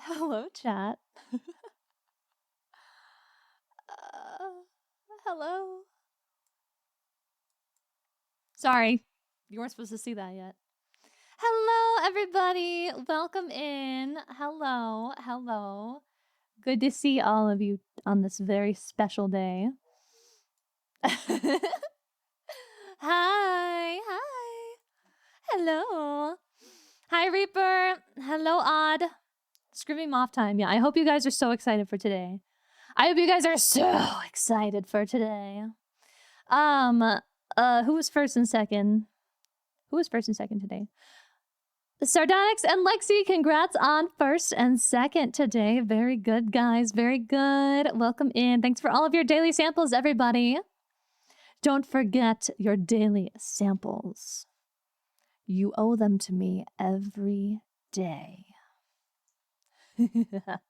Hello, chat. Hello. Sorry, you weren't supposed to see that yet. Hello, everybody. Welcome in. Hello. Good to see all of you on this very special day. Hi. Hello. Hi, Reaper. Hello, Odd. Screaming Moth time. Yeah, I hope you guys are so excited for today. I hope you guys are so excited for today. Who was first and second? Who was first and second today? Sardonyx and Lexi, congrats on first and second today. Very good, guys. Very good. Welcome in. Thanks for all of your daily samples, everybody. Don't forget your daily samples. You owe them to me every day. Reaper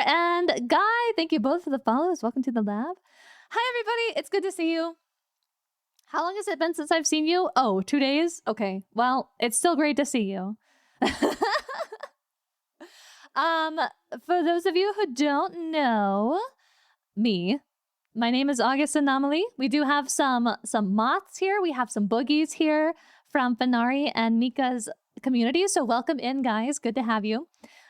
and Guy, thank you both for the follows. Welcome to the lab. Hi, everybody. It's good to see you. How long has it been since I've seen you? Oh, 2 days? Okay. Well, it's still great to see you. For those of you who don't know me, my name is August Anomaly. We do have some moths here. We have some boogies here from Fenari and Mika's community. So welcome in, guys. Good to have you.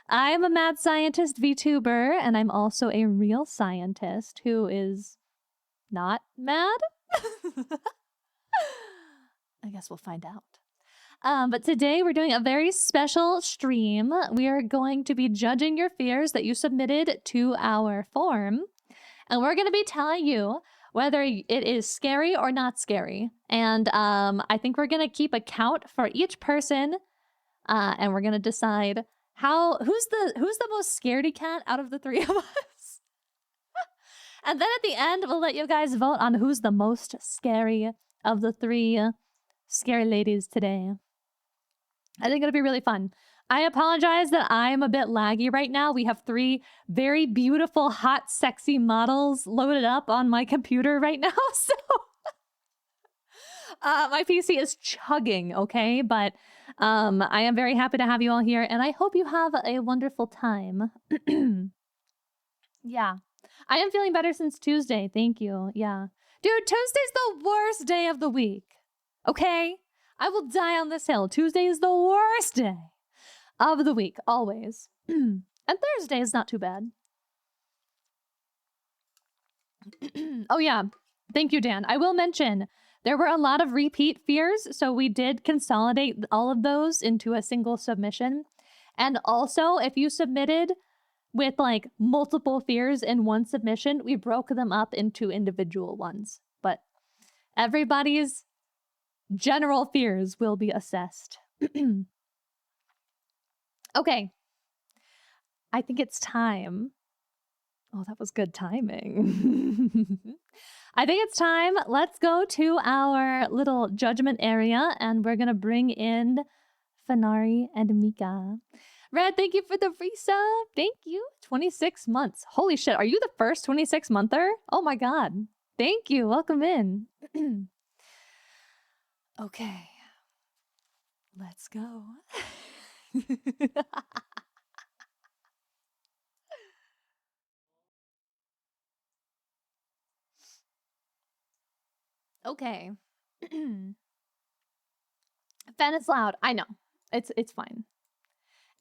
I am a mad scientist VTuber, and I'm also a real scientist who is not mad. I guess we'll find out. But today we're doing a very special stream. We are going to be judging your fears that you submitted to our form. And we're going to be telling you whether it is scary or not scary. And I think we're going to keep a count for each person. And we're going to decide who's the most scaredy cat out of the three of us. And then at the end, we'll let you guys vote on who's the most scary of the three scary ladies today. I think it'll be really fun. I apologize that I'm a bit laggy right now. We have 3 very beautiful, hot, sexy models loaded up on my computer right now. So my PC is chugging, okay? But I am very happy to have you all here, and I hope you have a wonderful time. Yeah. I am feeling better since Tuesday. Thank you. Yeah. Dude, Tuesday's the worst day of the week. Okay? I will die on this hill. Tuesday is the worst day of the week, always. And Thursday is not too bad. Oh, yeah. Thank you, Dan. I will mention there were a lot of repeat fears, so we did consolidate all of those into a single submission. And also, if you submitted with like multiple fears in one submission, we broke them up into individual ones. But everybody's general fears will be assessed. Okay. I think it's time. Oh, that was good timing. I think it's time. Let's go to our little judgment area, and we're going to bring in Fenari and Mika. Red, thank you for the free sub. Thank you. 26 months. Holy shit. Are you the first 26-monther? Oh my god. Thank you. Welcome in. Okay. Let's go. Okay. Fen is loud. I know. It's fine.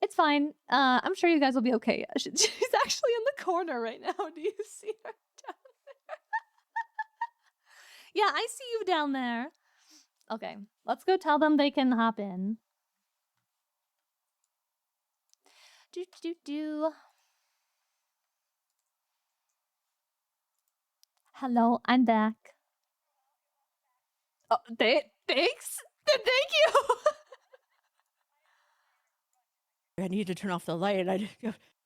It's fine. I'm sure you guys will be okay. She's actually in the corner right now. Do you see her down there? Yeah, I see you down there. Okay, let's go tell them they can hop in. Do. Hello, I'm back. Oh, thanks. Thank you. I needed to turn off the light, and you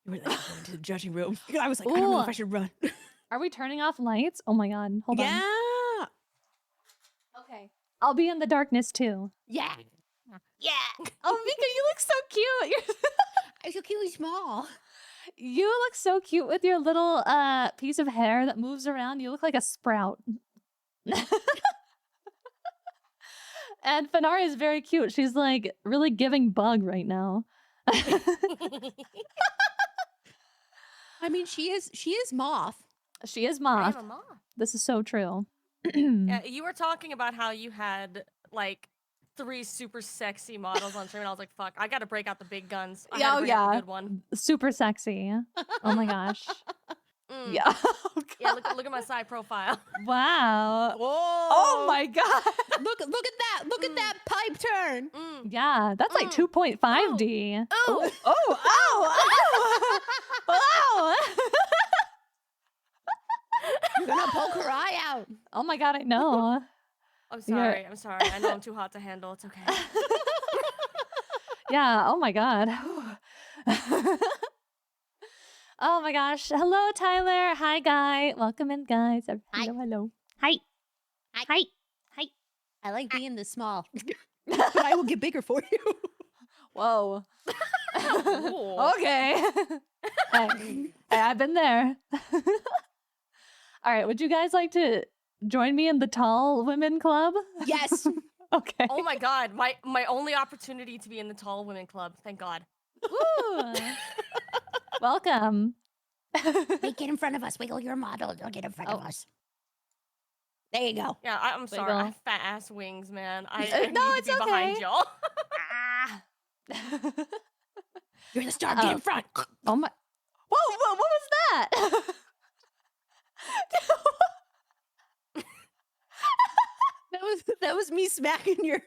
were like going to the judging room. I was like, I don't know if I should run. Are we turning off lights? Oh my god, hold on. Yeah. Okay, I'll be in the darkness too. Yeah. Oh, Mika, you look so cute. I'm so cute and small. You look so cute with your little piece of hair that moves around. You look like a sprout. And Fenari is very cute. She's like really giving bug right now. I mean, she is Moth. She is I Moth. am a mom. This is so true. Yeah, you were talking about how you had like 3 super sexy models on stream, and I was like, "Fuck, I gotta break out the big guns. I gotta bring out the good one." Super sexy. Oh my gosh. Mm. Yeah. Oh, Yeah, look at my side profile. wow. Whoa! Oh my god. Look at that! Look at that pipe turn! Mm. Yeah, that's like 2.5D. Ooh. Oh, oh, oh. You're gonna poke her eye out. Oh my god, I know. I'm sorry. I'm sorry. I know I'm too hot to handle. It's okay. Yeah, oh my god. Oh my gosh. Hello, Tyler. Hi, Guy. Welcome in, guys. Hi. Hello. Hi. Hi. Hi. Hi. I like being this small, but I will get bigger for you. Whoa. Ooh. Okay. Hey, I've been there. All right. Would you guys like to join me in the Tall Women Club? Yes. Okay. Oh my god, my only opportunity to be in the Tall Women Club. Thank God. Woo. Welcome. Wait, get in front of us. Wiggle your model. Don't get in front of us. There you go. Yeah, I'm sorry. I Wiggle. have fat ass wings, man. I No, need to it's be behind okay. y'all. You're the star. Get in front. Oh my. Whoa, what was that? That was me smacking your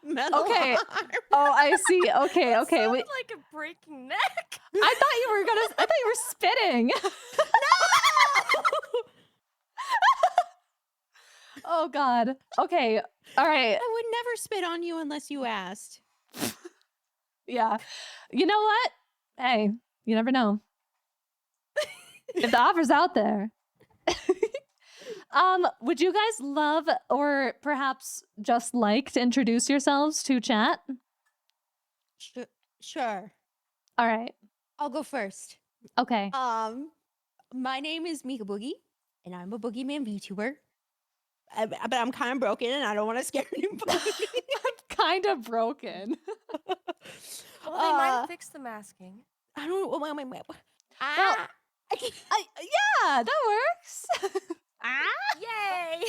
metal. Okay. arm. Oh, I see. Okay, okay. Sounded Wait. like a breaking neck. I thought you were spitting. Oh god. Okay. All right. I would never spit on you unless you asked. Yeah. You know what? Hey, you never know. If the offer's out there. Would you guys love or perhaps just like to introduce yourselves to chat? Sure. All right. I'll go first. Okay. My name is Mika Boogie, and I'm a Boogeyman VTuber. But I'm kind of broken, and I don't want to scare anybody. I'm kind of broken. Well, they might have fixed the masking. I don't. Wait. Yeah, that works. Yay!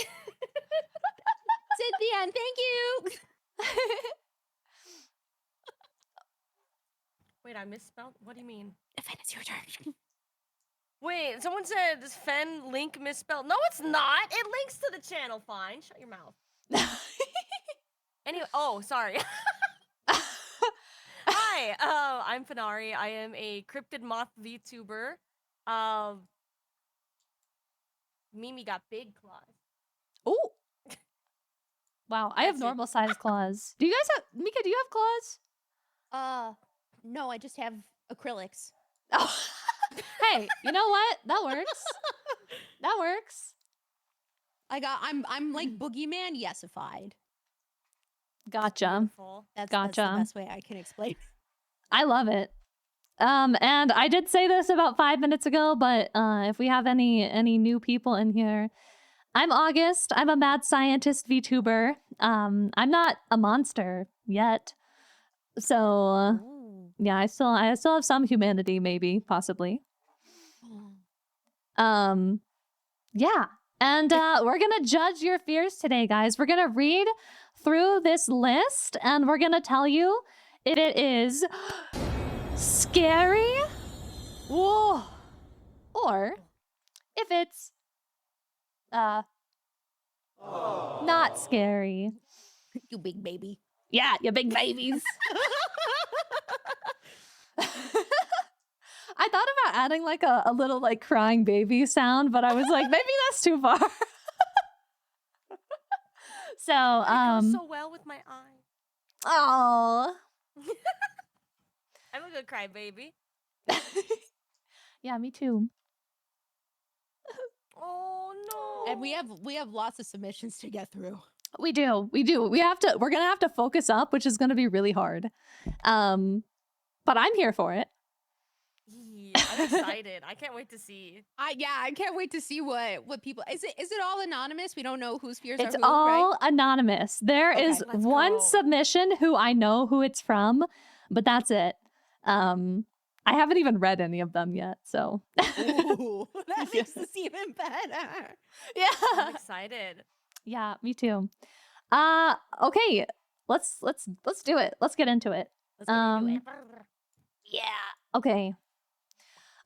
Cynthia, and thank you. Wait, I misspelled? What do you mean? Fen, it's your turn. Wait, someone said, does Fen link misspelled? No, it's not. It links to the channel, fine. Shut your mouth. Anyway, oh, sorry. Hi, I'm Fenari. I am a cryptid moth VTuber. Mimi got big claws. Oh. Wow, I have That's it. normal sized claws. Do you guys have Mika, do you have claws? No, I just have acrylics. Oh. Hey, you know what? That works. That works. I'm like Boogeyman yesified. Gotcha. Beautiful. That's Gotcha. the best way I can explain. I love it. And I did say this about 5 minutes ago, but if we have any new people in here, I'm August. I'm a mad scientist VTuber. I'm not a monster yet, so yeah, I still have some humanity, maybe, possibly. Yeah, and we're gonna judge your fears today, guys. We're gonna read through this list, and we're gonna tell you if it is scary, whoa, or if it's not scary. You big baby. Yeah, you big babies. I thought about adding like a little like crying baby sound, but I was like, maybe that's too far. So It goes so well with my eye. oh. I'm a good crybaby. Yeah, me too. Oh no. And we have lots of submissions to get through. We do. We're gonna have to focus up, which is gonna be really hard. But I'm here for it. Yeah, I'm excited. I can't wait to see. I can't wait to see what people is it all anonymous? We don't know whose fears It's are who, all right? anonymous. There Okay, is let's one go. submission who I know who it's from, but that's it. I haven't even read any of them yet, so Ooh, that makes this even better. yeah. I'm excited. Yeah, me too. Okay. Let's do it. Let's get into it. Let's get into it. Yeah. Okay.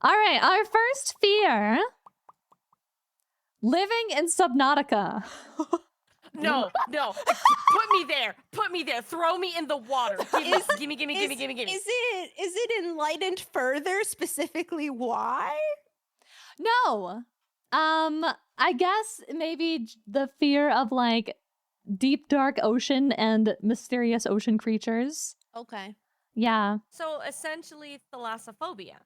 All right. Our first fear: living in Subnautica. No. Put me there. Put me there. Throw me in the water. Give me. Is it enlightened further specifically why? No. I guess maybe the fear of like deep dark ocean and mysterious ocean creatures. Okay. Yeah. So essentially thalassophobia.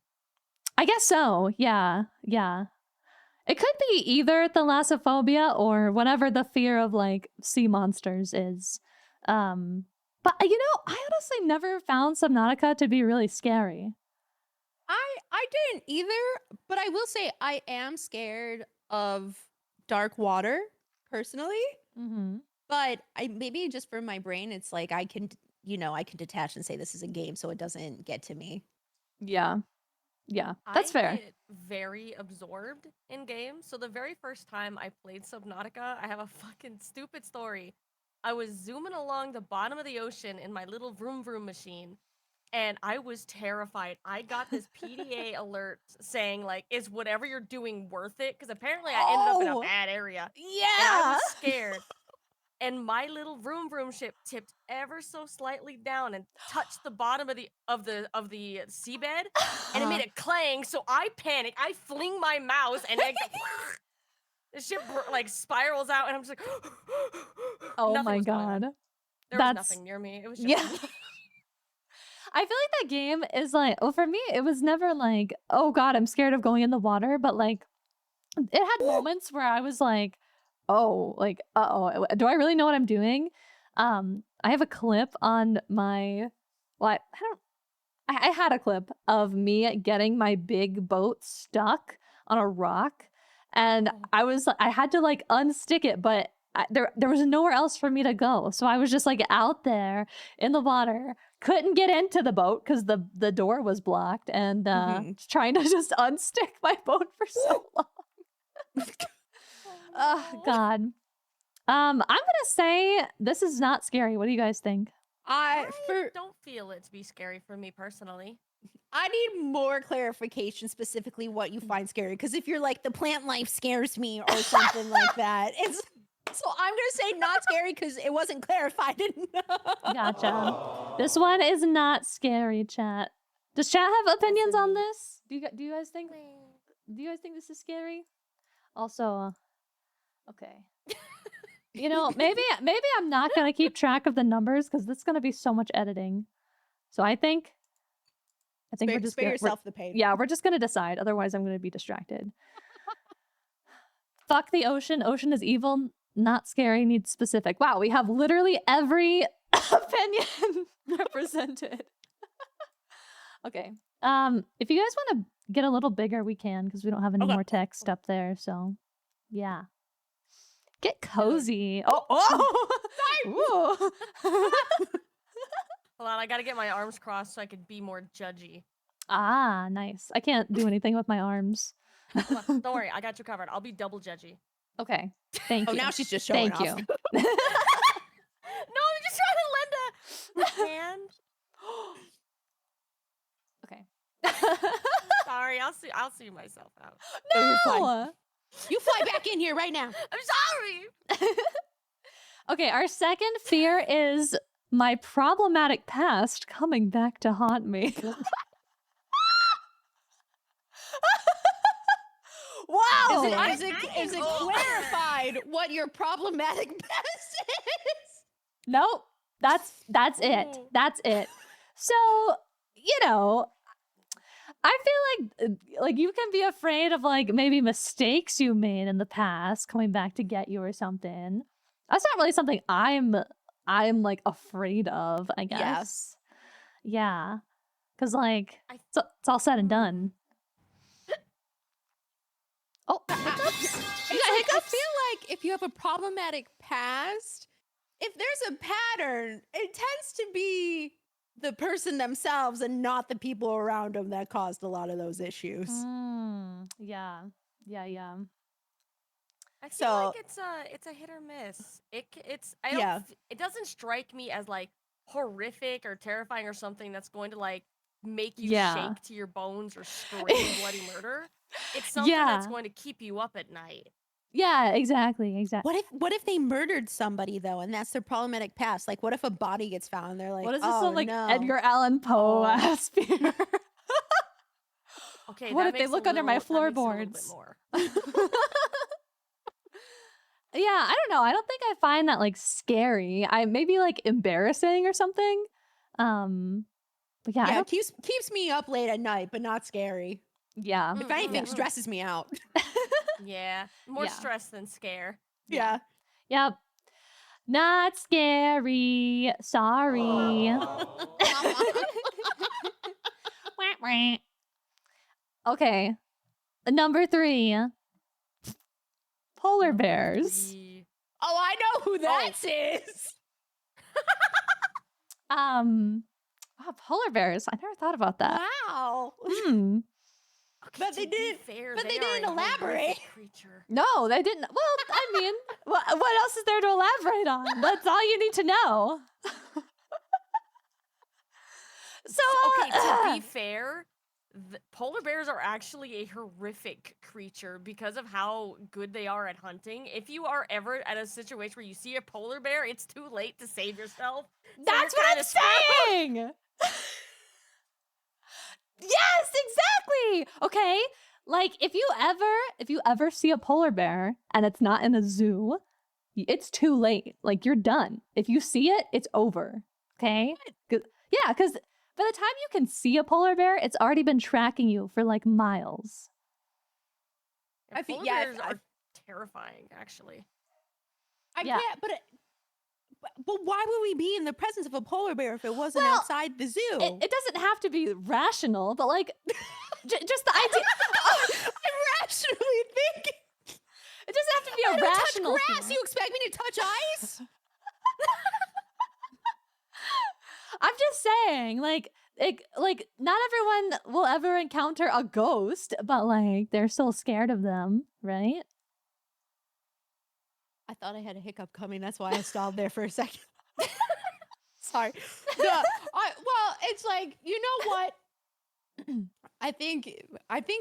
I guess so. Yeah. Yeah. It could be either thalassophobia or whatever the fear of like sea monsters is. But you know, I honestly never found Subnautica to be really scary. I didn't either, but I will say I am scared of dark water personally. Mm-hmm. But maybe just for my brain, it's like I can detach and say this is a game, so it doesn't get to me. Yeah. Yeah. That's I fair. get very absorbed in games. So the very first time I played Subnautica, I have a fucking stupid story. I was zooming along the bottom of the ocean in my little vroom vroom machine, and I was terrified. I got this PDA alert saying like, "Is whatever you're doing worth it?" Because apparently I ended up in a bad area, and I was scared. And my little vroom vroom ship tipped ever so slightly down and touched the bottom of the seabed, and it made a clang. So I panic. I fling my mouse, and the ship like spirals out, and I'm just like, Oh nothing my was going on. God. There was nothing near me. It was just Yeah. I feel like that game is like, well, for me, it was never like, oh God, I'm scared of going in the water, but like, it had moments where I was like, oh, like, uh-oh, do I really know what I'm doing? I have a clip on my, well, I had a clip of me getting my big boat stuck on a rock, and I had to like unstick it, but there was nowhere else for me to go, so I was just like out there in the water, couldn't get into the boat because the door was blocked, and trying to just unstick my boat for so long. Oh God. I'm gonna say this is not scary. What do you guys think? I don't feel it to be scary for me personally. I need more clarification, specifically what you find scary. Because if you're like the plant life scares me or something like that, it's so I'm gonna say not scary because it wasn't clarified enough. Gotcha. This one is not scary, chat. Does chat have opinions on this? Do you guys think this is scary? Also, okay. You know, maybe I'm not gonna keep track of the numbers because that's gonna be so much editing. So I think we're just spare yourself the pain. Yeah, we're just gonna decide. Otherwise, I'm gonna be distracted. Fuck the ocean. Ocean is evil. Not scary. Needs specific. Wow, we have literally every opinion represented. Okay. If you guys want to get a little bigger, we can because we don't have any more text up there. So, yeah. Get cozy. Oh. Hold on, I gotta get my arms crossed so I could be more judgy. Ah, nice. I can't do anything with my arms. Don't worry, I got you covered. I'll be double judgy. Okay. Thank you. Oh, now she's just showing off. Thank you. No, I'm just trying to lend a hand. Okay. Sorry, I'll see myself out. No. You fly back in here right now. I'm sorry. Okay, our second fear is my problematic past coming back to haunt me. Wow! Is it clarified what your problematic past is? Nope. That's it. That's it. So, you know, I feel like you can be afraid of like maybe mistakes you made in the past coming back to get you or something. That's not really something I'm like afraid of, I guess. Yes. Yeah. Cause like it's all said and done. Oh, I feel like if you have a problematic past, if there's a pattern, it tends to be the person themselves and not the people around them that caused a lot of those issues. Yeah. I feel So- like it's a hit or miss. Yeah. It doesn't strike me as like horrific or terrifying or something that's going to like make you Yeah. shake to your bones or scream bloody murder. It's something that's Yeah. going to keep you up at night. Yeah, exactly. What if they murdered somebody though, and that's their problematic past? Like, what if a body gets found? And they're like, What is this oh some like no. Edgar Allan Poe Oh. ass fear? Okay, What that if they makes a look under my little- that makes it a little bit floorboards? more. Yeah, I don't know. I don't think I find that like scary. I maybe like embarrassing or something. But yeah, I Yeah, don't, it keeps me up late at night, but not scary. yeah. If anything, Mm. stresses me out. Yeah, more Yeah. stress than scare. Yeah. Yep. Not scary. Sorry. Wah, wah. Okay. Number 3. Polar bears. Oh, I know who that is. Polar bears. I never thought about that. Wow. Hmm. Okay, But they to be didn't- fair, but they are didn't a horrific elaborate. Creature. No, they didn't. Well, I mean, what else is there to elaborate on? That's all you need to know. So, Okay, to be fair, polar bears are actually a horrific creature because of how good they are at hunting. If you are ever at a situation where you see a polar bear, it's too late to save yourself. So that's you're what I'm kinda screwed. saying. Yes, exactly. Okay, like if you ever see a polar bear and it's not in a zoo, it's too late. Like you're done. If you see it, it's over. Okay? Yeah, because by the time you can see a polar bear, it's already been tracking you for like miles. Yeah, I think- polar yeah, bears are terrifying, actually. I Yeah. can't, but why would we be in the presence of a polar bear if it wasn't Well, outside the zoo? It doesn't have to be rational, but like just the idea. I'm rationally thinking. It doesn't have to be I a don't rational touch grass. fear. You expect me to touch ice? I'm just saying, like not everyone will ever encounter a ghost, but like they're still scared of them, right? I thought I had a hiccup coming. That's why I stalled there for a second. Sorry. Well, it's like, you know what? I think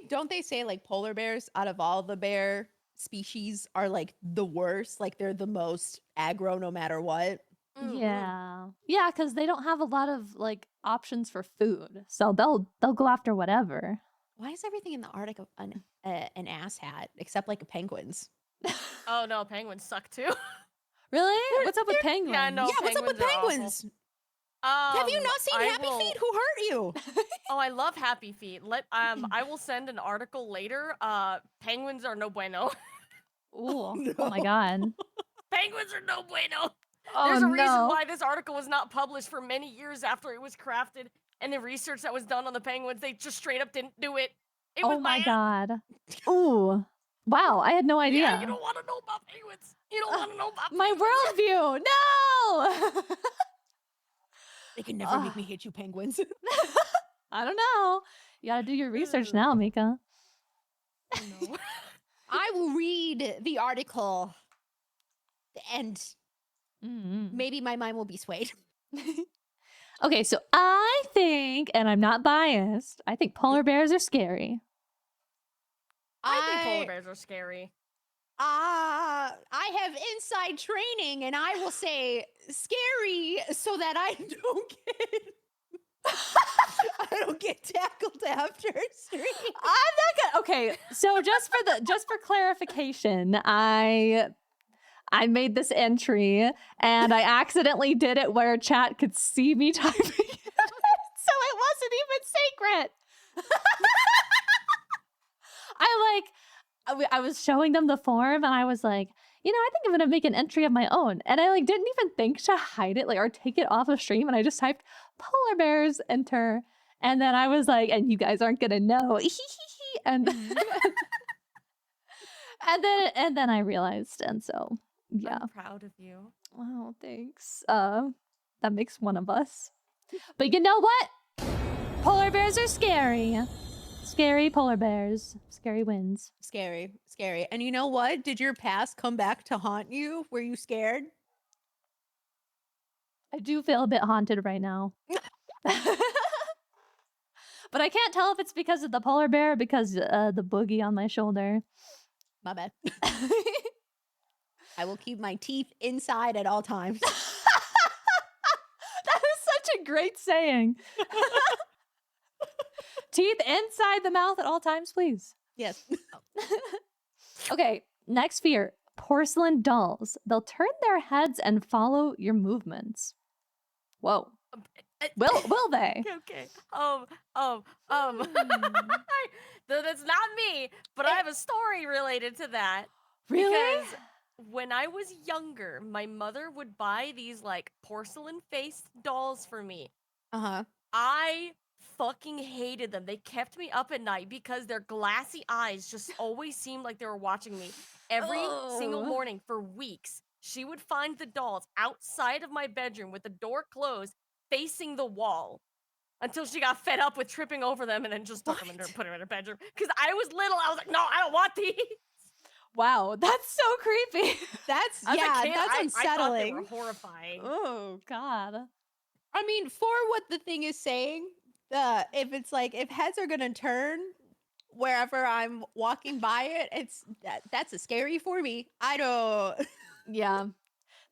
don't they say like polar bears out of all the bear species are like the worst? Like they're the most aggro no matter what. Mm-mm. Yeah, because they don't have a lot of like options for food, so they'll go after whatever. Why is everything in the Arctic an asshat except like penguins? Oh no, penguins suck too. Really? What's up with penguins? Yeah, no. yeah, what's up with penguins are awful. penguins? Have you not seen I Happy will- Feet? Who hurt you? Oh, I love Happy Feet. I will send an article later. Penguins are no bueno. Ooh, oh my god. Penguins are no bueno. Oh There's a reason no. why this article was not published for many years after it was crafted, and the research that was done on the penguins, they just straight up didn't do it. It Oh was my bad. god. Ooh. Wow, I had no idea. Yeah, you don't want to know about penguins. You don't want to know about My penguins. worldview. No. They can never make me hate you, penguins. I don't know. You gotta do your research now, Mika. No. I will read the article and maybe my mind will be swayed. Okay, so I think, and I'm not biased, I think polar bears are scary. I think polar bears are scary. I have inside training and I will say scary so that I don't get tackled after stream. I'm not gonna. Okay, so just for clarification, I made this entry and I accidentally did it where chat could see me typing it, so it wasn't even secret. I was showing them the form and I was like, I think I'm gonna make an entry of my own, and I like didn't even think to hide it or take it off of stream, and I just typed polar bears enter, and then I was like, and you guys aren't gonna know, and and then I realized, and so yeah. I'm proud of you. Wow, thanks. That makes one of us. But you know what? Polar bears are scary. Scary polar bears. Scary wins. Scary. And you know what? Did your past come back to haunt you? Were you scared? I do feel a bit haunted right now. But I can't tell if it's because of the polar bear or because the boogie on my shoulder. My bad. I will keep my teeth inside at all times. That is such a great saying. Teeth inside the mouth at all times, please. Yes. Okay, next fear. Porcelain dolls. They'll turn their heads and follow your movements. Whoa. Will they? Okay. That's not me, but I have a story related to that. Really? Because when I was younger, my mother would buy these like porcelain faced dolls for me. Uh-huh. I fucking hated them. They kept me up at night because their glassy eyes just always seemed like they were watching me. Every single Oh. morning for weeks, she would find the dolls outside of my bedroom with the door closed, facing the wall. Until she got fed up with tripping over them and then just took them and put them in her bedroom. Because I was little, I was like, no, I don't want these. Wow, that's so creepy. That's As a kid, that's I unsettling. thought they were horrifying. Oh, God. I mean, for what the thing is saying, if it's like if heads are gonna turn wherever I'm walking by it, that's a scary for me. I don't. Yeah.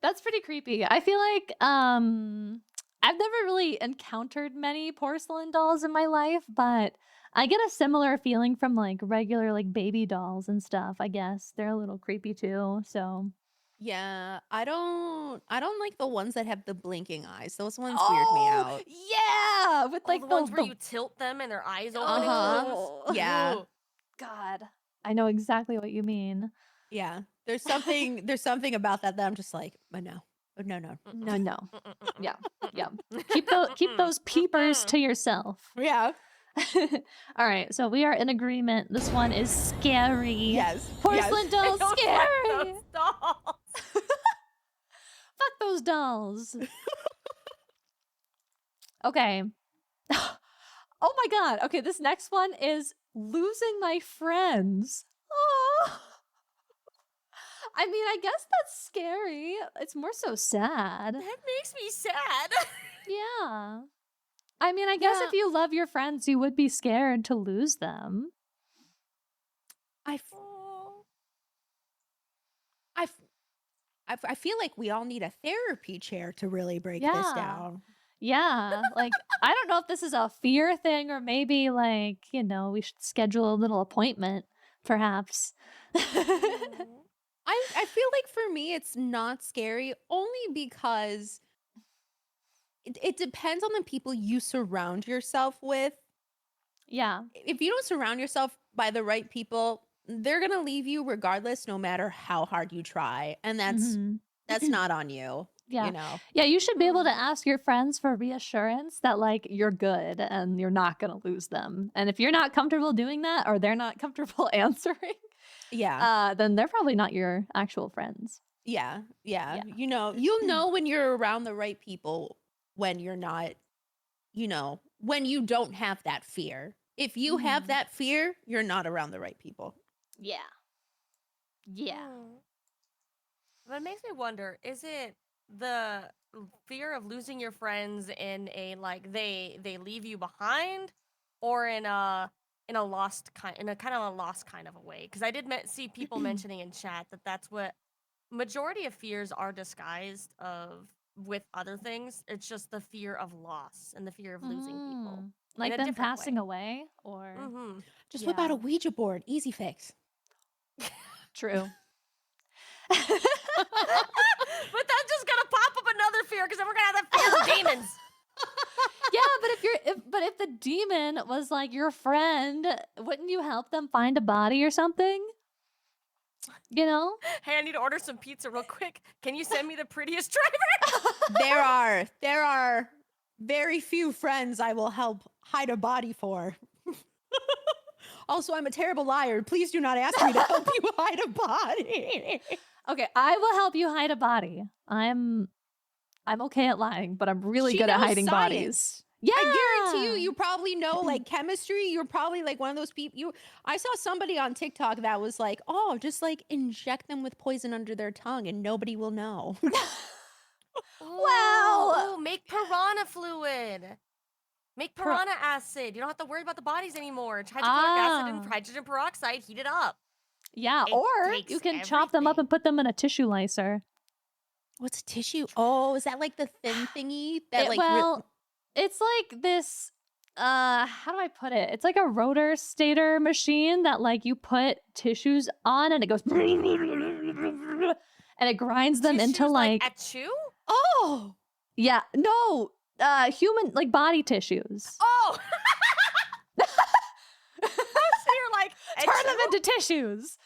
That's pretty creepy. I feel like I've never really encountered many porcelain dolls in my life, but I get a similar feeling from like regular like baby dolls and stuff, I guess. They're a little creepy too. So Yeah, I don't like the ones that have the blinking eyes. Those ones weird me out. Yeah, with Like like the ones where you tilt them and their eyes open and Oh. close. Yeah. Ugh. God. I know exactly what you mean. Yeah. There's something about that I'm just like, oh, no. Oh, no. No. Yeah. Yeah. Keep those peepers to yourself. Yeah. All right, so we are in agreement. This one is scary. Yes. Porcelain I dolls, don't like scary. those dolls. Fuck those dolls. Okay. Oh my God. Okay, this next one is losing my friends. Oh. I mean, I guess that's scary. It's more so sad. That makes me sad. Yeah. I mean, I guess Yeah. if you love your friends, you would be scared to lose them. I feel like we all need a therapy chair to really break this Yeah. down. Yeah. Like, I don't know if this is a fear thing or maybe, like, you know, we should schedule a little appointment, perhaps. I feel like for me it's not scary only because it depends on the people you surround yourself with. Yeah. If you don't surround yourself by the right people, they're gonna leave you regardless, no matter how hard you try. And that's Mhm. not on you. Yeah. You know. Yeah, you should be able to Mm. ask your friends for reassurance that like you're good and you're not going to lose them. And if you're not comfortable doing that or they're not comfortable answering, Yeah. then they're probably not your actual friends. Yeah. Yeah. You know, you'll know when you're around the right people when you're not, when you don't have that fear. If you have Mhm. that fear, you're not around the right people. Yeah. Yeah. That makes me wonder, is it the fear of losing your friends in a like they leave you behind, or in a lost kind in a kind of a lost kind of a way? Because I did see people mentioning in chat that that's what majority of fears are disguised of with other things. It's just the fear of loss and the fear of losing people. Mm. Like a them different passing way. away or Mm-hmm. Just whip out a Yeah. Ouija board. Easy fix. True. But that's just gonna pop up another fear because then we're gonna have the fear of demons. Yeah, but if the demon was like your friend, wouldn't you help them find a body or something? You know? Hey, I need to order some pizza real quick. Can you send me the prettiest driver? There are very few friends I will help hide a body for. Also, I'm a terrible liar. Please do not ask me to help you hide a body. Okay, I will help you hide a body. I'm I'm okay at lying, but I'm really She good at knows hiding bodies. science. Yeah. I guarantee you probably know like chemistry. You're probably like one of those people. I saw somebody on TikTok that was like, "Oh, just like inject them with poison under their tongue, and nobody will know." Well, Ooh, make piranha fluid. Make piranha acid. You don't have to worry about the bodies anymore. It's hydrochloric acid and hydrogen peroxide. Heat it up. Yeah, It or takes you can chop them up everything. and put them in a tissue licer. What's a tissue? Oh, is that like the thin thingy that It's like this how do I put it? It's like a rotor stator machine that like you put tissues on and it goes and it grinds them into Tissues like a chew? Oh, yeah, no, human like body tissues. Oh. So you're like, Turn them into tissues.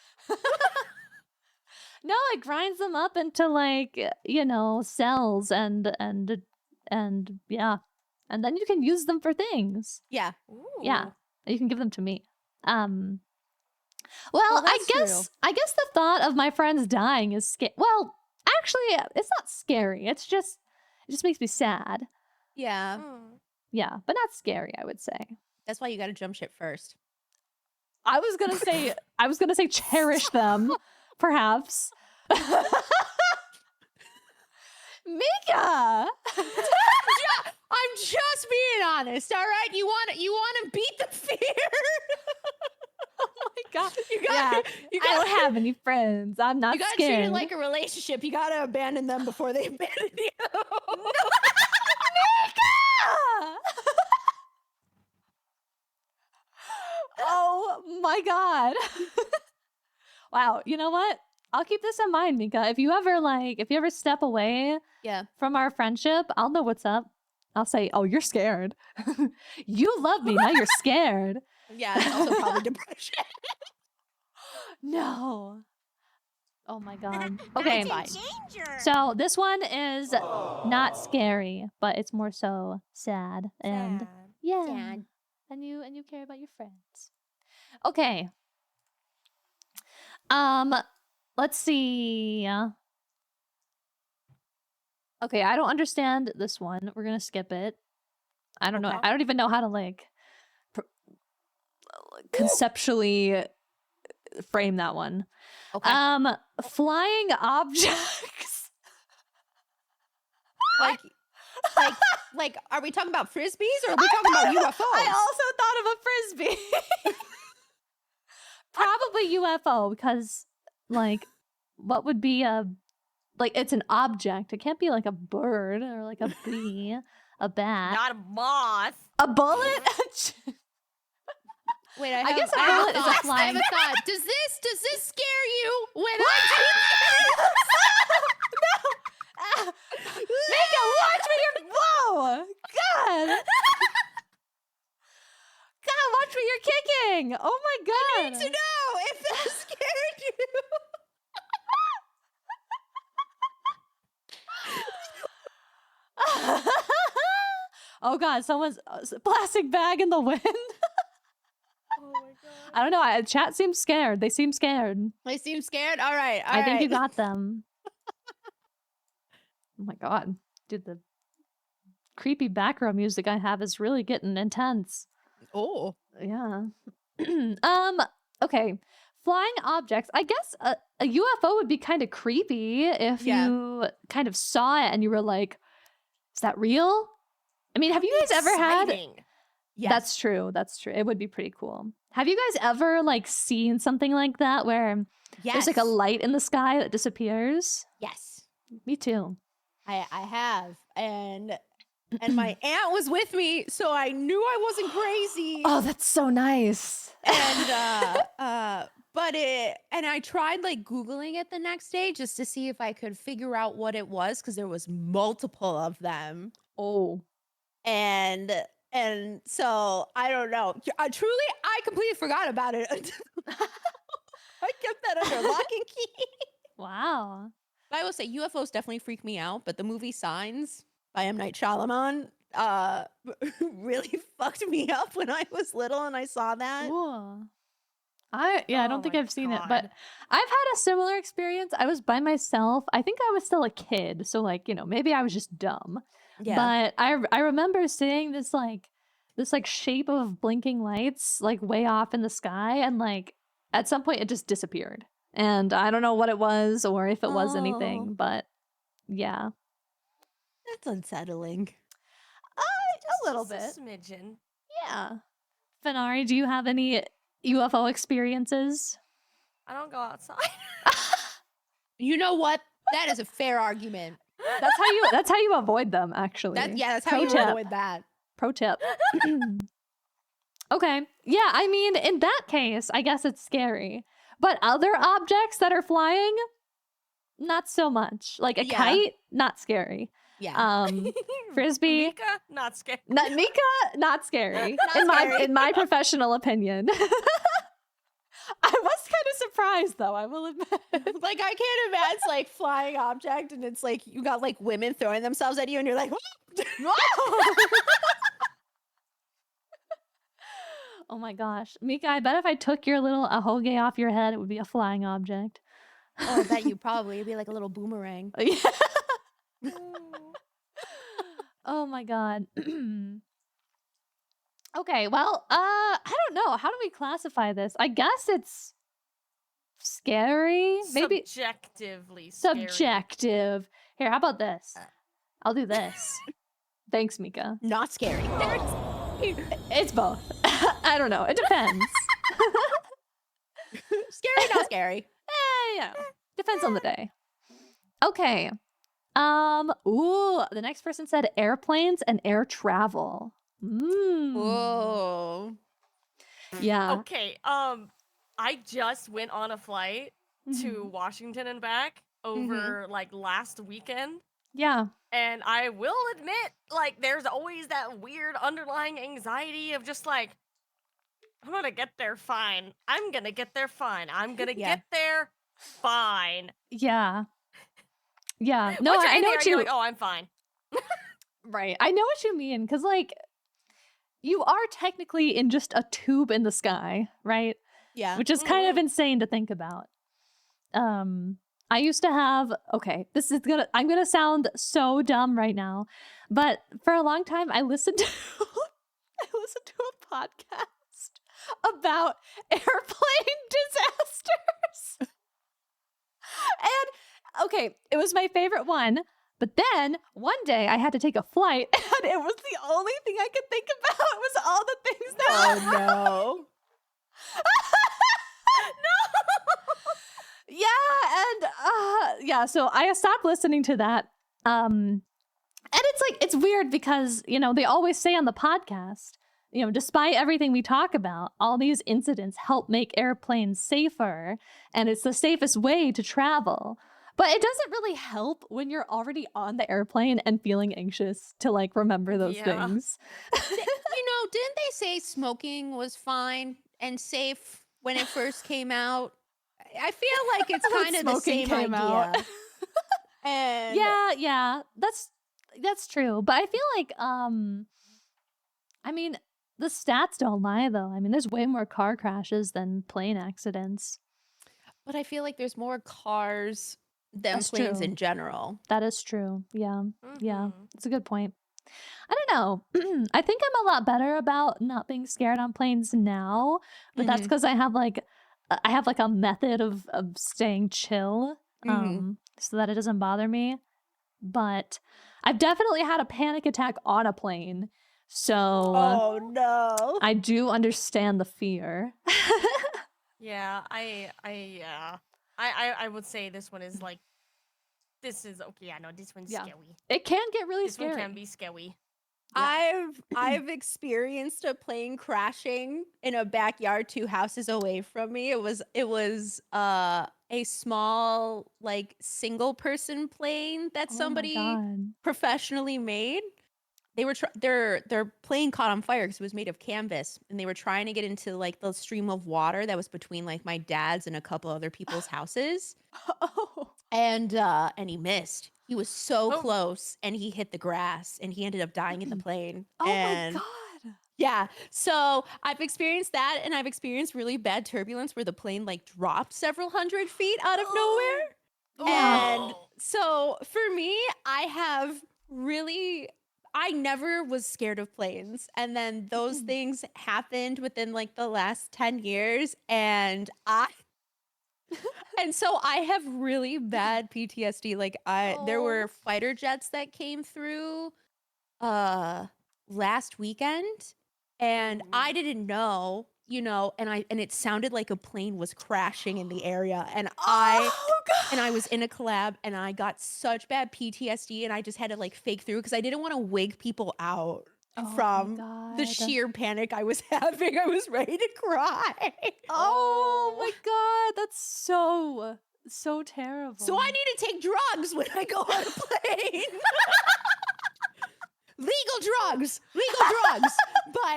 No, it grinds them up into like, you know, cells and yeah. And then you can use them for things. yeah. Ooh. Yeah. You can give them to me. Well, Well, I that's guess the thought of my friends dying is scary. Well, actually, it's not scary. It just makes me sad. Yeah. Mm. Yeah, but not scary, I would say. That's why you got to jump ship first. I was going to say cherish them, perhaps. Mika! I'm just being honest, all right? You want to beat the fear? Oh my god. You got I don't have any friends. I'm not You got to scared. treat it like a relationship. You got to abandon them before they abandon you. Oh my god. Wow, you know what? I'll keep this in mind, Mika. If you ever step away Yeah. from our friendship, I'll know what's up. I'll say, "Oh, you're scared. You love me, now you're scared." Yeah, it's also probably depression. No. Oh my god. Okay. That's fine. So this one is not scary, but it's more so sad and Sad. yeah. Sad. And you care about your friends. Okay. Let's see. Okay, I don't understand this one. We're gonna skip it. I don't know. Okay. I don't even know how to like conceptually frame that one. Okay. Flying objects. like, are we talking about frisbees or are we talking about UFOs? I also thought of a frisbee. Probably UFO because, like, what would be it's an object. It can't be like a bird or like a bee, a bat, Not a moth. a bullet. Wait, I guess a I have bullet is a thought. I flying- have a thought. Does this scare you when I Mika, watch me! Whoa! God! God, watch me! You're kicking! Oh my god! I need to know if that scared you? Oh god, someone's plastic bag in the wind. Oh my god. I don't know. Chat seems scared. They seem scared. They seem scared. All right. I think you got them. Oh my god, dude, the creepy background music I have is really getting intense. Oh. Yeah. Okay. Flying objects. I guess a UFO would be kind of creepy if you kind of saw it and you were like, "Is that real?" I mean, have you guys ever had? Exciting. Yes. That's true. That's true. It would be pretty cool. Have you guys ever like seen something like that where Yes. there's like a light in the sky that disappears? Yes. Me too. I have. And my aunt was with me, so I knew I wasn't crazy. Oh, that's so nice. And and I tried like Googling it the next day just to see if I could figure out what it was because there was multiple of them. Oh. And so I don't know. I completely forgot about it. I kept that under lock and key. Wow. I will say UFOs definitely freak me out, but the movie Signs by M. Night Shyamalan really fucked me up when I was little and I saw that. Ooh. I Oh don't think my I've seen it, but God. I've had a similar experience. I was by myself. I think I was still a kid, so like, maybe I was just dumb. Yeah. But I remember seeing this shape of blinking lights like way off in the sky, and like at some point it just disappeared. And I don't know what it was or if it was Oh, anything, but yeah. that's unsettling. A little Just a bit. smidgen. Yeah. Fenari, do you have any UFO experiences? I don't go outside. You know what? That is a fair argument. That's how you avoid them, actually. That's how Pro you tip. avoid that. Pro tip. Okay. Yeah, I mean, in that case, I guess it's scary. But other objects that are flying, not so much. Like a Yeah. kite, not scary. Yeah. Frisbee, Mika, not scared. Mika, not scary. Not scary. In my professional opinion. I was kind of surprised, though, I will admit. Like, I can't imagine like flying object and it's like you got like women throwing themselves at you and you're like, Oh my gosh. Mika, I bet if I took your little ahoge off your head, it would be a flying object. oh, I bet you probably it'd be like a little boomerang. Yeah. Oh my god. Okay, well, I don't know. How do we classify this? I guess it's scary. Maybe Subjectively scary. subjective. Here, how about this? I'll do this. Thanks, Mika. Not scary. It's both. I don't know. It depends. Scary, not scary. Yeah. Depends on the day. Okay. Ooh, the next person said airplanes and air travel. Whoa. Yeah. Okay, I just went on a flight to Washington and back over like last weekend. Yeah. And I will admit, like, there's always that weird underlying anxiety of just like, I'm gonna get there fine. I'm gonna get there fine. I'm gonna Yeah. get there fine. Yeah. Yeah. No, Once you're I in know there, what you're you like, oh, I'm fine. right. I know what you mean, because like you are technically in just a tube in the sky, right? Yeah. Which is kind of insane to think about. I used to have, okay, I'm gonna sound so dumb right now, but for a long time I listened to a podcast about airplane disasters. And okay, it was my favorite one, but then one day I had to take a flight and it was the only thing I could think about was all the things that Oh no. Yeah, so I stopped listening to that. And it's weird because, they always say on the podcast, despite everything we talk about, all these incidents help make airplanes safer, and it's the safest way to travel. But it doesn't really help when you're already on the airplane and feeling anxious to like remember those Yeah. things. Didn't they say smoking was fine and safe when it first came out? I feel like it's When kind of the smoking same came out. idea. And Yeah, that's true. But I feel like I mean, the stats don't lie though. I mean, there's way more car crashes than plane accidents. but I feel like there's more cars than That's planes true. in general. That is true. Yeah. Yeah. Mhm. It's a good point. I don't know. I think I'm a lot better about not being scared on planes now, but that's because I have like a method of staying chill so that it doesn't bother me. But I've definitely had a panic attack on a plane. So Oh no. I do understand the fear. Yeah, I would say this one is like, this is okay. Yeah, no, this one's Yeah. scary. It can get really This scary. one can be scary. I've experienced a plane crashing in a backyard 2 houses away from me. It was a small like single person plane that Oh my somebody God. professionally made. They were their plane caught on fire because it was made of canvas, and they were trying to get into like the stream of water that was between like my dad's and a couple other people's houses. Oh. And he missed. He was so Oh. close, and he hit the grass, and he ended up dying in the plane. Oh and my God. Yeah. So I've experienced that, and I've experienced really bad turbulence where the plane like dropped several hundred feet out of nowhere. Yeah. And so for me, I never was scared of planes. And then those things happened within like the last 10 years. And so I have really bad PTSD. Like there were fighter jets that came through last weekend, and I didn't know, and it sounded like a plane was crashing in the area, and I was in a collab, and I got such bad PTSD, and I just had to like fake through because I didn't want to wig people out from the sheer panic I was having. I was ready to cry. Oh my god, that's so terrible. So I need to take drugs when I go on a plane. Legal drugs, but I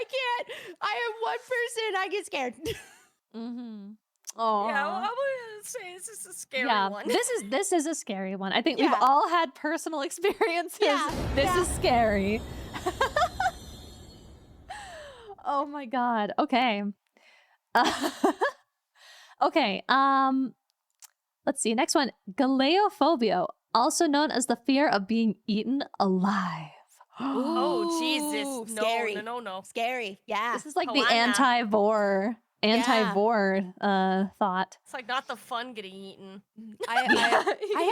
can't. I am one person. I get scared. Mm-hmm. Oh Yeah, I would say this is a scary one. This is a scary one. I think we've Yeah. all had personal experiences. Yeah, This is scary. Oh my god. Okay. Okay. Let's see. Next one. Galeophobia, also known as the fear of being eaten alive. Oh, Jesus. Ooh, No, scary. no. Scary. Yeah. This is like the Hawana. anti-vor thought. It's like not the fun getting eaten. I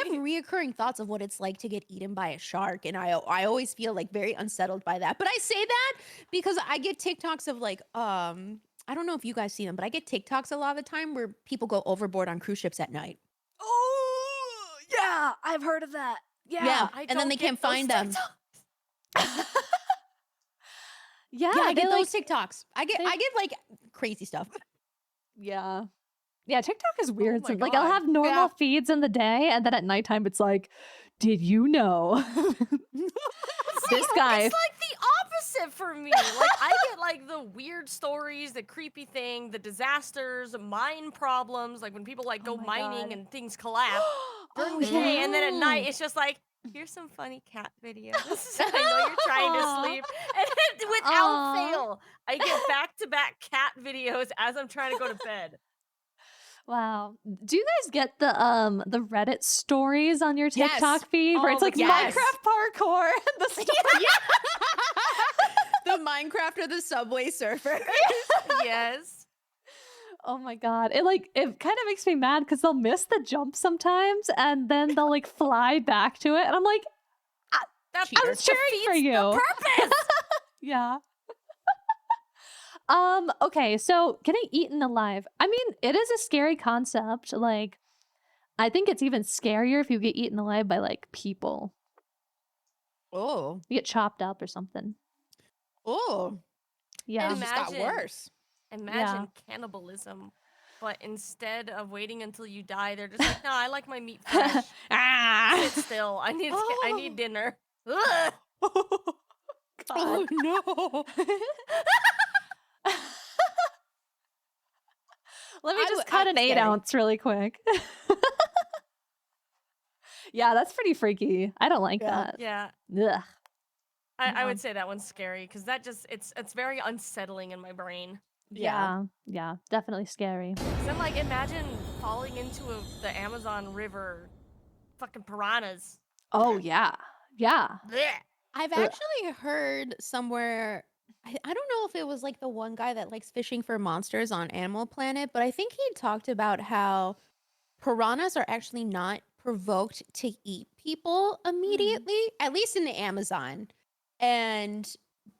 have reoccurring thoughts of what it's like to get eaten by a shark, and I always feel like very unsettled by that. But I say that because I get TikToks of like I don't know if you guys see them, but I get TikToks a lot of the time where people go overboard on cruise ships at night. Oh, yeah, I've heard of that. Yeah, I and then don't they get can't those find them. Yeah, Yeah, I they get like, those TikToks. I get like crazy stuff. yeah. Yeah, TikTok is weird. my So, like, I'll God. have normal Yeah. feeds in the day, and then at nighttime, it's like, did you know? This guy. It's like the opposite for me. Like I get like the weird stories, the creepy thing, the disasters, mine problems, like when people like go my mining God. and things collapse during Oh, the day, and then at night yeah. it's just like, here's some funny cat videos. I know you're trying to Aw. sleep. And then without Aw. fail, I get back-to-back cat videos as I'm trying to go to bed. Wow. Do you guys get the Reddit stories on your Yes. TikTok feed where All it's the like time. Minecraft parkour and the story? The Minecraft or the Subway Surfer. Yes. Oh my god. It kind of makes me mad because they'll miss the jump sometimes and then they'll like fly back to it and I'm like, That I'm defeats cheering for the you. purpose. Yeah. Okay, so getting eaten alive. I mean, it is a scary concept. Like, I think it's even scarier if you get eaten alive by like people. Oh. You get chopped up or something. Oh. Yeah. It just got Imagine. worse. Imagine cannibalism, but instead of waiting until you die, they're just like, no, I like my meat fresh. Ah. Sit still. I need dinner. Ugh. Oh no. Let me I just would- cut I'm an 8 scary. ounce really quick. Yeah, that's pretty freaky. I don't like Yeah. Yeah, that. Ugh. I Yeah. would say that one's scary because that just it's very unsettling in my brain. Yeah, definitely scary. 'Cause then like imagine falling into the Amazon River, fucking piranhas. Oh yeah. Yeah. Blech. I've Ugh. actually heard somewhere, I don't know if it was like the one guy that likes fishing for monsters on Animal Planet, but I think he talked about how piranhas are actually not provoked to eat people immediately, at least in the Amazon.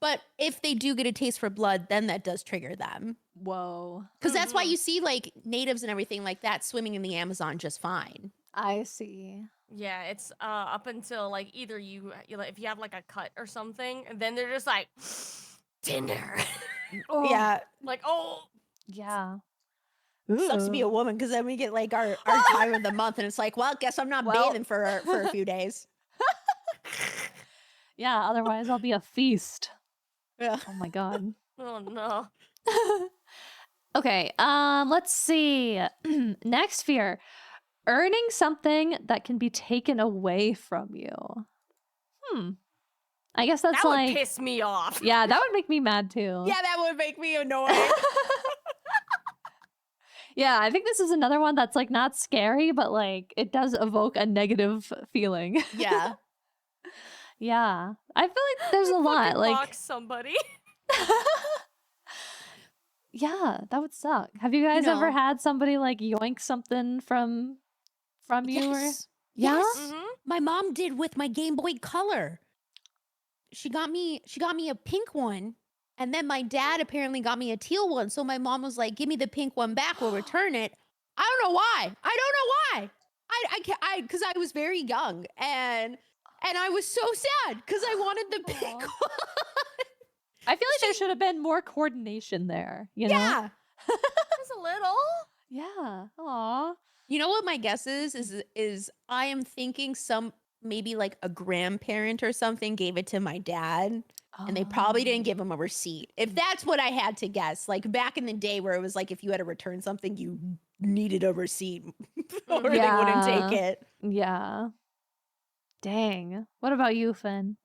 But if they do get a taste for blood, then that does trigger them. Whoa. Because that's why you see like natives and everything like that swimming in the Amazon just fine. I see. Yeah, it's up until like either if you have like a cut or something, and then they're just like dinner. Oh, Yeah. Like, oh, Yeah. Sucks to be a Ooh. woman because then we get like our time of the month and it's like, well, guess I'm not Well. bathing for a few days. Yeah, otherwise I'll be a feast. Yeah. Oh my god. oh no. Okay, let's see. Next fear. Earning something that can be taken away from you. I guess that's That like, would piss me off. yeah, that would make me mad too. Yeah, that would make me annoyed. Yeah, I think this is another one that's like not scary, but like it does evoke a negative feeling. Yeah. Yeah, I feel like there's a Fucking lot. Like, box somebody. yeah, that would suck. Have you guys ever know. had somebody like yoink something from you? Or Yes. yeah, Yes. Mhm. My mom did with my Game Boy Color. She got me a pink one, and then my dad apparently got me a teal one. So my mom was like, "Give me the pink one back. We'll return it." I don't know why. I don't know why. Because I was very young, and I was so sad because I wanted the pink Aw. one. I feel like there should have been more coordination there. You know? Yeah. Just a little. Yeah. Aw. You know what my guess is I am thinking maybe like a grandparent or something gave it to my dad. And they probably didn't give him a receipt. If that's what I had to guess, like back in the day where it was like if you had to return something, you needed a receipt or they wouldn't take Yeah. it. Yeah. Dang. What about you, Finn?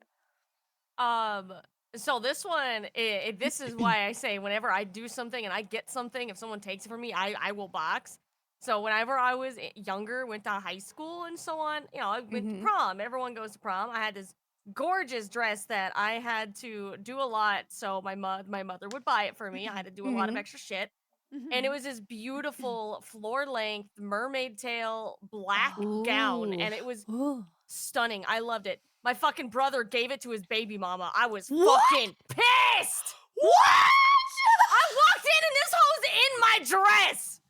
So this one, this is why I say whenever I do something and I get something, if someone takes it from me, I will box. So whenever I was younger, went to high school and so on, you know, I went to prom. Everyone goes to prom. I had this gorgeous dress that I had to do a lot, so my mother would buy it for me. I had to do a lot of extra shit. And it was this beautiful floor-length mermaid tail black gown, and it was Ooh. stunning. I loved it. My fucking brother gave it to his baby mama. I was What? fucking pissed. What? I walked in and this hoe's in my dress.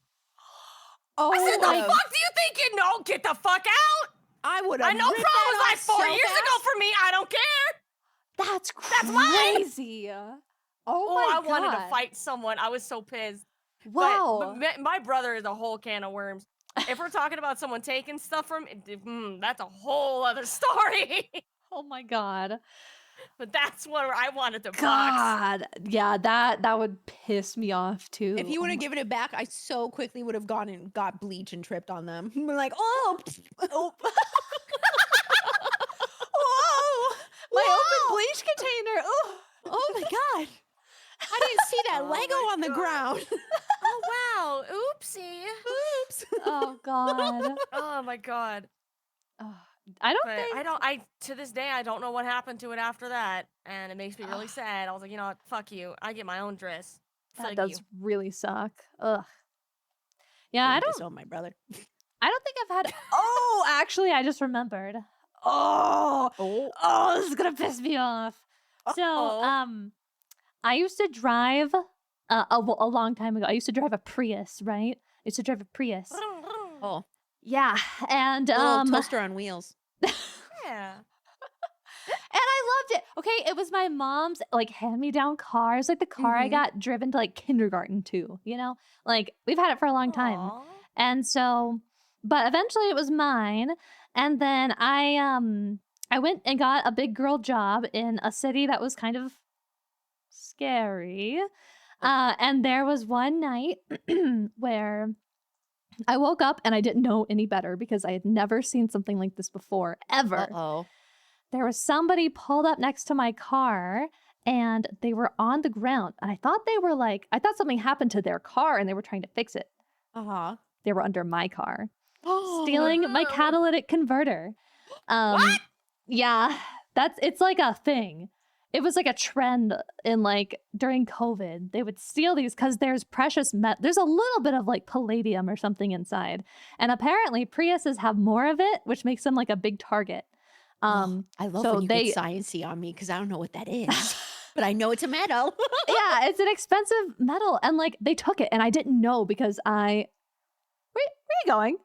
Oh, I said, the my- fuck do you think you know? Get the fuck out. I would have. I know prom was like 4 years ago for me. I don't care. That's That's mine. crazy. Oh I my wanted to God. fight someone. I was so pissed. Wow. But my brother is a whole can of worms. If we're talking about someone taking stuff from, that's a whole other story. Oh my God. But that's what I wanted to box. God. Yeah, that would piss me off too. If you would Oh have my- given it back, I so quickly would have gone and got bleach and tripped on them. We're like, oh, Whoa. My open bleach container. Ooh. oh my god! I didn't see that Oh Lego my on the God. ground. Oh wow! Oopsie! Oops. Oh God. Oh my god! Oh, I don't But think I to this day I don't know what happened to it after that, and it makes me really sad. I was like, you know what? Fuck you. I get my own dress. that Fuck does you. really suck. Ugh. Yeah, I don't disown my brother. think I've had Oh, actually I just remembered. Oh, this is gonna piss me off. So, Uh-oh. I used to drive a long time ago. I used to drive a Prius, right? I used to drive a Prius. Oh, Yeah, and little and toaster on wheels. Yeah. I loved it. Okay, it was my mom's like hand-me-down car. It's like the car I got driven to like kindergarten to, you know? Like we've had it for a long time. Aw. And so, but eventually it was mine. And then I went and got a big girl job in a city that was kind of scary. And there was one night where I woke up and I didn't know any better because I had never seen something like this before, ever. Oh, There was somebody pulled up next to my car and they were on the ground. And I thought something happened to their car and they were trying to fix it. uh-huh. They were under my car, Oh, stealing my no. catalytic converter. What? Yeah, it's like a thing. It was like a trend in like during COVID. They would steal these because there's precious there's a little bit of like palladium or something inside. And apparently Priuses have more of it, which makes them like a big target. I love so when you they- get sciencey on me because I don't know what that is, but I know it's a metal. Yeah, it's an expensive metal. And like they took it and I didn't know because where are you going?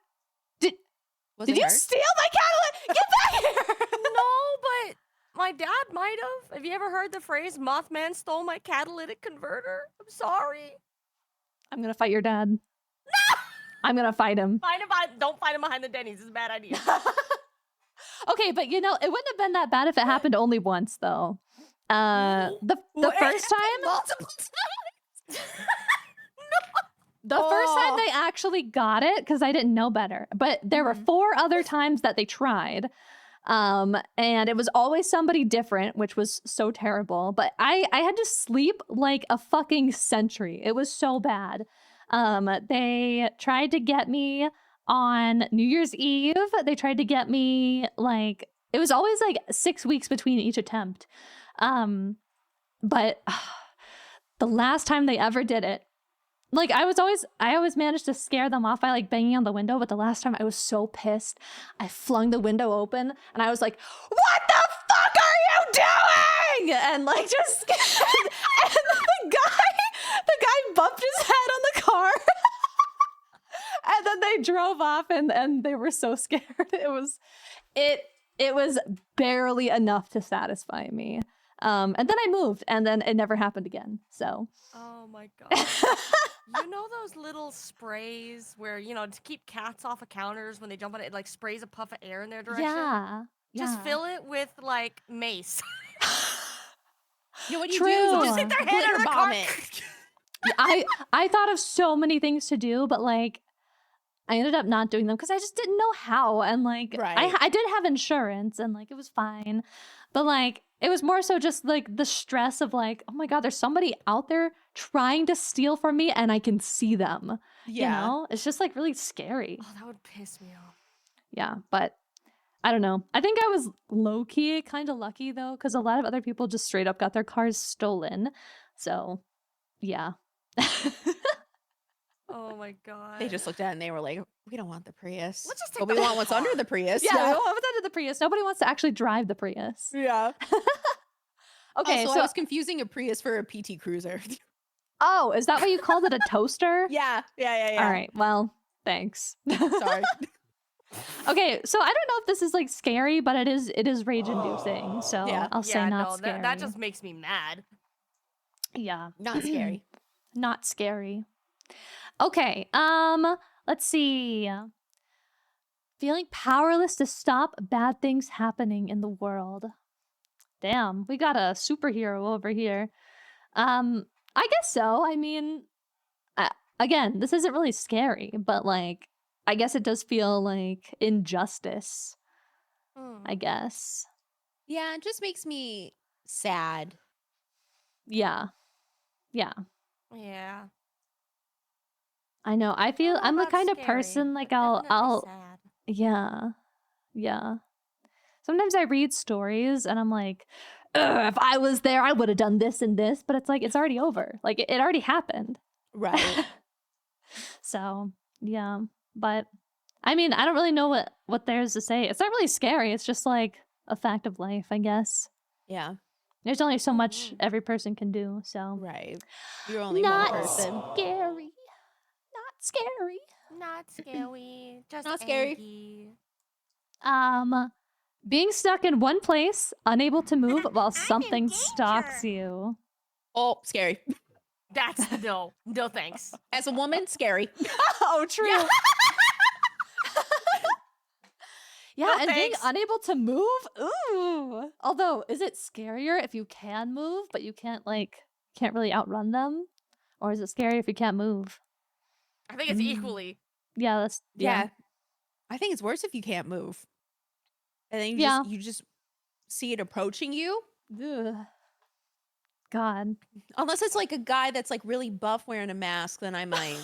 Was Did it you hard? steal my catalytic? Get back here! No, but my dad might have. Have you ever heard the phrase "Mothman stole my catalytic converter"? I'm sorry. I'm gonna fight your dad. No! I'm gonna fight him. Don't fight him behind the Denny's. It's a bad idea. Okay, but you know, it wouldn't have been that bad if it happened only once though. The Well, it first happened time multiple times. the first time Oh. they actually got it, because I didn't know better. But there were 4 other times that they tried. And it was always somebody different, which was so terrible. But I had to sleep like a fucking century. It was so bad. They tried to get me on New Year's Eve. They tried to get me like, it was always like 6 weeks between each attempt. But the last time they ever did it, like I always managed to scare them off by like banging on the window, but the last time I was so pissed, I flung the window open and I was like, "What the fuck are you doing?" And like just and the guy bumped his head on the car. And then they drove off and they were so scared. It was barely enough to satisfy me. And then I moved and then it never happened again. So Oh my god. You know those little sprays where, to keep cats off of counters when they jump on it, it like sprays a puff of air in their direction? yeah. Just fill it with like mace. You know what you True. do? is Just just hit their head glitter on the bomb car. it. I thought of so many things to do, but like I ended up not doing them because I just didn't know how. And like Right. I did have insurance and like it was fine. But like it was more so just like the stress of like, oh my God, there's somebody out there trying to steal from me and I can see them. Yeah. You know? It's just like really scary. Oh, that would piss me off. Yeah. But I don't know. I think I was low key kind of lucky though, because a lot of other people just straight up got their cars stolen. So yeah. Oh my god. They just looked at it and they were like, we don't want the Prius. Let's just take but we the want what's car." under the Prius. Yeah, I was under the Prius. Nobody wants to actually drive the Prius. Yeah. Okay, so so I was confusing a Prius for a PT Cruiser. oh, is that what you called it, a toaster? yeah. All right. Well, thanks. Sorry. Okay, so I don't know if this is like scary, but it is rage inducing. So Yeah. I'll say not no, scary. that just makes me mad. yeah, Not scary. not scary. Okay. Let's see. Feeling powerless to stop bad things happening in the world. Damn, we got a superhero over here. I guess so. I mean, again, this isn't really scary, but like, I guess it does feel like injustice. I guess. Yeah, it just makes me sad. Yeah. Yeah. Yeah. I know. I feel I'm the kind of person like I'll sad. yeah. Yeah. Sometimes I read stories and I'm like, "Ugh, if I was there, I would have done this and this," but it's like it's already over. Like it already happened. Right. So, yeah. But I mean, I don't really know what there is to say. It's not really scary. It's just like a fact of life, I guess. Yeah. There's only so much every person can do, so Right. You're only not one person. scary. Not scary. Not scary. Just Not scary. angry. Being stuck in one place, unable to move while something stalks you. Oh, scary. That's no thanks. As a woman, scary. Oh, true. Yeah. Yeah, No and being thanks. unable to move. Ooh. Although, is it scarier if you can move, but you can't really outrun them? Or is it scary if you can't move? I think it's equally. Yeah, that's Yeah. I think it's worse if you can't move. And then you just see it approaching you. Ugh. God. Unless it's like a guy that's like really buff wearing a mask, then I might.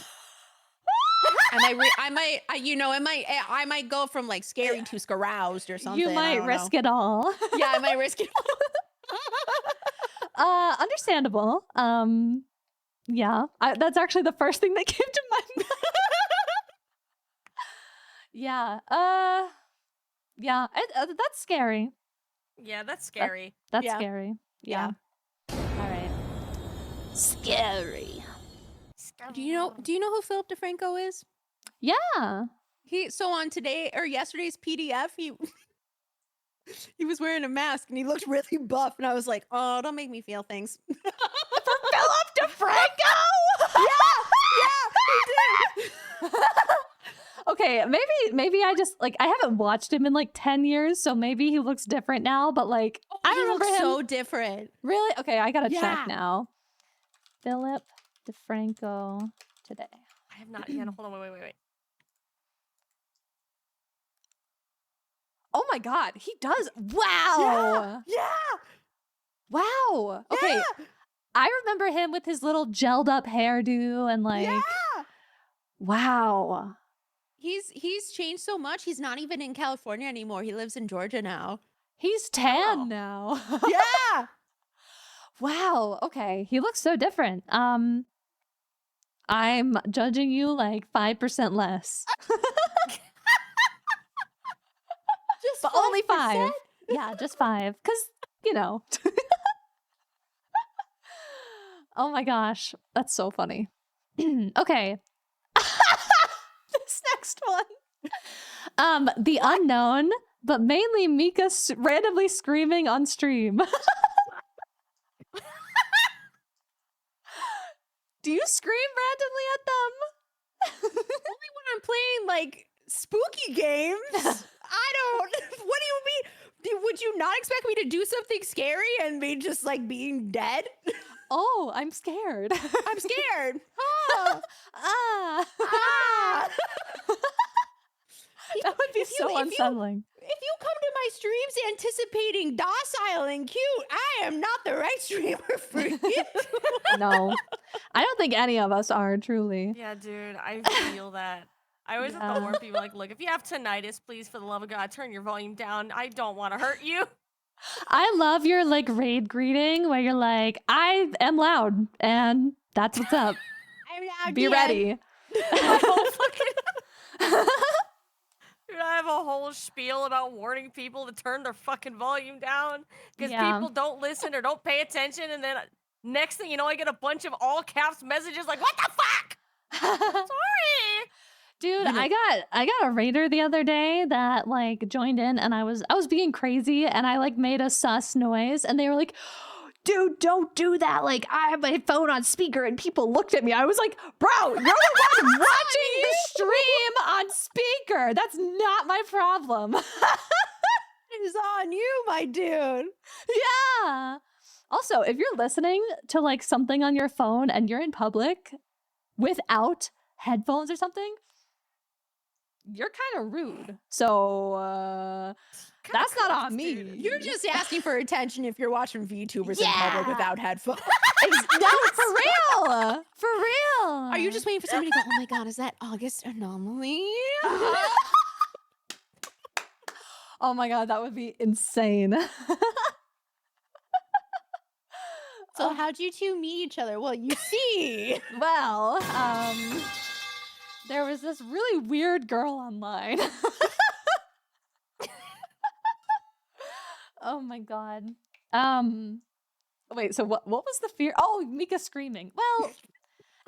I might go from like scary to scaroused or something. You might risk it all. Yeah, I might risk it. Understandable. Yeah, that's actually the first thing that came to mind. Yeah. Yeah. That's scary. Yeah, that's scary. That's Yeah. scary. Yeah. All right. Scary. Do you know who Philip DeFranco is? Yeah. So on yesterday's PDF, he was wearing a mask and he looked really buff, and I was like, oh, don't make me feel things. Philip DeFranco. Yeah, he did. Okay, maybe I just like I haven't watched him in like 10 years, so maybe he looks different now, but like I He remember looks him so different. really. Okay, I got to Yeah. check now. Philip DeFranco today. I have not. Yeah, no, hold on. Wait. Oh my God, he does. Wow. Yeah. Wow. Okay. Yeah. I remember him with his little gelled up hairdo and like, Yeah. wow. He's changed so much. He's not even in California anymore. He lives in Georgia now. He's tan Wow. now. Yeah. Wow. Okay. He looks so different. I'm judging you like 5% less. Just But only 5%? 5. Yeah, just 5. Because, you know. Oh my gosh. That's so funny. Okay. This next one. The unknown, but mainly Mika randomly screaming on stream. Do you scream randomly at them? Only when I'm playing like spooky games. I don't. What do you mean? Would you not expect me to do something scary and me just like being dead? Oh, I'm scared. I'm scared. Ah. Ah. That would be so if you- unsettling. If you come to my streams anticipating docile and cute, I am not the right streamer for you. No. I don't think any of us are, truly. Yeah, dude, I feel that. I always have to Yeah. warn people like, look, if you have tinnitus, please, for the love of God, turn your volume down. I don't want to hurt you. I love your like raid greeting where you're like, I am loud and that's what's up. I'm not Be ready. My whole fucking... Dude, I have a whole spiel about warning people to turn their fucking volume down because Yeah. people don't listen or don't pay attention, and then next thing you know, I get a bunch of all caps messages like, "What the fuck? Sorry." Dude, You know- I got a raider the other day that like joined in and I was being crazy and I like made a sus noise and they were like, dude, don't do that. Like I have my phone on speaker and people looked at me. I was like, bro, you're the one watching the stream on speaker. That's not my problem. It is on you, my dude. Yeah. Also, if you're listening to like something on your phone and you're in public without headphones or something, you're kind of rude. So that's not on me. You're just asking for attention if you're watching VTubers in public Yeah. without headphones. No, for real. For real. Are you just waiting for somebody to go, oh my God, is that August anomaly? Oh my God, that would be insane. So how'd you two meet each other? Well, you see. Well, there was this really weird girl online. Oh my God. Wait, so what was the fear? Oh, Mika screaming. Well,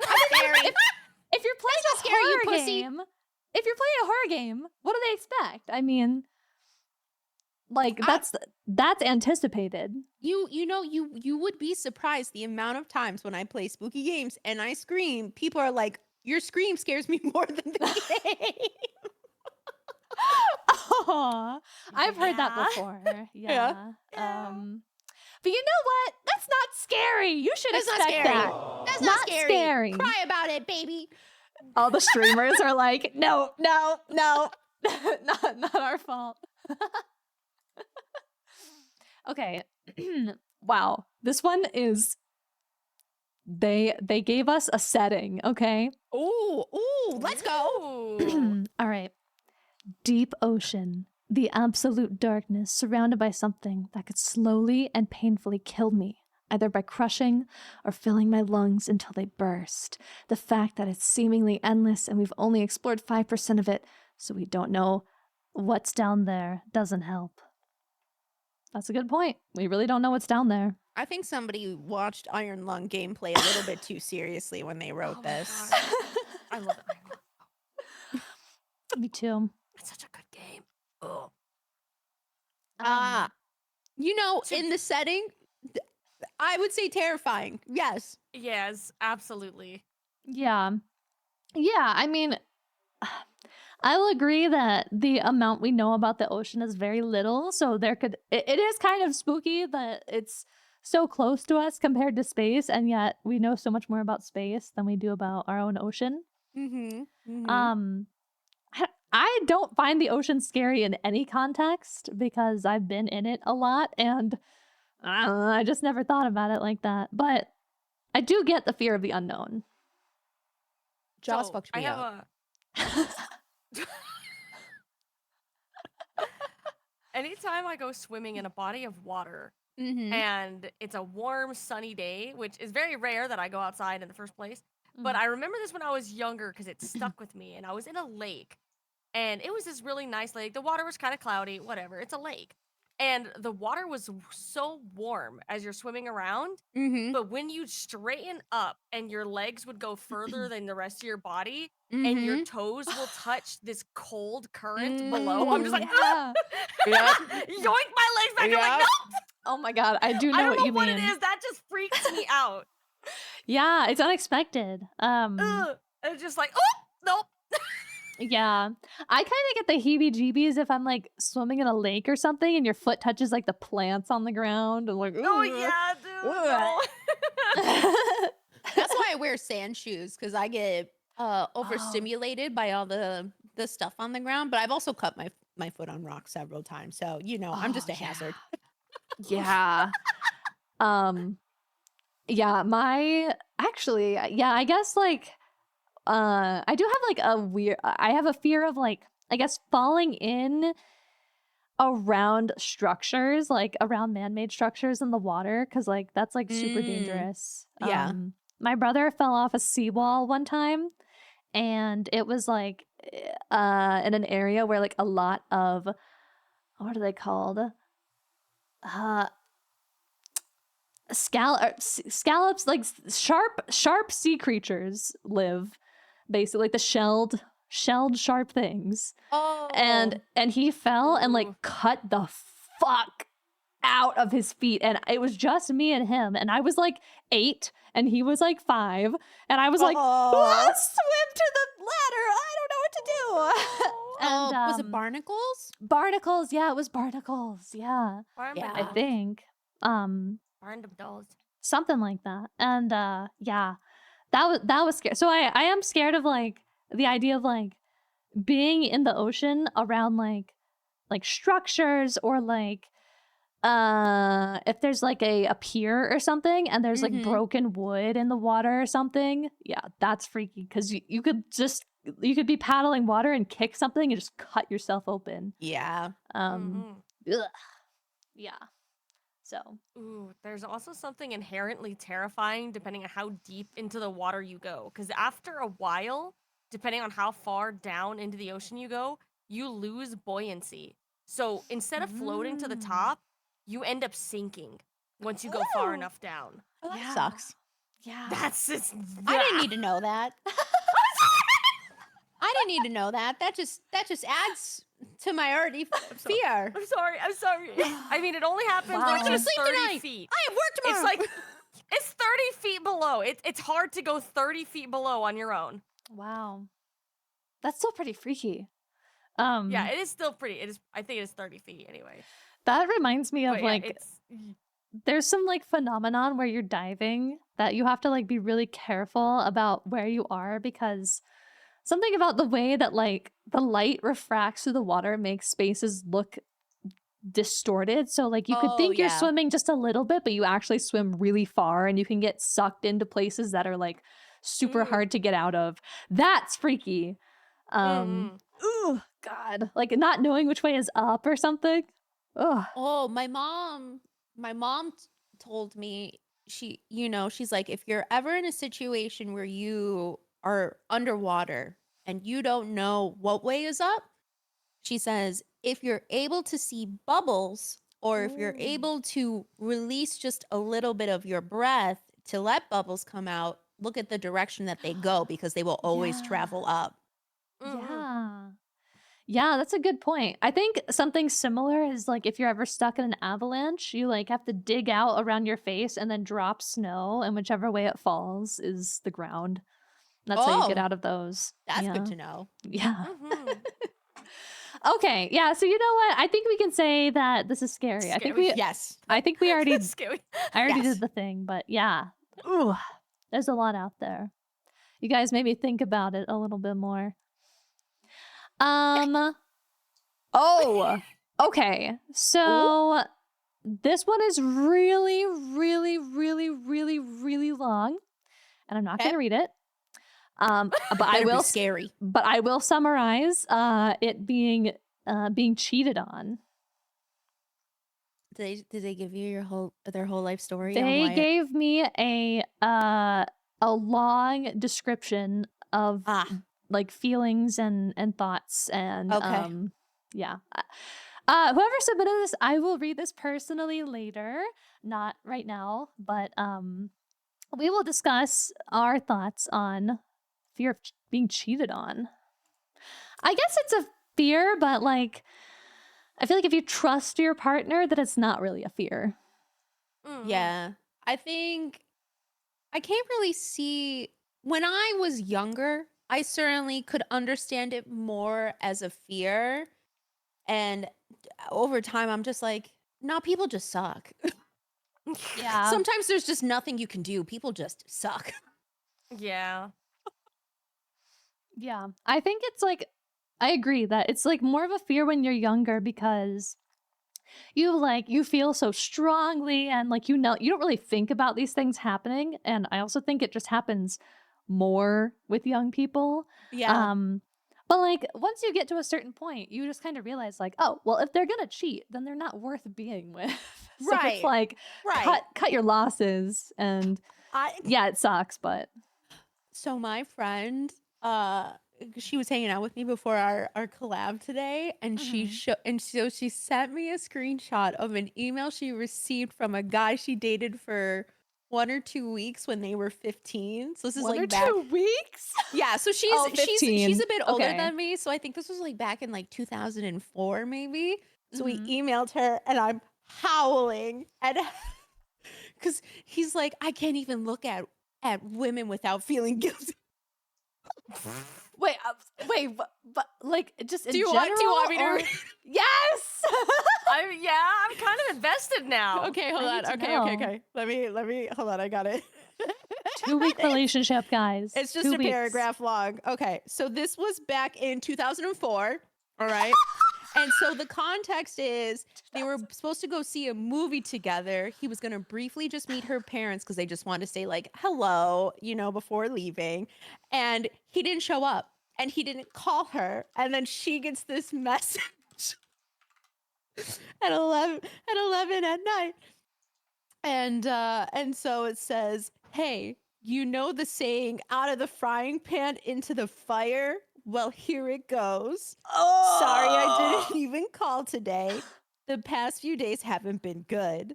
Scary. if you're playing That's a not scary, you horror pussy. game, if you're playing a horror game, what do they expect? I mean, like that's anticipated. You know, you would be surprised the amount of times when I play spooky games and I scream, people are like, your scream scares me more than the game. Aw, I've heard that Yeah. before. Yeah. Yeah. But you know what? That's not scary. You should That's not expect scary. that. That's Not not scary. scary. Cry about it, baby. All the streamers are like, no, not our fault. Okay. Wow. This one is they gave us a setting, okay? Ooh, let's go. Ooh. All right. Deep ocean, the absolute darkness, surrounded by something that could slowly and painfully kill me, either by crushing or filling my lungs until they burst. The fact that it's seemingly endless and we've only explored 5% of it, so we don't know what's down there, doesn't help. That's a good point. We really don't know what's down there. I think somebody watched Iron Lung gameplay a little bit too seriously when they wrote Oh my this. God. I love it. Me too. It's such a good game. Oh. You know, So- in the setting, I would say terrifying. Yes. Yes, absolutely. Yeah. Yeah, I mean, I will agree that the amount we know about the ocean is very little. So it is kind of spooky that it's so close to us compared to space. And yet we know so much more about space than we do about our own ocean. Mm-hmm. I I don't find the ocean scary in any context because I've been in it a lot, and I don't know, I just never thought about it like that. But I do get the fear of the unknown. Jaws So, fucked I me have up. Anytime I go swimming in a body of water Mm-hmm. and it's a warm, sunny day, which is very rare that I go outside in the first place. But Mm. I remember this when I was younger because it stuck with me. And I was in a lake, and it was this really nice lake. The water was kind of cloudy, whatever. It's a lake. And the water was so warm as you're swimming around. Mm-hmm. But when you straighten up and your legs would go further than the rest of your body, and your Mm-hmm. toes will touch this cold current below, I'm just like, yeah. Yep. yoink my legs back. I'm like, Yep. no, Oh my god, I do know I don't what know you what mean. it is. That just freaks me out. Yeah, it's unexpected. Ugh. It's just like, oh, nope. Yeah. I kind of get the heebie-jeebies if I'm like swimming in a lake or something and your foot touches like the plants on the ground and like, Oh, "Ugh." yeah, dude. Ugh. No. That's why I wear sand shoes, because I get Oh. overstimulated by all the stuff on the ground. But I've also cut my foot on rocks several times, so I'm just Oh, a hazard. Yeah. Yeah, I guess like I do have like I have a fear of like I guess falling in around structures, like around man-made structures in the water, because like that's like super dangerous. Yeah. My brother fell off a seawall one time, and it was like in an area where like a lot of what are they called? Uh scallops, like sharp sea creatures live, basically like the shelled sharp things. Oh. And he fell and Ooh. like cut the fuck out of his feet, and it was just me and him, and I was like 8 and he was like 5, and I was like, Oh. swim to the ladder, I don't know what to do. And Was it barnacles? barnacles, yeah, it was barnacles, yeah, Yeah. I think Barnum dolls. something like that. And yeah, that was scary. So I am scared of like the idea of like being in the ocean around like structures, or like if there's like a pier or something and there's like Mhm. broken wood in the water or something. Yeah, that's freaky, because you could be paddling water and kick something and just cut yourself open. Yeah. Mhm. Ugh. Yeah. So Ooh, there's also something inherently terrifying depending on how deep into the water you go. Because after a while, depending on how far down into the ocean you go, you lose buoyancy. So instead of floating to the Mm. top, you end up sinking once you go far Oh. enough down. Well, that Yeah. sucks. yeah. That's just. I didn't need to know that. I didn't need to know that. That just adds to my already sorry. fear. I'm sorry. I'm sorry. I mean, it only happens Wow. when I'm gonna it's sleep 30 tonight. feet. I have work tomorrow. It's like it's 30 feet below. It's hard to go 30 feet below on your own. Wow. That's still pretty freaky. Yeah, it is still pretty. It is. I think it is 30 feet anyway. That reminds me of But yeah, like it's there's some like phenomenon where you're diving that you have to like be really careful about where you are, because something about the way that like the light refracts through the water makes spaces look distorted. So like you could Oh, think you're yeah. swimming just a little bit, but you actually swim really far, and you can get sucked into places that are like super Mm. hard to get out of. That's freaky. Mhm. Ooh, God. Like not knowing which way is up or something. Ugh. Oh, my mom told me, she's like, if you're ever in a situation where you are underwater and you don't know what way is up, she says, if you're able to see bubbles, or if you're Ooh. able to release just a little bit of your breath to let bubbles come out, look at the direction that they go, because they will always Yeah. travel up. Mhm. Yeah. Yeah, that's a good point. I think something similar is like if you're ever stuck in an avalanche, you like have to dig out around your face and then drop snow, and whichever way it falls is the ground. That's how you get Oh, out of those. that's Yeah. good to know. Yeah. Mhm. Okay. Yeah. So you know what? I think we can say that this is scary. I think Scary. Yes. we already It's scary. I already Yes. did the thing, but yeah. Ooh, there's a lot out there. You guys made me think about it a little bit more. Oh, okay. So this one is really, really, really, really, really long, and I'm not going to read it. But I Better be will scary. But I will summarize it being cheated on. Did they give you their whole life story? They gave me a long description of like feelings and thoughts and Okay. yeah. Whoever submitted this, I will read this personally later, not right now, but we will discuss our thoughts on fear of being cheated on. I guess it's a fear, but like I feel like if you trust your partner, that it's not really a fear. Yeah. I think I can't really see. When I was younger, I certainly could understand it more as a fear. And over time, I'm just like, no, people just suck. Yeah. Sometimes there's just nothing you can do. People just suck. Yeah. Yeah. I think it's like, I agree that it's like more of a fear when you're younger because you feel so strongly and like, you don't really think about these things happening. And I also think it just happens more with young people. Yeah. But like once you get to a certain point, you just kind of realize like, oh, well, if they're gonna cheat, then they're not worth being with. So Right. it's like cut your losses and yeah, it sucks, but So my friend, she was hanging out with me before our collab today, and so she sent me a screenshot of an email she received from a guy she dated for 1 or 2 weeks when they were 15. So this is 1 or like back 2 weeks? Yeah, so she's Oh, she's 15. a bit older Okay. than me, so I think this was like back in like 2004 maybe. So we Mhm. emailed her and I'm howling and cuz he's like, I can't even look at women without feeling guilty. Wait, but like just in Do you general? want me to or- read? Yes. I'm kind of invested now. Okay, hold I on. need to Okay. know. Let me hold on. I got it. 2-week relationship, guys. It's just 2 a weeks. paragraph long. Okay. So this was back in 2004. All right. And so the context is they were supposed to go see a movie together. He was going to briefly just meet her parents because they just wanted to say like, hello, before leaving. And he didn't show up and he didn't call her. And then she gets this message at 11 at night. And so it says, hey, you know the saying, out of the frying pan into the fire? Well, here it goes. Oh. Sorry I didn't even call today. The past few days haven't been good.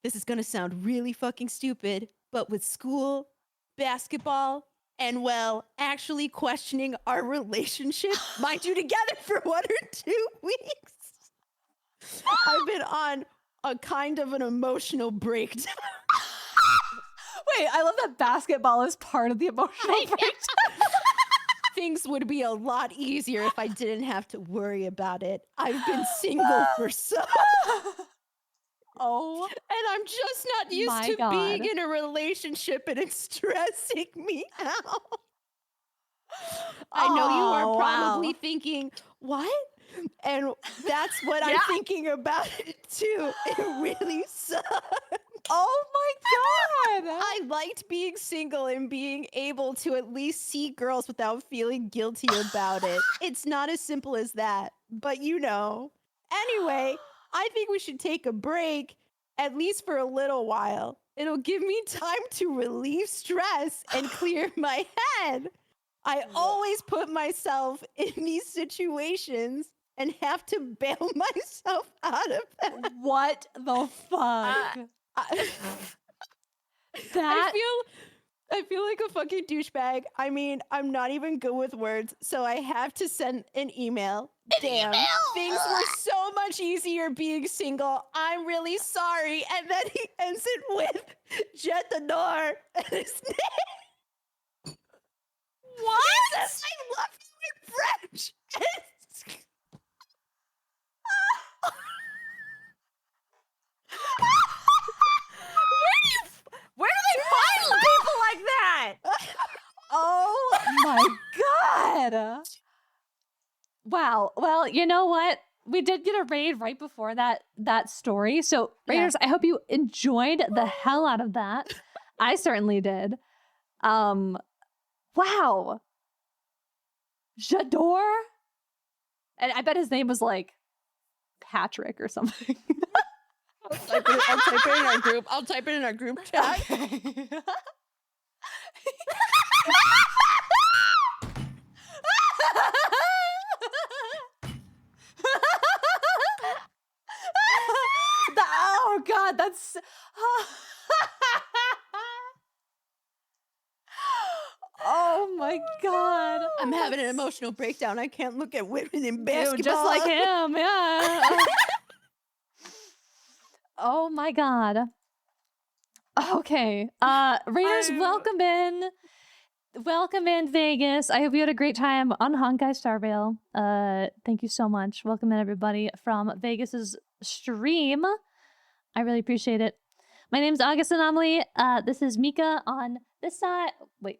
This is gonna sound really fucking stupid, but with school, basketball, and well, actually questioning our relationship, mind you, together for 1 or 2 weeks, I've been on a kind of an emotional breakdown. Wait, I love that basketball is part of the emotional breakdown. Things would be a lot easier if I didn't have to worry about it. I've been single for so. Oh, And I'm just not used my to God. being in a relationship and it's stressing me out. I know you are probably thinking, what? And that's what I'm thinking about it too. It really sucks. Oh my God. I liked being single and being able to at least see girls without feeling guilty about it. It's not as simple as that, but Anyway, I think we should take a break, at least for a little while. It'll give me time to relieve stress and clear my head. I always put myself in these situations and have to bail myself out of them. What the fuck? I feel like a fucking douchebag. I mean, I'm not even good with words, so I have to send an email. Damn, things were so much easier being single. I'm really sorry. And then he ends it with Jet the Nor and his name. What? He says, I love you in French. Where do they find people like that? Oh my God. Wow. Well, you know what? We did get a raid right before that story. So, Yeah. Raiders, I hope you enjoyed the hell out of that. I certainly did. Wow. J'adore. And I bet his name was like Patrick or something. I'll type it in our group. I'll type it in our group chat. Okay. Oh God, that's. Oh my God. I'm having an emotional breakdown. I can't look at women in basketball. Dude, just like him, yeah. Oh my God. Okay. Raiders, welcome in. Welcome in, Vegas. I hope you had a great time on Honkai Star Rail. Thank you so much. Welcome in, everybody, from Vegas's stream. I really appreciate it. My name's Augython Anomaly. This is Mika on this side. Wait.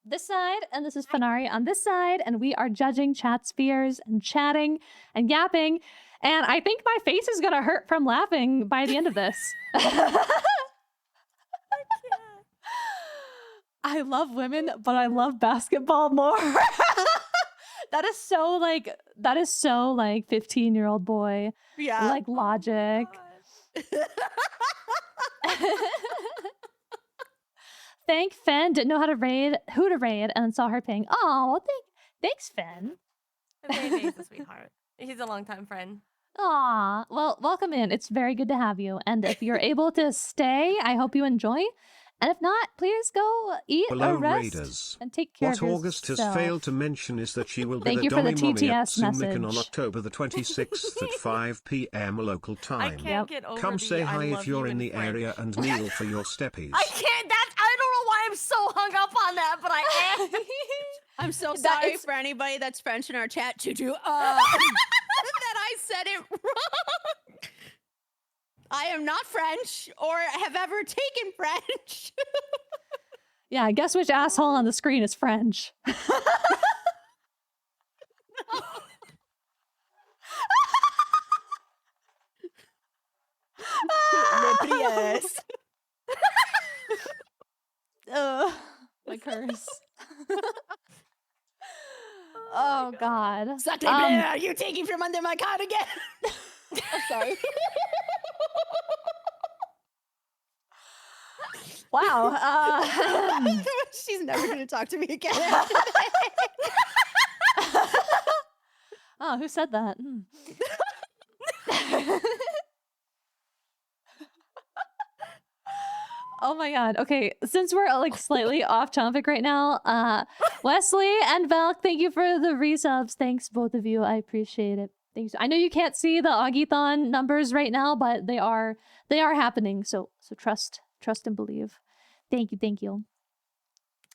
This side, and this is Fanari on this side, and we are judging chat spheres and chatting and yapping. And I think my face is gonna hurt from laughing by the end of this. I love women, but I love basketball more. That is so like 15-year-old boy. Yeah. Like logic. Thank Fen, didn't know who to raid, and then saw her ping. Oh, thanks, Fen. He's a sweetheart. He's a longtime friend. Aw, well, welcome in. It's very good to have you. And if you're able to stay, I hope you enjoy. And if not, please go eat Hello, or rest Raiders. and take care What of yourself. August has failed to mention is that she will be Thank the you for the Dommy Mommy at TTS Sumikan on message. October the 26th at 5 p.m. local I time. can't get over Come the say I hi love if you're you in the French. area and kneel for your steppies. I can't. I don't know why I'm so hung up on that, but I am. I'm so That sorry is- for anybody that's French in our chat, Juju. That I said it wrong. I am not French or have ever taken French. Yeah, guess which asshole on the screen is French? Yes. My curse. Oh God. Sacre bleu, are you taking from under my cardigan? I'm sorry. Wow. She's never going to talk to me again. Oh, who said that? Oh my God. Okay, since we're like slightly off topic right now, Wesley and Valk, thank you for the resubs. Thanks, both of you. I appreciate it. Thanks. I know you can't see the Augython numbers right now, but they are happening. So trust and believe. Thank you.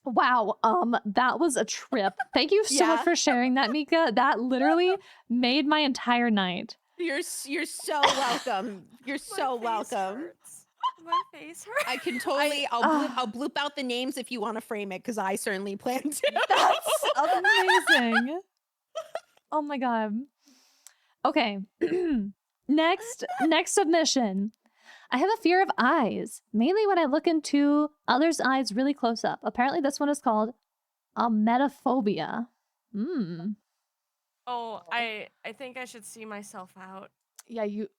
Wow, that was a trip. Thank you so much for sharing that, Mika. That literally made my entire night. You're so welcome. You're so welcome. Hurts. My face hurts. I can totally. I'll bloop out the names if you want to frame it, because I certainly plan to. That's amazing. Oh my God. Okay. Next submission. I have a fear of eyes, mainly when I look into others' eyes really close up. Apparently, this one is called emetophobia. Oh, I think I should see myself out. Yeah, you.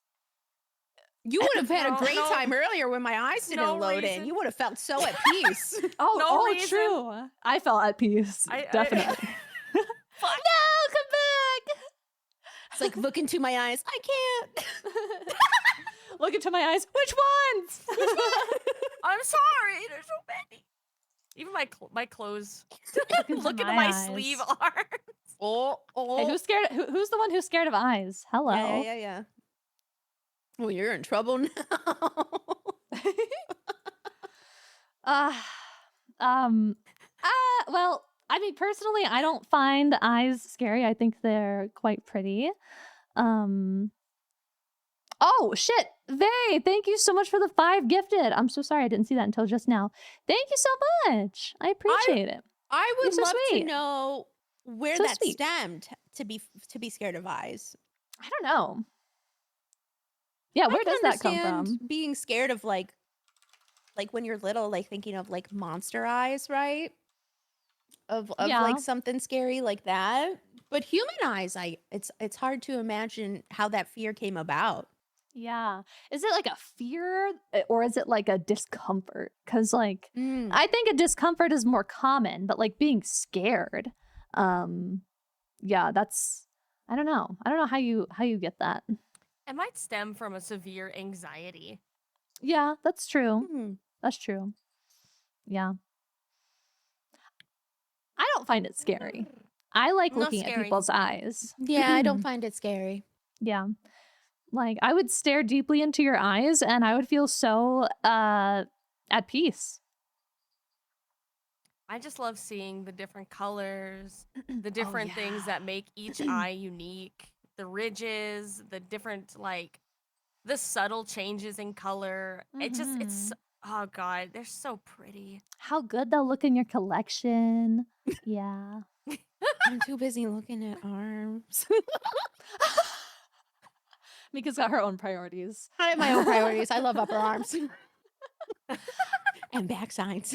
You would have had a great No. time earlier when my eyes didn't No load in. reason. You would have felt so at peace. Oh, reason. true. I felt at peace. Definitely. Fuck. No, come back. It's like, look into my eyes. I can't. Look into my eyes. Which ones? I'm sorry. There's so many. Even my clothes. Look into my eyes. sleeve arms. Oh. Hey, who's scared? Who's the one who's scared of eyes? Hello. Yeah. Well, you're in trouble now. Well, I mean, personally, I don't find eyes scary. I think they're quite pretty. Oh, shit. Vay, thank you so much for the 5 gifted. I'm so sorry I didn't see that until just now. Thank you so much. I appreciate it. I would You're so love sweet. to know where So that sweet. stemmed. to be scared of eyes. I don't know. Yeah, where I can does that come understand from? being scared of like when you're little, like thinking of like monster eyes, right? Of Yeah. like something scary like that. But human eyes, it's hard to imagine how that fear came about. Yeah. Is it like a fear or is it like a discomfort? Because like Mm. I think a discomfort is more common, but like being scared, yeah, that's I don't know. I don't know how you get that. It might stem from a severe anxiety. Yeah, that's true. Hmm. That's true. Yeah. I don't find it scary. I like Not looking at scary. people's eyes. Yeah, I don't find it scary. Yeah. Like I would stare deeply into your eyes and I would feel so at peace. I just love seeing the different colors, the different things that make each eye unique, the ridges, the different like the subtle changes in color. It's oh god, they're so pretty. How good they'll look in your collection. Yeah. I'm too busy looking at arms. Mika's got her own priorities. I have my own priorities. I love upper arms and back sides.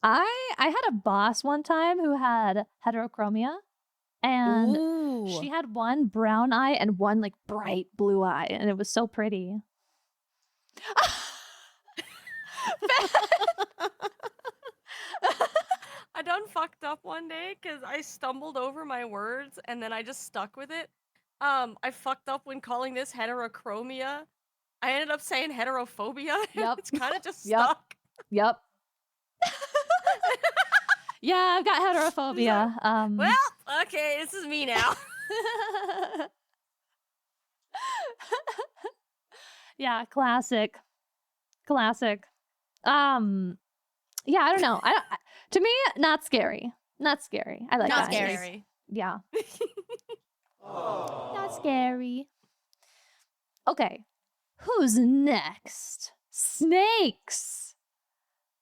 I had a boss one time who had heterochromia, and Ooh. she had one brown eye and one like bright blue eye, and it was so pretty. I done fucked up one day because I stumbled over my words and then I just stuck with it. I fucked up when calling this heterochromia. I ended up saying heterophobia. Yep. It's kind of just Yep. stuck. Yep. Yeah, I've got heterophobia. Well, okay, this is me now. Yeah, classic. Yeah, I don't know. To me, not scary. Not scary. I like Not eyes. scary. Yeah. Not scary. Okay. Who's next? Snakes.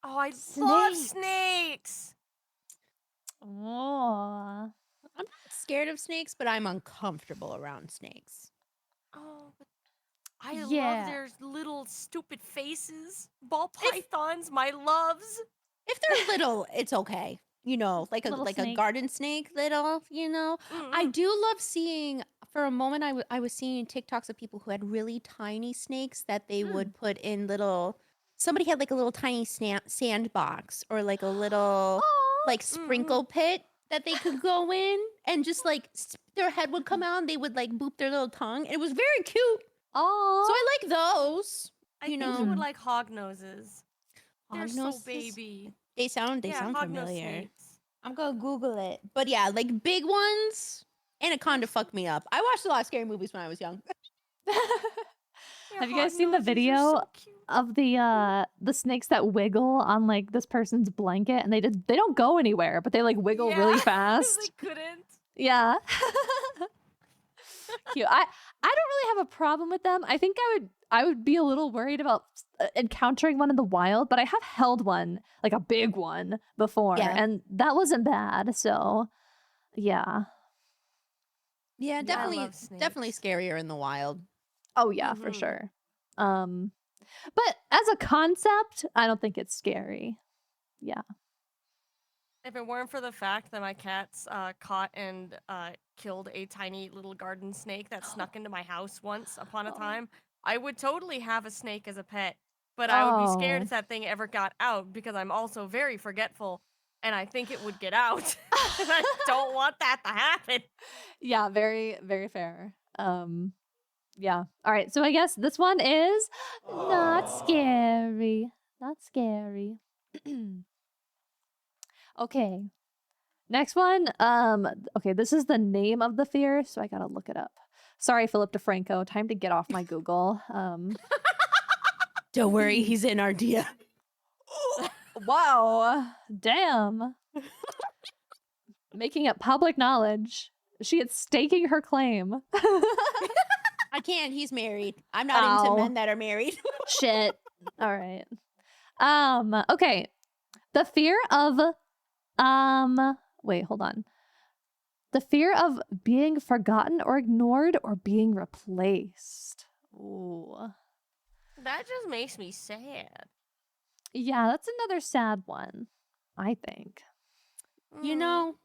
Oh, I love Snakes. snakes. Oh. I'm not scared of snakes, but I'm uncomfortable around snakes. Oh, but I Yeah. love their little stupid faces. Ball pythons, my loves. If they're little, it's okay. You know, like a Little a snake. garden snake, little. You know, I do love seeing. For a moment, I was seeing TikToks of people who had really tiny snakes that they would put in little. Somebody had like a little tiny sandbox or like a little like sprinkle pit that they could go in and just like their head would come out and they would like boop their little tongue. It was very cute. Oh. So I like those. I You think know, you would like hog noses. They're Hog so noses? baby. They sound Yeah, sound hog nose familiar. snakes. I'm gonna Google it. But yeah, like big ones. Anaconda fucked me up. I watched a lot of scary movies when I was young. Their Have you guys hog seen the noses are video so cute. of the snakes that wiggle on like this person's blanket and they don't go anywhere, but they like wiggle really Yeah, fast? they couldn't. Yeah. Cute. I don't really have a problem with them. I think I would be a little worried about encountering one in the wild, but I have held one, like a big one before, Yeah. and that wasn't bad. So, yeah. Yeah, Yeah, I love definitely snakes. scarier in the wild. Oh yeah, for Mhm. sure. But as a concept, I don't think it's scary. Yeah. If it weren't for the fact that my cats caught and killed a tiny little garden snake that snuck into my house once upon a time, I would totally have a snake as a pet. But I would be scared Oh. if that thing ever got out because I'm also very forgetful and I think it would get out. And I don't want that to happen. Yeah, very, very fair. Yeah. All right. So I guess this one is not scary. Not scary. Okay. Next one. Okay, this is the name of the fear, so I gotta look it up. Sorry, Philip DeFranco. Time to get off my Google. Don't worry, he's in our DM. Wow. Damn. Making it public knowledge. She is staking her claim. I can't. He's married. I'm not into Ow. men that are married. Shit. All right. Okay. The fear of Wait, hold on. The fear of being forgotten or ignored or being replaced. Ooh. That just makes me sad. Yeah, that's another sad one, I think. You know,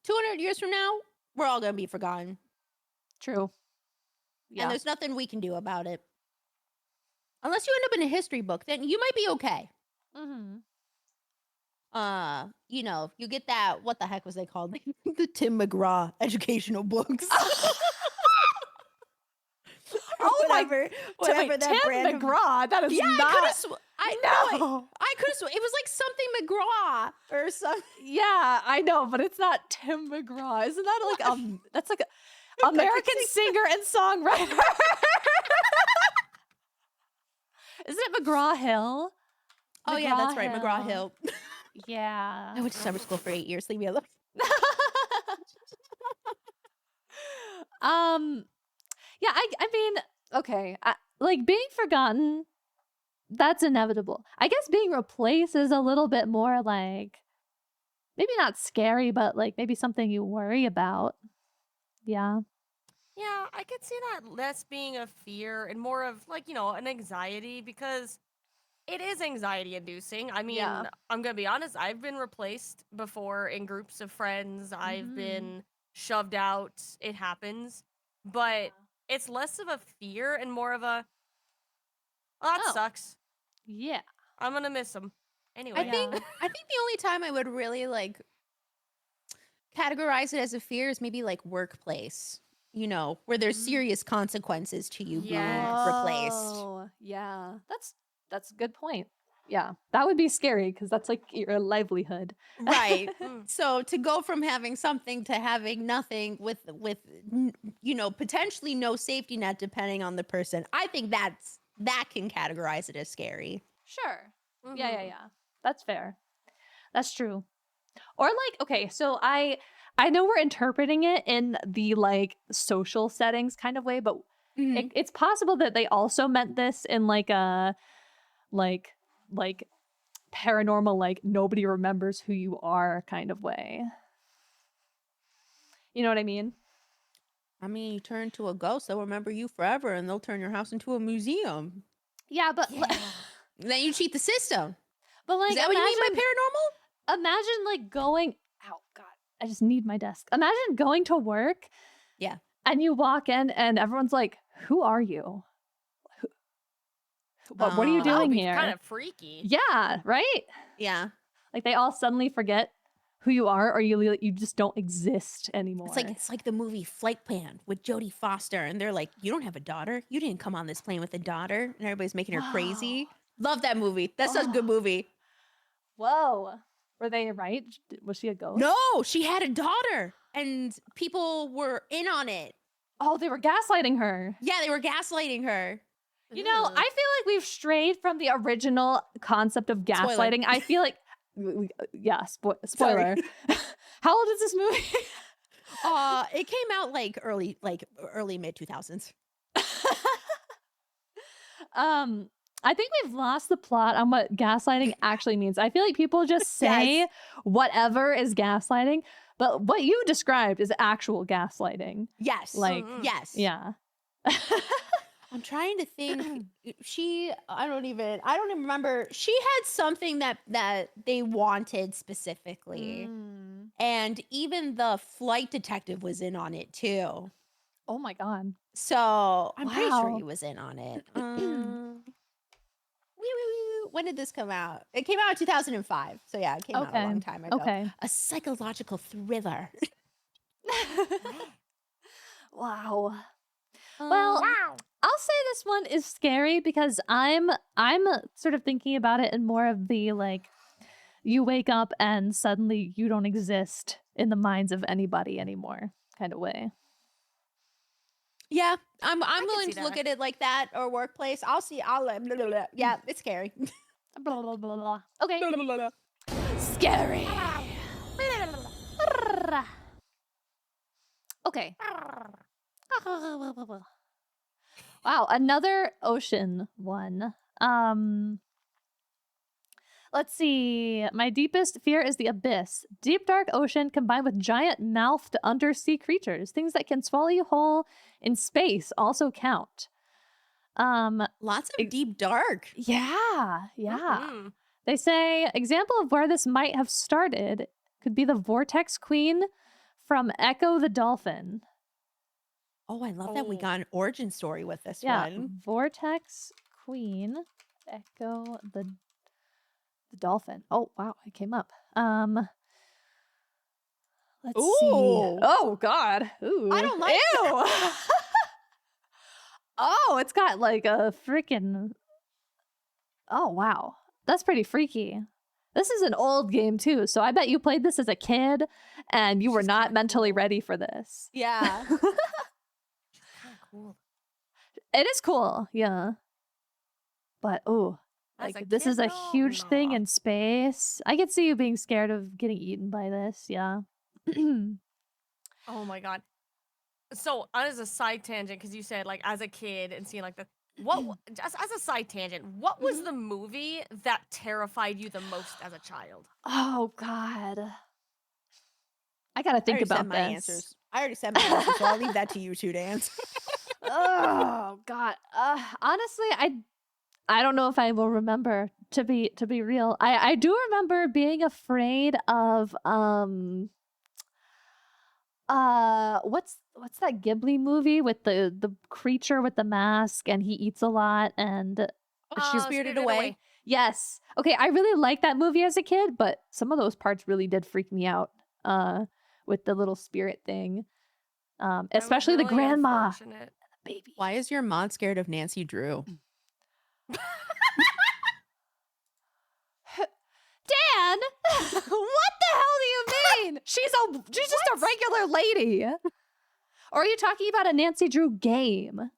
200 years from now, we're all going to be forgotten. True. Yeah. And there's nothing we can do about it. Unless you end up in a history book, then you might be okay. Mm-hmm. You know, you get that, what the heck was they called? The Tim McGraw educational books. Oh my- whatever that Tim brand. McGraw. That is Yeah, not. I No. could have. It was like something McGraw or something. Yeah, I know, but it's not Tim McGraw. Isn't that like that's like a American singer and songwriter? Isn't it McGraw Hill? Oh yeah, that's right, McGraw Hill. Yeah. I went to summer school for 8 years. Leave me alone. Yeah, I mean, okay, like being forgotten, that's inevitable. I guess being replaced is a little bit more like maybe not scary, but like maybe something you worry about. Yeah. Yeah, I could see that less being a fear and more of like, an anxiety because it is anxiety inducing. I mean, Yeah. I'm going to be honest, I've been replaced before in groups of friends. I've been shoved out. It happens. But it's less of a fear and more of a, that Oh. sucks. Yeah. I'm going to miss them. Anyway. I think the only time I would really like categorize it as a fear is maybe like workplace, you know, where there's serious consequences to you being replaced. Oh, yeah. That's a good point. Yeah. That would be scary because that's like your livelihood. Right. Mm. So to go from having something to having nothing with potentially no safety net depending on the person, I think that can categorize it as scary. Sure. Mhm. Yeah. That's fair. That's true. Or like, okay, so I know we're interpreting it in the like social settings kind of way, but it's possible that they also meant this in like a like paranormal, like nobody remembers who you are kind of way. You know what I mean? I mean, you turn to a ghost, they'll remember you forever and they'll turn your house into a museum. Yeah, but Then you cheat the system. but like Is that what you mean by paranormal? Imagine like going, oh God, I just need my desk. Imagine going to work. Yeah. And you walk in and everyone's like, who are you? What are you Oh, That would doing be here? kind of freaky. Yeah, right? Yeah. Like they all suddenly forget who you are or you just don't exist anymore. It's like the movie Flight Plan with Jodie Foster, and they're like, "You don't have a daughter. You didn't come on this plane with a daughter," and everybody's making her crazy. Love that movie. That's such a good movie. Whoa. Were they right? Was she a ghost? No, she had a daughter, and people were in on it. Oh, they were gaslighting her. Yeah, they were gaslighting her. You know, I feel like we've strayed from the original concept of gaslighting. I feel like, yeah, spoiler. How old is this movie? It came out like early mid 2000s. I think we've lost the plot on what gaslighting actually means. I feel like people just say whatever is gaslighting, but what you described is actual gaslighting. Yes. Like, yes. yeah. I'm trying to think. I don't even remember. She had something that they wanted specifically. And even the flight detective was in on it too. Oh my God. So I'm pretty sure Wow. he was in on it. When did this come out? It came out in 2005. So yeah, it came out a long time ago. Okay. A psychological thriller. Wow. Well, I'll say this one is scary because I'm sort of thinking about it in more of the like you wake up and suddenly you don't exist in the minds of anybody anymore kind of way. Yeah, I'm can willing see to look that. at it like that or workplace. Yeah, it's scary. Blah, blah, blah, blah. Okay. Scary. Okay. Wow, another ocean one. Let's see. My deepest fear is the abyss. Deep, dark ocean combined with giant mouthed undersea creatures. Things that can swallow you whole in space also count. Lots of deep dark. Yeah. Mhm. They say example of where this might have started could be the Vortex Queen from Echo the Dolphin. Oh, I love that we Oh. got an origin story with this Yeah, one. Vortex Queen, Echo the Dolphin. Oh wow, it came up. Let's see. Ooh. Oh God. Ooh. I don't like Ew. Oh, it's got like a freaking. Oh wow, that's pretty freaky. This is an old game too, so I bet you played this as a kid and you were She's not kinda mentally cool. ready for this. Yeah. Kind of cool. It is cool, yeah. But oh, As like a this kid, is a though, huge thing nah. in space. I could see you being scared of getting eaten by this, yeah. Oh my god. So, as a side tangent, because you said like as a kid and seeing like the just as a side tangent, what was the movie that terrified you the most as a child? Oh God. I gotta think I already said about my this. answers. I already said my answers, so I'll leave that to you two to answer. Oh God. Honestly, I don't know if I will remember to be real. I do remember being afraid of what's that Ghibli movie with the creature with the mask and he eats a lot and She's Spirited Away. yes. Okay, I really liked that movie as a kid, but some of those parts really did freak me out. With the little spirit thing. That was Especially the really grandma, unfortunate. the baby. Why is your mom scared of Nancy Drew? Dan, what the hell do you mean? She's just a regular lady. Or are you talking about a Nancy Drew game?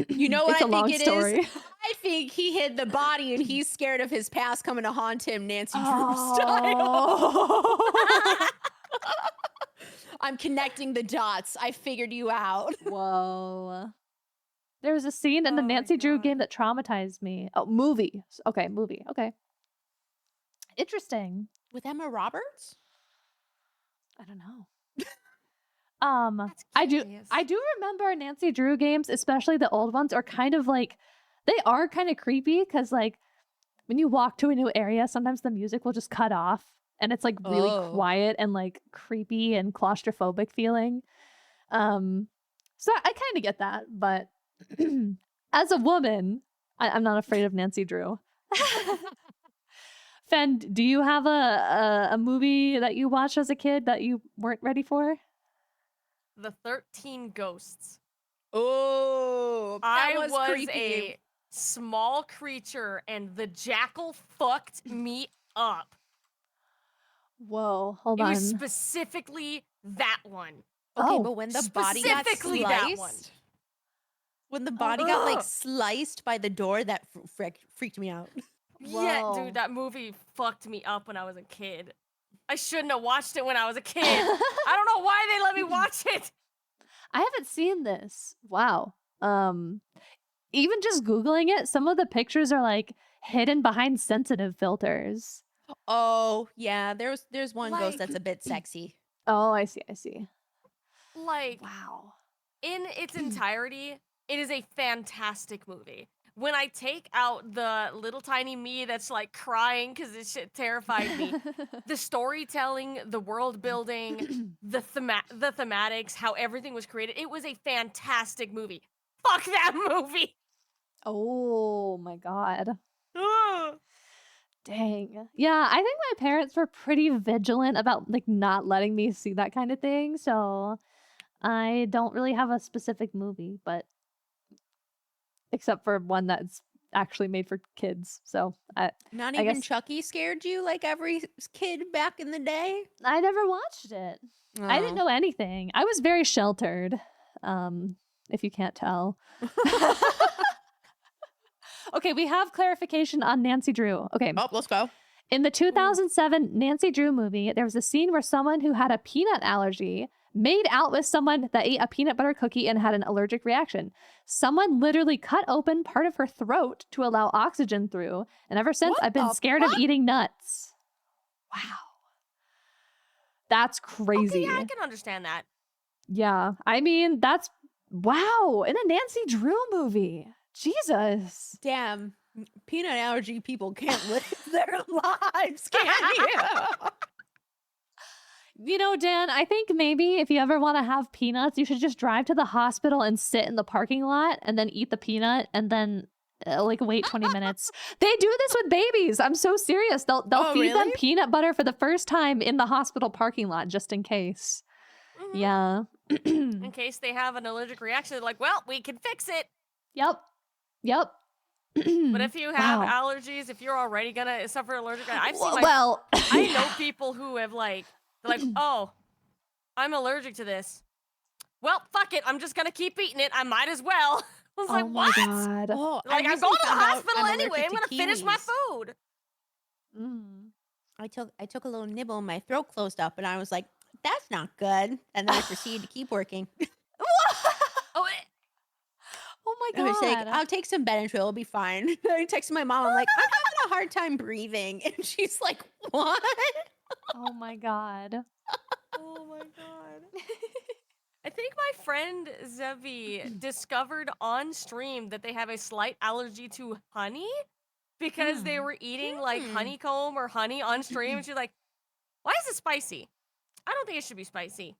You know what It's I a long think it story. is? I think he hid the body and he's scared of his past coming to haunt him, Nancy Drew Oh. style. I'm connecting the dots. I figured you out. Whoa. There was a scene in the Oh my Nancy Drew God. game that traumatized me. Oh, movie. Okay, movie. Okay. Interesting. With Emma Roberts? I don't know. That's I curious. do remember Nancy Drew games, especially the old ones, are kind of like they are kind of creepy because like when you walk to a new area, sometimes the music will just cut off and it's like really Oh. quiet and like creepy and claustrophobic feeling. So I kind of get that, but as a woman, I'm not afraid of Nancy Drew. Fen, do you have a movie that you watched as a kid that you weren't ready for? The 13 Ghosts. Oh, that I was creepy. a small creature and the jackal fucked me up. Whoa, hold It on. was specifically that one. Okay, Oh, but when the body got specifically that one. sliced, when the body got like Ugh. sliced by the door, that freaked me out. Yeah, Whoa. dude, that movie fucked me up when I was a kid. I shouldn't have watched it when I was a kid. I don't know why they let me watch it. I haven't seen this. Wow. Even just Googling it, some of the pictures are like hidden behind sensitive filters. Oh yeah, there's one Like- ghost that's a bit sexy. Oh, I see. Like, Wow. in its entirety, it is a fantastic movie. When I take out the little tiny me that's like crying because this shit terrified me, the storytelling, the world building, the thematics, how everything was created, it was a fantastic movie. Fuck that movie. Oh my God. Ugh. Dang. Yeah, I think my parents were pretty vigilant about like not letting me see that kind of thing. So I don't really have a specific movie, but except for one that's actually made for kids. So Not I even guess- Chucky scared you like every kid back in the day. I never watched it. I didn't know anything. I was very sheltered, if you can't tell. Okay, we have clarification on Nancy Drew. Okay. Oh, let's go. In the 2007 Nancy Drew movie, there was a scene where someone who had a peanut allergy made out with someone that ate a peanut butter cookie and had an allergic reaction. Someone literally cut open part of her throat to allow oxygen through. And ever since, What I've been the scared of fuck? eating nuts. Wow. That's crazy. Okay, yeah, I can understand that. Yeah. I mean, that's wow. In a Nancy Drew movie. Jesus. Damn, peanut allergy people can't live their lives, can you? You know, Dan, I think maybe if you ever want to have peanuts, you should just drive to the hospital and sit in the parking lot and then eat the peanut and then like wait 20 minutes. They do this with babies. I'm so serious. They'll Oh, feed them really? peanut butter for the first time in the hospital parking lot just in case. Mhm. Yeah. In case they have an allergic reaction, they're like, well, we can fix it. Yep. Yep. But if you have Wow. allergies, if you're already gonna suffer allergic, I've seen Well, I know people who have they're like, oh, I'm allergic to this. Well, fuck it, I'm just gonna keep eating it. I might as well. I was oh like, my what? God. Oh, Like, I'm recently going to the found out hospital I'm anyway. allergic I'm to gonna finish my kiwis. food. Mm. I took a little nibble and my throat closed up, and I was like, "That's not good." And then I proceeded to keep working. Oh, Oh my I was like, God. "I'll take some Benadryl. It'll be fine." I texted my mom. I'm like, "I'm having a hard time breathing," and she's like, "What?" Oh my God. oh my god. I think my friend Zevi discovered on stream that they have a slight allergy to honey because they were eating like Hmm. honeycomb or honey on stream, and she's like, "Why is it spicy? I don't think it should be spicy.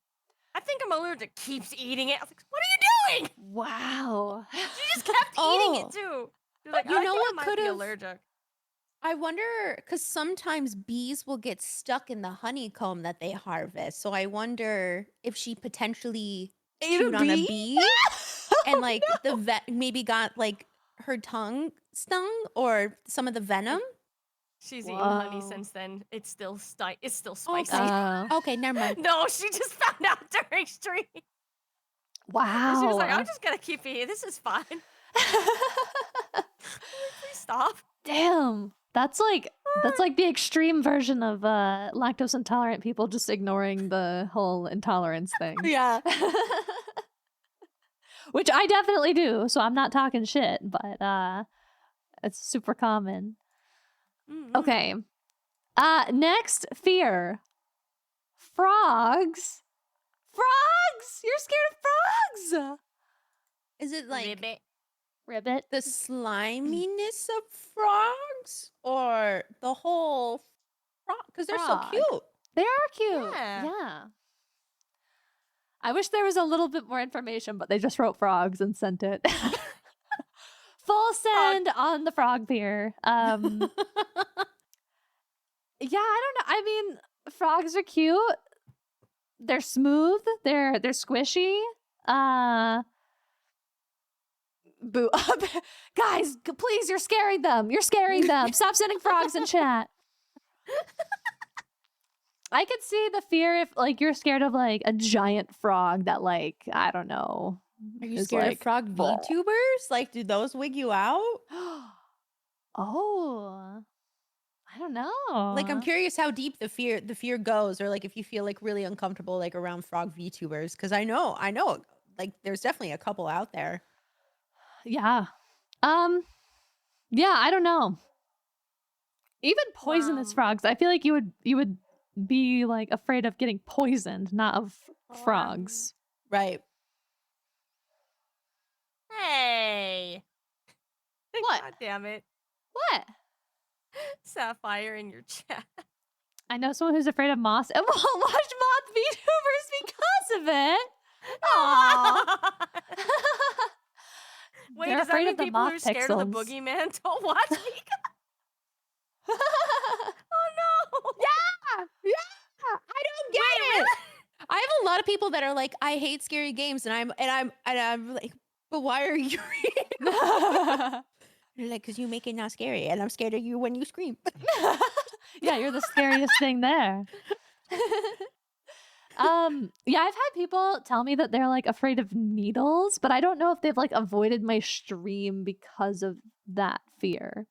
I think I'm allergic." Keeps eating it. I was like, "What are you doing?" Wow. She just kept eating it too. She's like, You "I know think what I might be could've- allergic." I wonder, because sometimes bees will get stuck in the honeycomb that they harvest. So I wonder if she potentially chewed on a bee and like the vet maybe got like her tongue stung or some of the venom. She's eaten honey Whoa. since then. It's still it's still Okay. spicy. Okay, never mind. No, she just found out during stream. Wow. And she was like, "I'm just gonna keep eating. This is fine." Please stop. Damn. That's like the extreme version of lactose intolerant people just ignoring the whole intolerance thing. Yeah. Which I definitely do, so I'm not talking shit, but it's super common. Mhm. Okay. Next fear. Frogs. Frogs! You're scared of frogs! Is it like Ribbit. Ribbit. the sliminess of frogs or the whole frog? Because they're so Frog. cute. They are cute. Yeah. Yeah. I wish there was a little bit more information, but they just wrote frogs and sent it. Full send on the frog fear. Yeah, I don't know. I mean, frogs are cute. They're smooth. They're squishy. Boo. Guys, please, you're scaring them. You're scaring them. Stop sending frogs in chat. I could see the fear if like you're scared of like a giant frog that like, I don't know. Are you is scared like, of frog VTubers? Like, do those wig you out? Oh. I don't know. Like, I'm curious how deep the fear goes, or like if you feel like really uncomfortable like around frog VTubers, because I know, like there's definitely a couple out there. Yeah. Yeah, I don't know. Even poisonous Wow. frogs. I feel like you would be like afraid of getting poisoned, not of frogs. Right. Hey. What? God damn it. What? Sapphire in your chat. I know someone who's afraid of moths and won't watch moth VTubers because of it. Aww. Wait, They're does that afraid mean of the people who are moth scared of the pixels. boogeyman don't watch me? Oh no. Yeah. I don't get it. I have a lot of people that are like, I hate scary games, and I'm like, but why are you reading? They're like, because you make it not scary, and I'm scared of you when you scream. Yeah, you're the scariest thing there. Yeah, I've had people tell me that they're like afraid of needles, but I don't know if they've like avoided my stream because of that fear.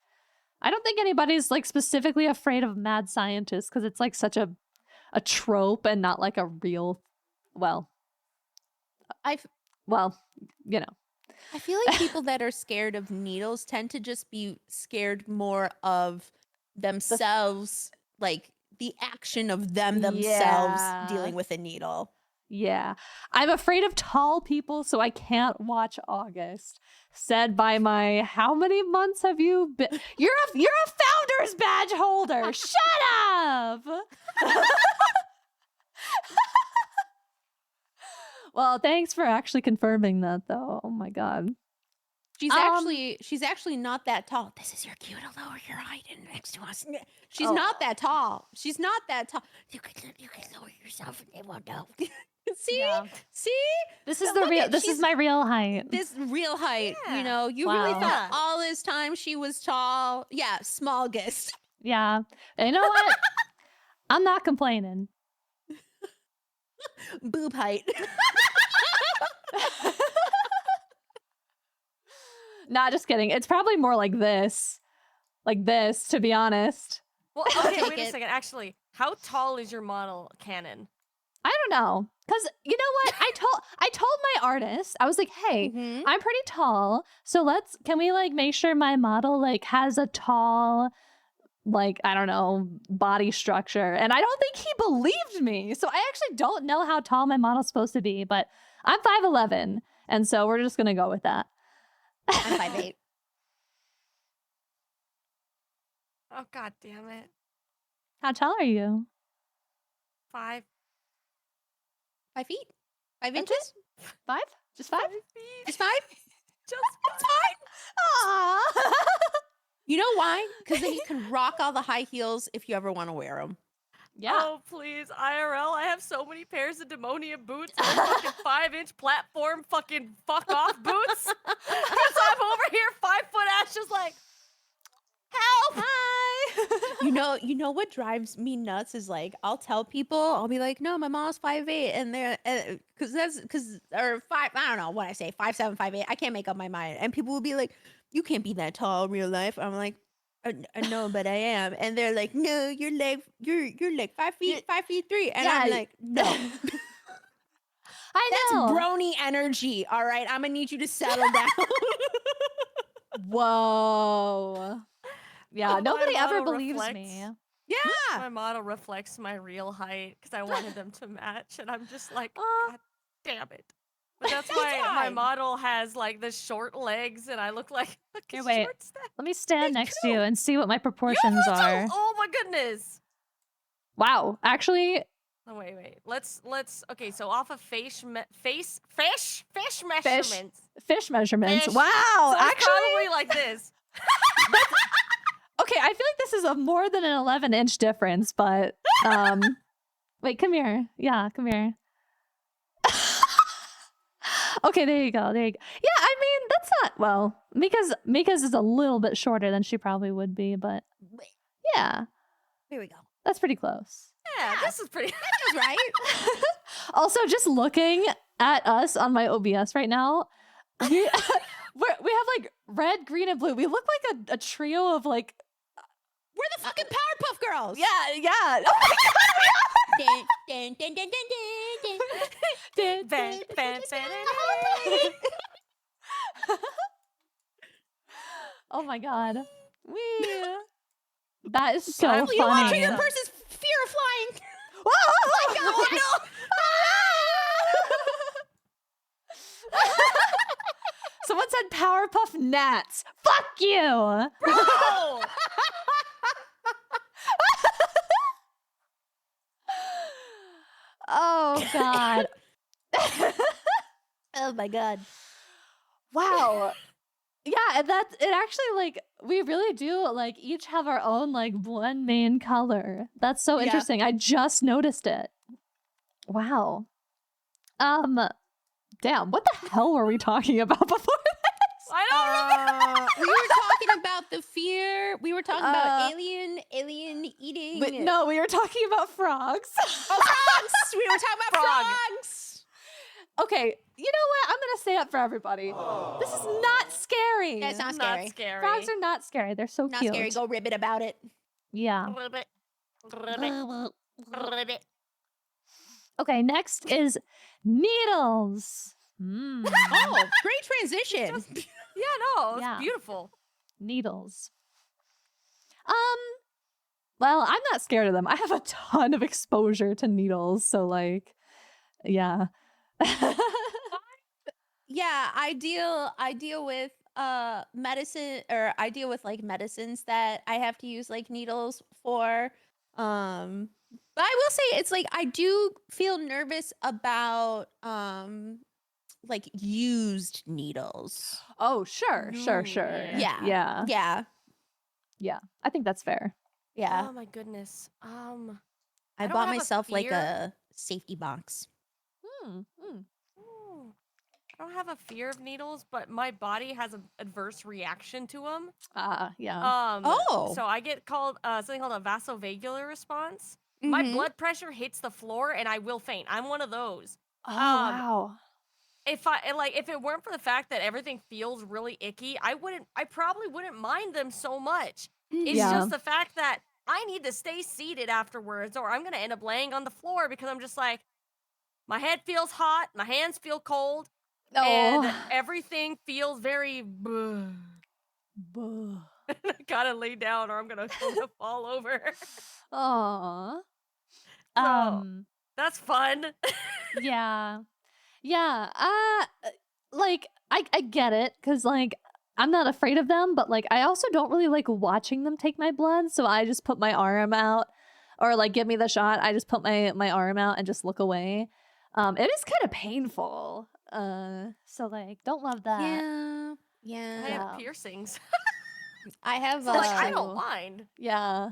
I don't think anybody's like specifically afraid of mad scientists because it's like such a trope and not like a real, well, well, you know. I feel like people that are scared of needles tend to just be scared more of themselves, like the action of them themselves Yeah. dealing with a needle. Yeah. I'm afraid of tall people, so I can't watch August. Said by my, how many months have you been? You're a founder's badge holder. Shut up. Well, thanks for actually confirming that though. Oh my god. She's actually not that tall. This is your cue to lower your height and next to us. She's Oh. not that tall. She's not that tall. You can lower yourself and they won't know. See? Yeah. See? This is Look this is my real height. This real height. Yeah. You know, you really Wow. thought all this time she was tall. Yeah, smallest. Yeah. And you know what? I'm not complaining. Boob height. Nah, just kidding. It's probably more like this. Like this, to be honest. Well, okay, take wait a it. second. Actually, how tall is your model cannon? I don't know. Cause you know what? I told my artist, I was like, hey, Mhm. I'm pretty tall. So can we like make sure my model like has a tall, like, I don't know, body structure. And I don't think he believed me. So I actually don't know how tall my model's supposed to be, but I'm 5'11". And so we're just gonna go with that. I'm 5'8". Oh god damn it. How tall are you? 5 5 feet? 5 That's inches? 5? Just 5? feet. It's 5? Just It's fine. Aww. You know why? Because then you can rock all the high heels if you ever want to wear them. Yeah. Oh please, IRL! I have so many pairs of demonia boots and fucking 5-inch platform fucking fuck off boots. So I'm over here 5-foot ass just like, help! Hi. You know what drives me nuts is like I'll tell people, I'll be like, no, my mom's 5'8", and they're or 5, I don't know what I say, 5'7", 5'8". I can't make up my mind, and people will be like, you can't be that tall in real life. I'm like, I know, but I am, and they're like, no, you're like 5 feet, 5'3", and I'm Yeah. like, no. I That's know. brony energy, all right? I'm gonna need you to settle down. Whoa. Yeah, My nobody ever model believes reflects- me. Yeah. My model reflects my real height because I wanted them to match, and I'm just like, Aw. god damn it. But that's why my fine. model has like the short legs, and I look like Here, a wait. short stack. Let me stand Me next to you and see what my You proportions have are. oh my goodness. Wow. Actually, Oh wait. Let's okay. So off of fish measurements. fish measurements. Fish. Wow. So it's Actually, probably like this. okay, I feel like this is a more than an 11-inch difference, but wait, come here. Yeah, come here. Okay, there you go. There you go. Yeah, I mean, that's not, well, Mika's is a little bit shorter than she probably would be, but yeah, Here we go. that's pretty close. Yeah, Yeah. this is pretty. That was right. Also, just looking at us on my OBS right now, we have like red, green, and blue. We look like a trio of like, We're the fucking Powerpuff Girls. yeah. Oh my Dun, dun, dun, dun, dun, dun, dun. Oh my god. Wee. That is so Finally, You want funny. trigger person's fear of flying. Oh, Oh no! Someone said Powerpuff Gnats. Fuck you. Bro! Oh god. Oh my god. Wow. Yeah, and that's it actually like we really do like each have our own like one main color. That's so Yeah. interesting. I just noticed it. Wow. Damn, what the hell were we talking about before this? I don't remember. We were talking about the fear. We were talking about Uh, alien eating. But no, we were talking about frogs. Oh, frogs! We were talking about Frog. frogs. Okay, you know what? I'm gonna say it for everybody. This is not scary. That's not scary. Not scary. Frogs are not scary. They're so Not cute. scary. Go ribbit about it. Yeah. Ribbit. Ribbit. Ribbit. Okay, next is needles. Oh, great transition. Yeah, no, it's Yeah. beautiful. Needles. Well, I'm not scared of them. I have a ton of exposure to needles, so like, yeah. Yeah, I deal with medicine, or I deal with like medicines that I have to use like needles for. But I will say it's like I do feel nervous about like used needles. Oh, sure. Ooh, Yeah. Yeah. Yeah. Yeah. I think that's fair. Yeah. Oh my goodness. I don't bought have a myself like fear. a safety box. Mm. Ooh, I don't have a fear of needles, but my body has an adverse reaction to them. Yeah. Oh. So I get called something called a vasovagal response. My Mhm. blood pressure hits the floor and I will faint. I'm one of those. Oh, Um, wow. if it weren't for the fact that everything feels really icky, I probably wouldn't mind them so much. It's Yeah. just the fact that I need to stay seated afterwards or I'm gonna end up laying on the floor because I'm just like, my head feels hot, my hands feel cold, and Oh. everything feels very Buh. I gotta lay down or I'm gonna fall over. Aw. So that's fun. Yeah. Yeah. Like I get it, because like I'm not afraid of them, but like I also don't really like watching them take my blood, so I just put my arm out, or like give me the shot. I just put my arm out and just look away. It is kind of painful. So like don't love that. Yeah. I Yeah. Yeah. have piercings. I have So like I True. don't mind. Yeah.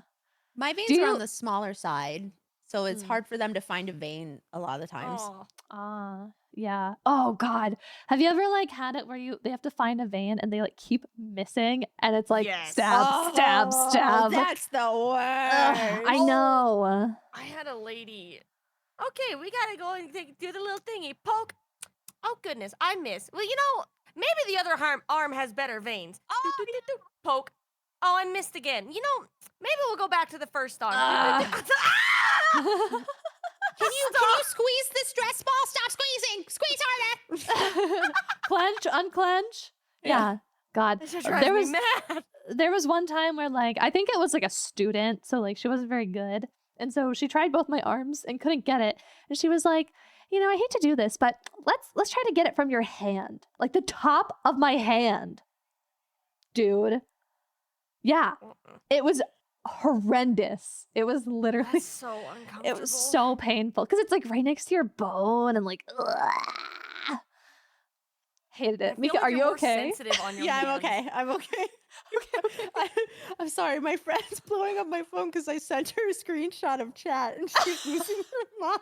my veins Do are on you- the smaller side, so it's Mm. hard for them to find a vein a lot of the times. Oh, Yeah. Oh God. Have you ever like had it where they have to find a vein and they like keep missing and it's like Yes. stab, stab, Oh, stab. That's the Ugh, worst. I know. I had a lady. Okay, we gotta go and do the little thingy. Poke. Oh goodness, I miss. Well, maybe the other arm has better veins. Oh, Do, do, do, do. Poke. Oh, I missed again. Maybe we'll go back to the first arm. Ah! Can you squeeze this stress ball? Stop squeezing. Squeeze harder. Clench, unclench. Yeah. God. This drives me mad. There was one time where like I think it was like a student, so like she wasn't very good. And so she tried both my arms and couldn't get it. And she was like, I hate to do this, but let's try to get it from your hand. Like the top of my hand. Dude. Yeah. It was horrendous. It was literally That's so uncomfortable. it was so painful because it's like right next to your bone and like ugh. Hated I it. feel Mika, like are you're you more okay? sensitive on your Yeah, I'm hands. okay. I'm okay. I'm sorry. My friend's blowing up my phone because I sent her a screenshot of chat and she's losing her mind.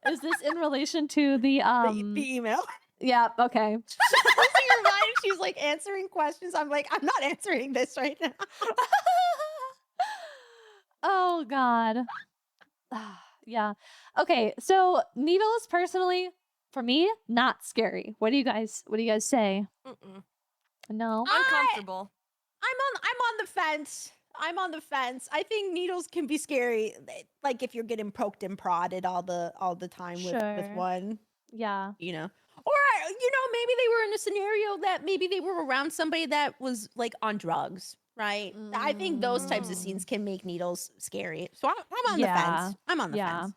Is this in relation to the The email. Yeah, okay. She's losing her mind. She's like answering questions. I'm like, I'm not answering this right now. Oh God. Yeah. Okay, so needles personally, for me, not scary. What do you guys say? Mm-mm. No? Uncomfortable. I'm on the fence. I'm on the fence. I think needles can be scary, like if you're getting poked and prodded all the time with Sure. one, Yeah. Or maybe they were in a scenario that maybe they were around somebody that was like on drugs, right? I think those types of scenes can make needles scary. So I'm on the Yeah. fence. I'm on the Yeah. fence.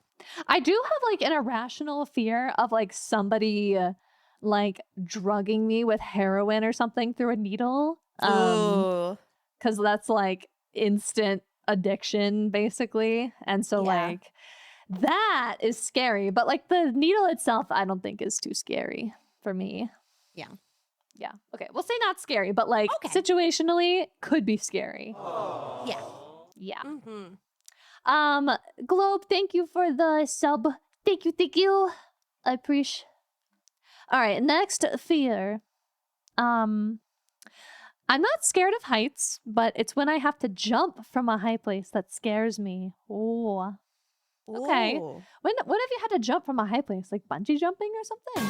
I do have like an irrational fear of like somebody like drugging me with heroin or something through a needle. Ooh. Cuz that's like instant addiction basically. And so Yeah. like that is scary, but like the needle itself I don't think is too scary for me. Yeah. Yeah. Okay. We'll say not scary, but like Okay. situationally could be scary. Yeah. Yeah. Mm-hmm. Globe, thank you for the sub. Thank you. I appreciate. All right, next fear. I'm not scared of heights, but it's when I have to jump from a high place that scares me. Ooh. Okay. Ooh. When have you had to jump from a high place, like bungee jumping or something?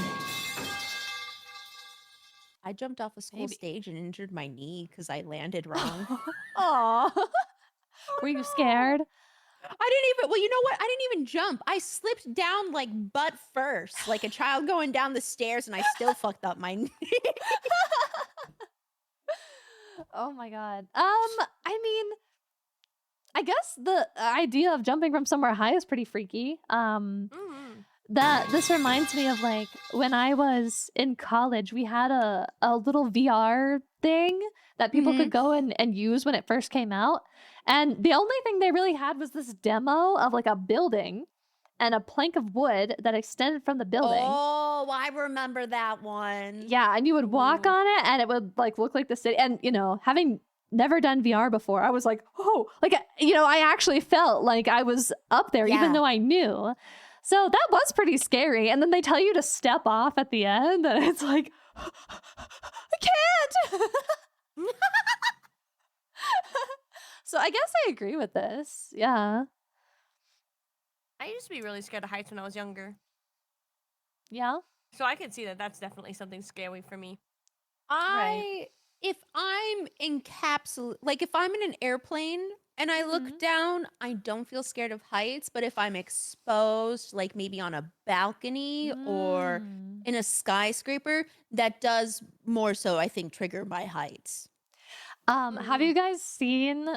I jumped off a school Maybe. stage and injured my knee because I landed wrong. Aw. Were you scared? I Well, you know what? I didn't even jump. I slipped down like butt first, like a child going down the stairs, and I still fucked up my knee. Oh my god. I mean, I guess the idea of jumping from somewhere high is pretty freaky. This reminds me of like when I was in college, we had a little VR thing that people could go and use when it first came out. And the only thing they really had was this demo of like a building and a plank of wood that extended from the building. Oh, I remember that one. Yeah, and you would walk Ooh. on it and it would like look like the city. And you know, having never done VR before, I was like, oh, like, you know, I actually felt like I was up there even Yeah. though I knew. So that was pretty scary. And then they tell you to step off at the end and it's like, I can't. So I guess I agree with this. Yeah. I used to be really scared of heights when I was younger. Yeah. So I can see that that's definitely something scary for me. If I'm like if I'm in an airplane and I look down, I don't feel scared of heights. But if I'm exposed, like maybe on a balcony or in a skyscraper, that does more so, I think, trigger my heights. Have you guys seen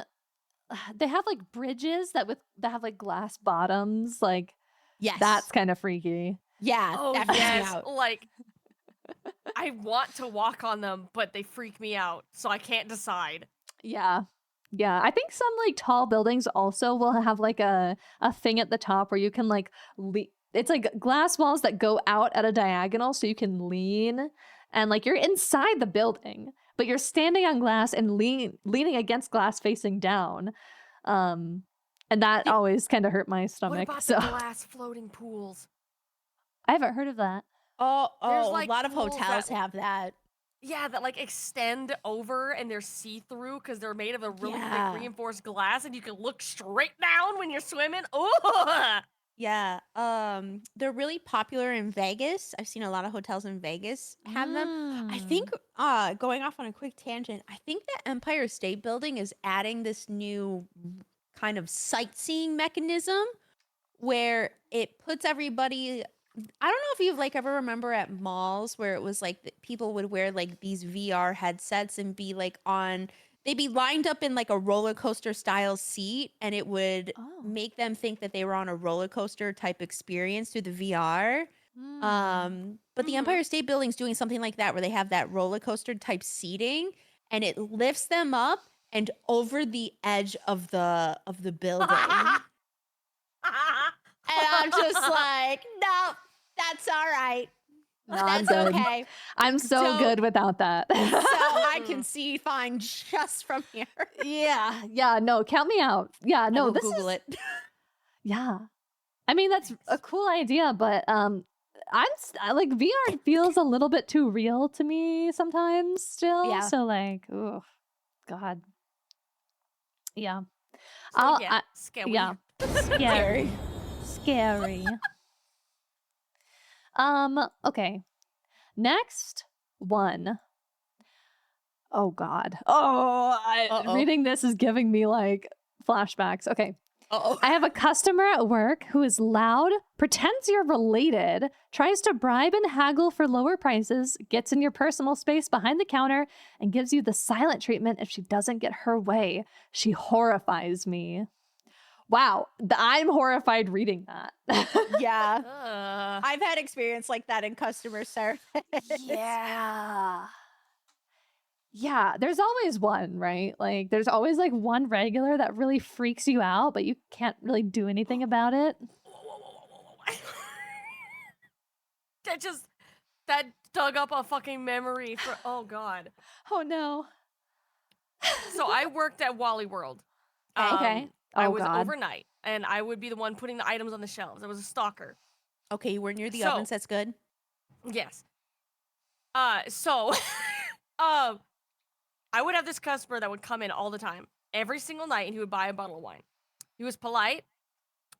they have like bridges that have like glass bottoms? Like Yes. that's kind of freaky. yeah. Oh that freaks me yes, out. like I want to walk on them, but they freak me out, so I can't decide. Yeah. Yeah. I think some like tall buildings also will have like a thing at the top where you can like it's like glass walls that go out at a diagonal so you can lean and like you're inside the building, but you're standing on glass and leaning against glass facing down. And that always kind of hurt my What stomach. about So the glass floating pools? I haven't heard of that. There's, A like, lot of pools hotels that- have that. Yeah, that like extend over and they're see-through because they're made of a really Yeah. thick reinforced glass, and you can look straight down when you're swimming. Oh, Yeah. They're really popular in Vegas. I've seen a lot of hotels in Vegas have them. I think going off on a quick tangent, I think the Empire State Building is adding this new kind of sightseeing mechanism where it puts everybody. I don't know if you've like ever remember at malls where it was like people would wear like these VR headsets and be like they'd be lined up in like a roller coaster style seat, and it would make them think that they were on a roller coaster type experience through the VR. But the Empire State Building's doing something like that where they have that roller coaster type seating, and it lifts them up and over the edge of the building. And I'm just like, no, that's all right. No, I'm That's good. okay. I'm so Don't- good without that. So I can see fine just from here. Yeah. Yeah. No, count me out. Yeah. I No, will this Google is. it. Yeah. I mean, that's a cool idea, but like VR feels a little bit too real to me sometimes still. Yeah. So like, oh God. Yeah. so yeah, scary. Yeah. Scary. Scary. Okay. Next one. Oh God. Uh-oh. Reading this is giving me like flashbacks. Okay. Uh-oh. I have a customer at work who is loud, pretends you're related, tries to bribe and haggle for lower prices, gets in your personal space behind the counter, and gives you the silent treatment if she doesn't get her way. She horrifies me. Wow, I'm horrified reading that. Yeah. Ugh. I've had experience like that in customer service. Yeah. Yeah, there's always one, right? Like, there's always like one regular that really freaks you out, but you can't really do anything about it. Whoa. that dug up a fucking memory for. Oh God. Oh no. So I worked at Wally World. Okay. I Oh, was God. overnight, and I would be the one putting the items on the shelves. I was a stalker. Okay, you were near the So- ovens. That's good. Yes. So, I would have this customer that would come in all the time, every single night, and he would buy a bottle of wine. He was polite,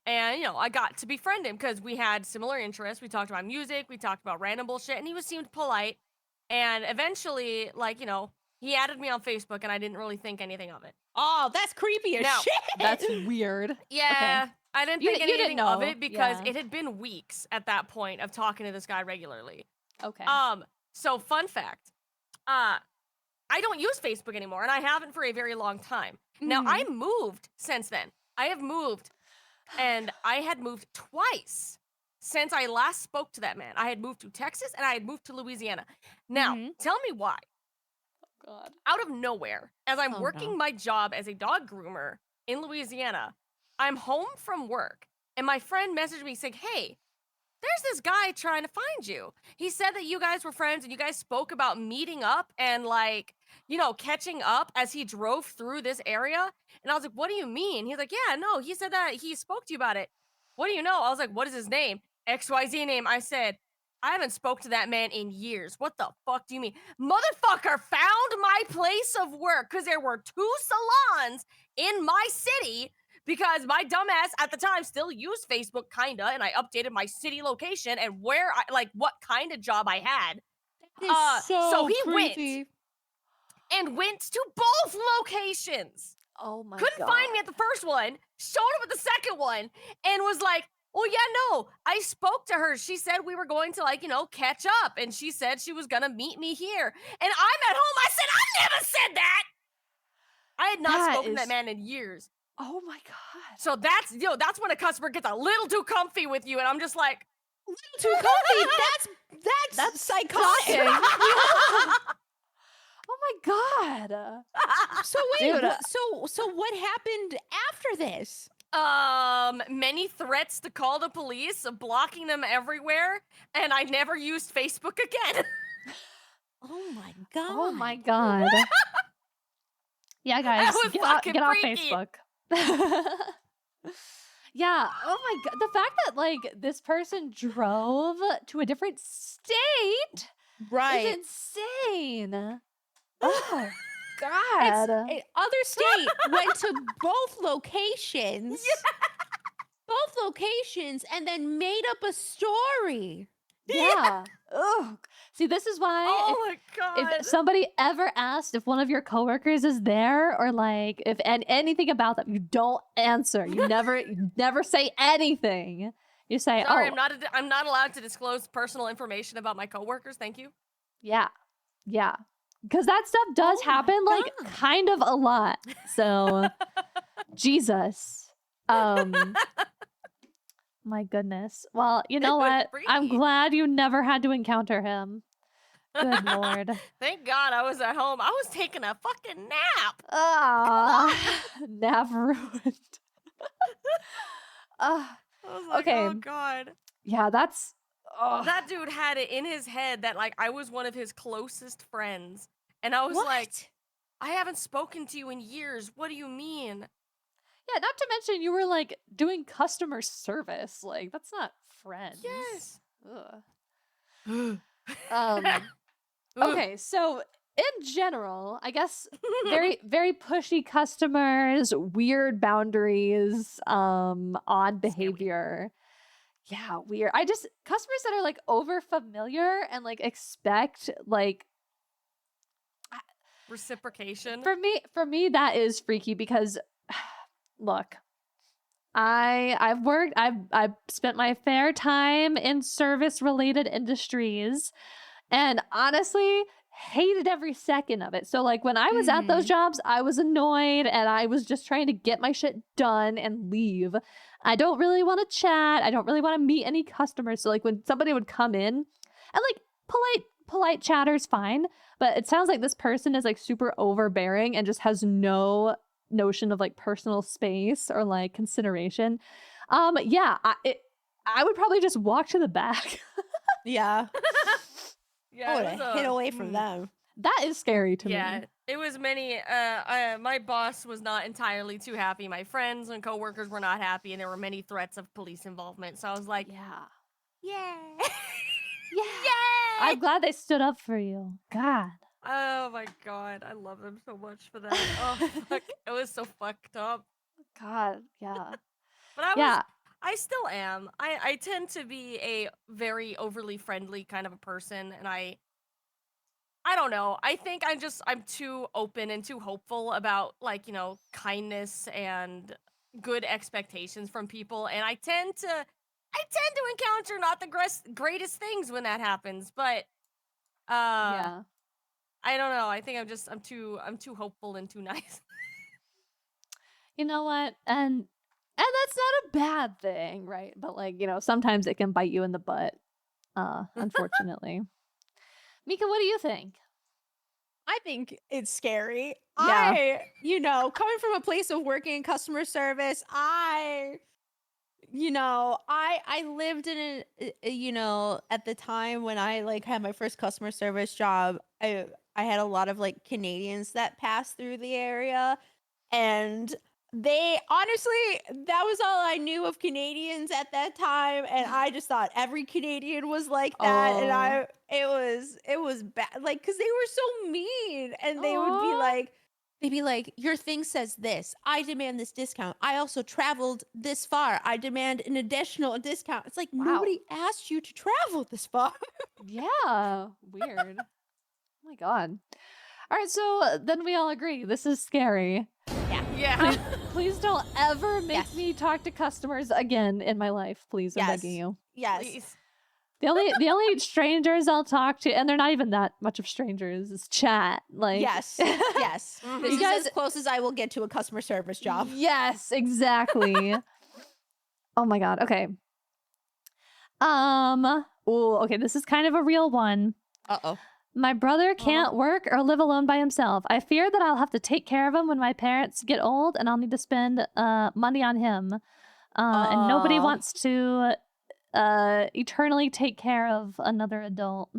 and, you know, I got to befriend him because we had similar interests. We talked about music, we talked about random bullshit, and he seemed polite. And eventually, like, you know, he added me on Facebook, and I didn't really think anything of it. Oh, that's creepy as Now, shit. That's weird. Yeah, I didn't You think di- you anything didn't of know, it because yeah. it had been weeks at that point of talking to this guy regularly. Okay. So fun fact. I don't use Facebook anymore, and I haven't for a very long time. Now, I moved since then. I have moved, and I had moved twice since I last spoke to that man. I had moved to Texas, and I had moved to Louisiana. Now, tell me why. God. Out of nowhere, as I'm Oh, working no. my job as a dog groomer in Louisiana, I'm home from work, and my friend messaged me saying, hey, there's this guy trying to find you. He said that you guys were friends and you guys spoke about meeting up and like, you know, catching up as he drove through this area. And I was like, what do you mean? He's like, yeah, no, he said that he spoke to you about it. What do you know? I was like, what is his name? XYZ name. I said, I haven't spoke to that man in years. What the fuck do you mean? Motherfucker found my place of work because there were 2 salons in my city because my dumbass at the time still used Facebook kinda, and I updated my city location and where I like what kind of job I had. That is So he creepy. went to both locations. Oh my Couldn't God. find me at the first one, showed up at the second one, and was like, "Oh yeah, no, I spoke to her. She said we were going to like, you know, catch up, and she said she was gonna meet me here." And I'm at home. I said, "I never said that." I had not That spoken to that is- man in years. Oh my God. So that's, you know, that's when a customer gets a little too comfy with you, and I'm just like, Too comfy. That's psychotic. shocking. Oh my God. So wait, Dude, so what happened after this? Many threats to call the police, blocking them everywhere, and I never used Facebook again. Oh my god. Oh my God. Yeah, guys, was get off fucking Facebook. freaky. Yeah. Oh my God. The fact that like this person drove to a different state is insane. Oh God. Other state went to both locations. Both locations and then made up a story. Yeah. Ugh. See, this is why Oh my god. if somebody ever asked if one of your coworkers is there or like if anything about them, you don't answer. You never say anything. You say, Sorry, "Oh, I'm not allowed to disclose personal information about my coworkers. Thank you. yeah, yeah," because that stuff does Oh my happen like God. kind of a lot. So, Jesus. My goodness. Well, you know It was what? I'm freaky. glad you never had to encounter him. Good Lord. Thank God I was at home. I was taking a fucking nap. Ah, nap ruined. Ah, I was like, Okay. oh god. yeah, that's. Oh, That dude had it in his head that like I was one of his closest friends. And I was like, I haven't spoken to you in years. What do you mean? yeah, not to mention you were like doing customer service. Like, that's not friends. Yes. Ugh. Okay, so in general, I guess very pushy customers, weird boundaries, odd behavior. Yeah, weird. Customers that are like over familiar and like expect like Reciprocation. for me that is freaky because look, I've spent my fair time in service related industries and honestly hated every second of it. So like when I was at those jobs, I was annoyed and I was just trying to get my shit done and leave. I don't really want to chat. I don't really want to meet any customers. So like when somebody would come in and like polite chatter's fine, but it sounds like this person is like super overbearing and just has no notion of like personal space or like consideration. Yeah, I would probably just walk to the back. Yeah. Yeah, I it would was have hid away from them. That is scary to Yeah, me. it was many. My boss was not entirely too happy. My friends and coworkers were not happy, and there were many threats of police involvement. So I was like, Yeah. yeah, Yeah. yay! I'm glad they stood up for you. God. Oh my god, I love them so much for that. Oh, fuck. It was so fucked up. God. Yeah. But I was, Yeah. I still am. I tend to be a very overly friendly kind of a person, and I don't know. I think I'm too open and too hopeful about like, you know, kindness and good expectations from people, and I tend to encounter not the greatest things when that happens, but Yeah. I don't know. I think I'm too hopeful and too nice. You know what? And that's not a bad thing, right? But like, sometimes it can bite you in the butt. Unfortunately. Mika, what do you think? I think it's scary. Yeah. Coming from a place of working in customer service, I lived in at the time when I like had my first customer service job, I had a lot of like Canadians that passed through the area, and they honestly, that was all I knew of Canadians at that time, and I just thought every Canadian was like that, and Oh. it was bad, like, because they were so mean, and Aw. they'd be like, your thing says this, I demand this discount, I also traveled this far, I demand an additional discount. It's like, Wow. nobody asked you to travel this far. Yeah. Weird. Oh my God. All right, so then we all agree this is scary. Yeah. Please don't ever make Yes. me talk to customers again in my life. Please, I'm Yes. begging you. Yes. Please. The only strangers I'll talk to, and they're not even that much of strangers, is chat. Like Yes. Yes. Mhm. This You is guys- as close as I will get to a customer service job. Yes, exactly. Oh my God. Okay. Okay, this is kind of a real one. Uh-oh. My brother can't work or live alone by himself. I fear that I'll have to take care of him when my parents get old, and I'll need to spend money on him. And nobody Aw. wants to eternally take care of another adult.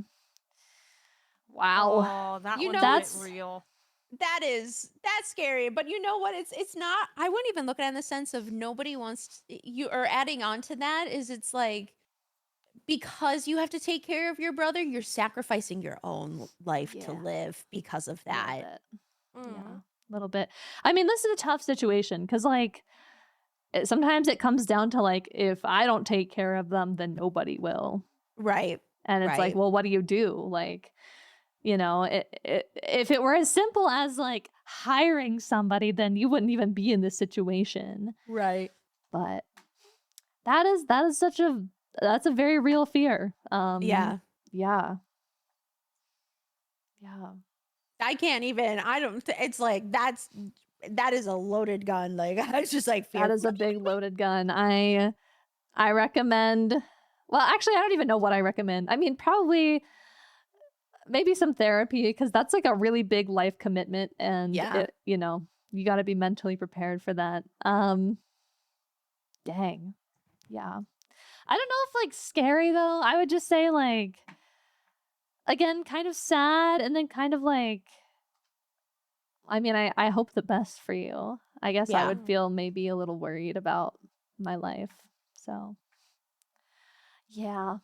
Wow. Oh, that You one's know, a bit that's- real. That's scary, but you know what? It's not. I wouldn't even look at it in the sense of nobody wants you, or adding on to that is it's like, because you have to take care of your brother, you're sacrificing your own life to Yeah. live because of A little that. bit. Mm. Yeah, a little bit. I mean, this is a tough situation because, like, sometimes it comes down to, like, if I don't take care of them, then nobody will. Right. And it's like, Right. well, what do you do? Like, if it were as simple as, like, hiring somebody, then you wouldn't even be in this situation. Right. But that's a very real fear. Yeah. Yeah. I can't even. I don't. It's like that is a loaded gun. Like, it's just like fear. That is a big loaded gun. I recommend. Well, actually, I don't even know what I recommend. I mean, probably maybe some therapy, because that's like a really big life commitment, and Yeah. you got to be mentally prepared for that. Dang. Yeah. I don't know if, like, scary though. I would just say, like, again, kind of sad, and then kind of like, I mean, I hope the best for you. I guess I Yeah. would feel maybe a little worried about my life. So, yeah.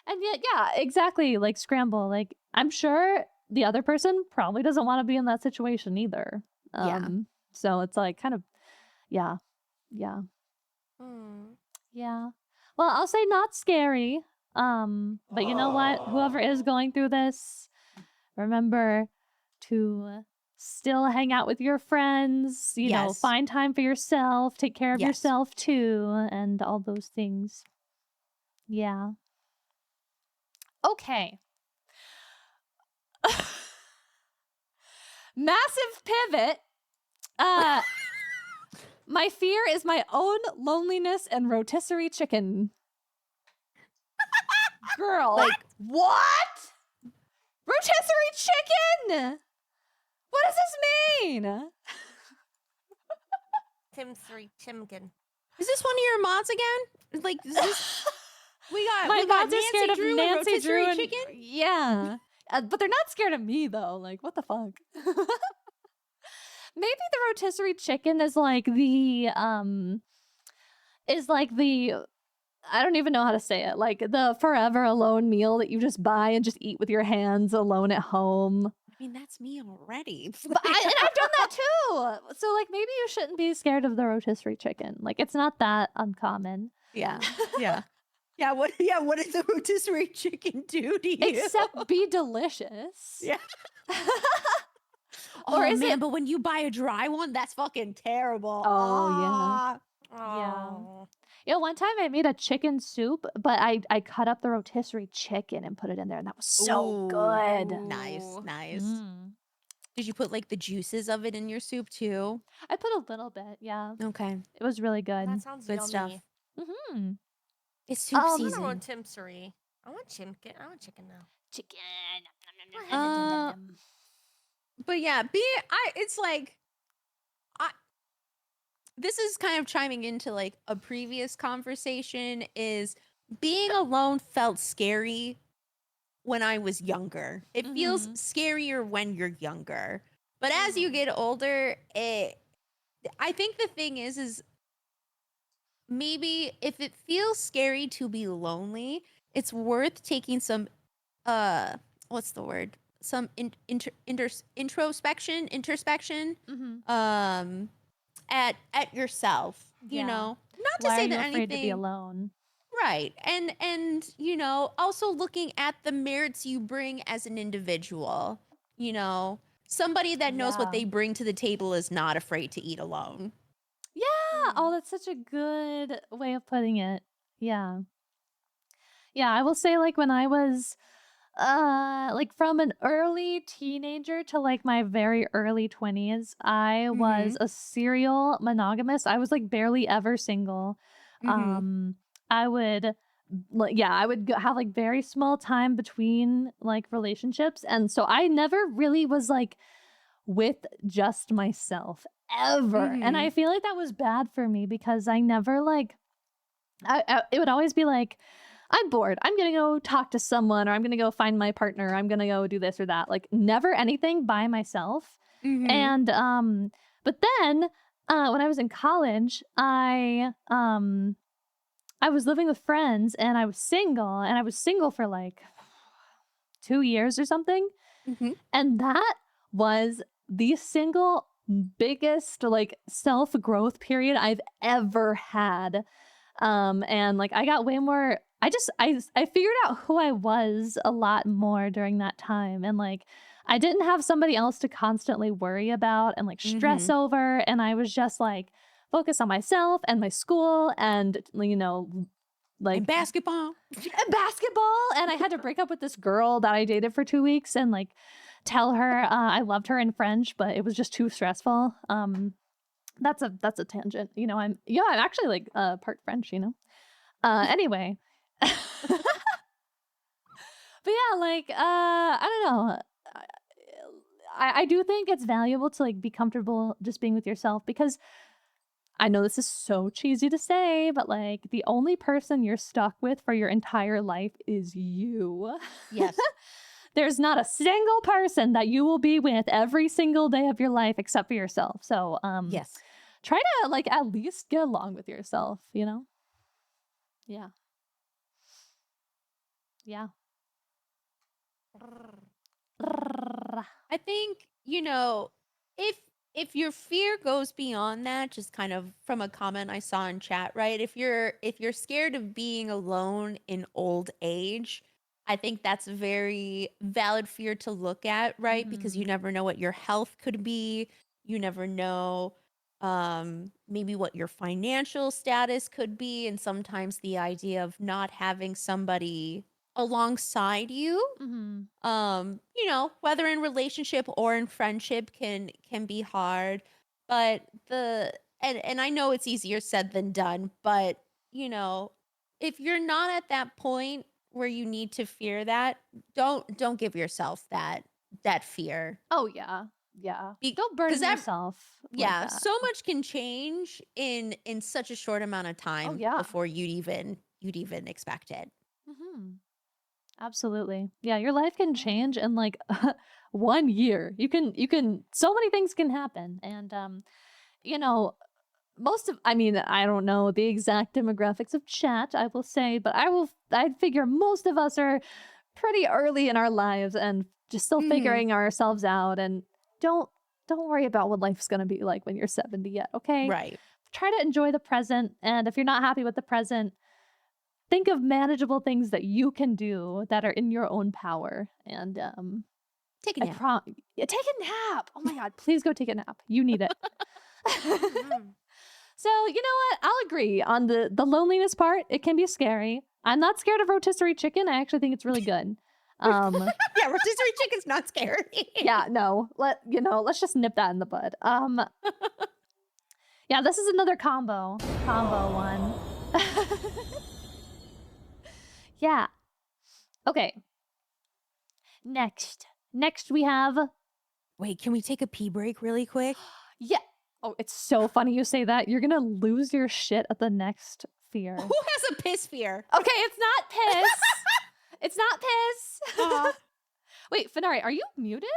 And yet, yeah, exactly. Like, scramble. Like, I'm sure the other person probably doesn't want to be in that situation either. Yeah. So it's like kind of, yeah. Yeah. Mm. Yeah. Well, I'll say not scary. But you know what? Whoever is going through this, remember to still hang out with your friends, Yes. find time for yourself, take care of Yes. yourself too, and all those things. Yeah. Okay. Massive pivot. My fear is my own loneliness and rotisserie chicken. Girl. Like, what? Rotisserie chicken? What does this mean? Tim 3 Chimkin. is this one of your mods again? Like, is this? We got My we got mods are scared Nancy of Drew and Nancy rotisserie Drew and chicken. Yeah. But they're not scared of me though. Like, what the fuck? Maybe the rotisserie chicken is like the I don't even know how to say it. Like the forever alone meal that you just buy and just eat with your hands alone at home. I mean, that's me already. And I've done that too. So like maybe you shouldn't be scared of the rotisserie chicken. Like it's not that uncommon. Yeah. Yeah. Yeah. What did the rotisserie chicken do to you? Except be delicious. Yeah. Oh is man, it- but when you buy a dry one, that's fucking terrible. Oh, yeah. Ah. Oh. Yeah, one time I made a chicken soup, but I cut up the rotisserie chicken and put it in there, and that was so Ooh. good. Nice, Ooh. nice. Mm. Did you put like the juices of it in your soup too? I put a little bit, yeah. Okay, It was really good. That sounds good yummy. stuff. Mm-hmm. It's soup Um, I want a season. rotisserie. I want chicken. I want chicken now. Chicken. But yeah, it's like I this is kind of chiming into like a previous conversation is being alone felt scary when I was younger. It feels Mhm. scarier when you're younger. But as you Mhm. get older, I think the thing is maybe if it feels scary to be lonely, it's worth taking some what's the word? Some introspection Mm-hmm. at yourself, you Yeah. know. Not to Why are say you that afraid to be anything alone? right. And you know, also looking at the merits you bring as an individual, you know. Somebody that knows what Yeah. they bring to the table is not afraid to eat alone. Yeah. Oh, that's such a good way of putting it. Yeah. Yeah, I will say like when I was like from an early teenager to like my very early 20s, I was a serial monogamous. I was like barely ever single. Um I would like yeah, I would have like very small time between like relationships, and so I never really was like with just myself ever. And I feel like that was bad for me because I never like it would always be like, I'm bored. I'm going to go talk to someone, or I'm going to go find my partner. I'm going to go do this or that. Like never anything by myself. And but then when I was in college, I was living with friends and I was single for like 2 years or something. And that was the single biggest like self-growth period I've ever had. And like I got way more I figured out who I was a lot more during that time, and like I didn't have somebody else to constantly worry about and like stress over, and I was just like focused on myself and my school and you know like And basketball. and basketball. And I had to break up with this girl that I dated for 2 weeks and like tell her I loved her in French, but it was just too stressful. That's a tangent. You know, I'm actually like part French, you know. Anyway. But yeah, like I don't know. I do think it's valuable to like be comfortable just being with yourself, because I know this is so cheesy to say, but like the only person you're stuck with for your entire life is you. Yes. There's not a single person that you will be with every single day of your life except for yourself. So Yes. try to like at least get along with yourself, you know? Yeah. Yeah. I think, you know, if your fear goes beyond that, just kind of from a comment I saw in chat, right? If you're scared of being alone in old age, I think that's a very valid fear to look at, right? Because you never know what your health could be. You never know maybe what your financial status could be, and sometimes the idea of not having somebody alongside you, Mm-hmm. you know, whether in relationship or in friendship can be hard. But and I know it's easier said than done, but you know, if you're not at that point where you need to fear that, don't give yourself that fear. Oh yeah. Yeah. Be- Don't 'cause burden that- yourself like yeah, that. so much can change in such a short amount of time yeah. before you'd even expect it. Mm-hmm. Absolutely. Yeah, your life can change in like 1 year. You can so many things can happen. And you know, I don't know the exact demographics of chat, I will say, but I'd figure most of us are pretty early in our lives and just still figuring ourselves out, and don't worry about what life's going to be like when you're 70 yet, okay? Right. Try to enjoy the present, and if you're not happy with the present, think of manageable things that you can do that are in your own power, and Take a nap. Yeah, take a nap. Oh my God, please go take a nap. You need it. Mhm. So, you know what? I'll agree on the loneliness part. It can be scary. I'm not scared of rotisserie chicken. I actually think it's really good. Yeah, rotisserie chicken's not scary. Yeah, no. Let's just nip that in the bud. Yeah, this is another combo one. Yeah. Okay. Next we have Wait, can we take a pee break really quick? yeah. Oh, it's so funny you say that. You're gonna lose your shit at the next fear. Who has a piss fear? Okay, it's not piss. It's not piss. Wait, Fenari, are you muted?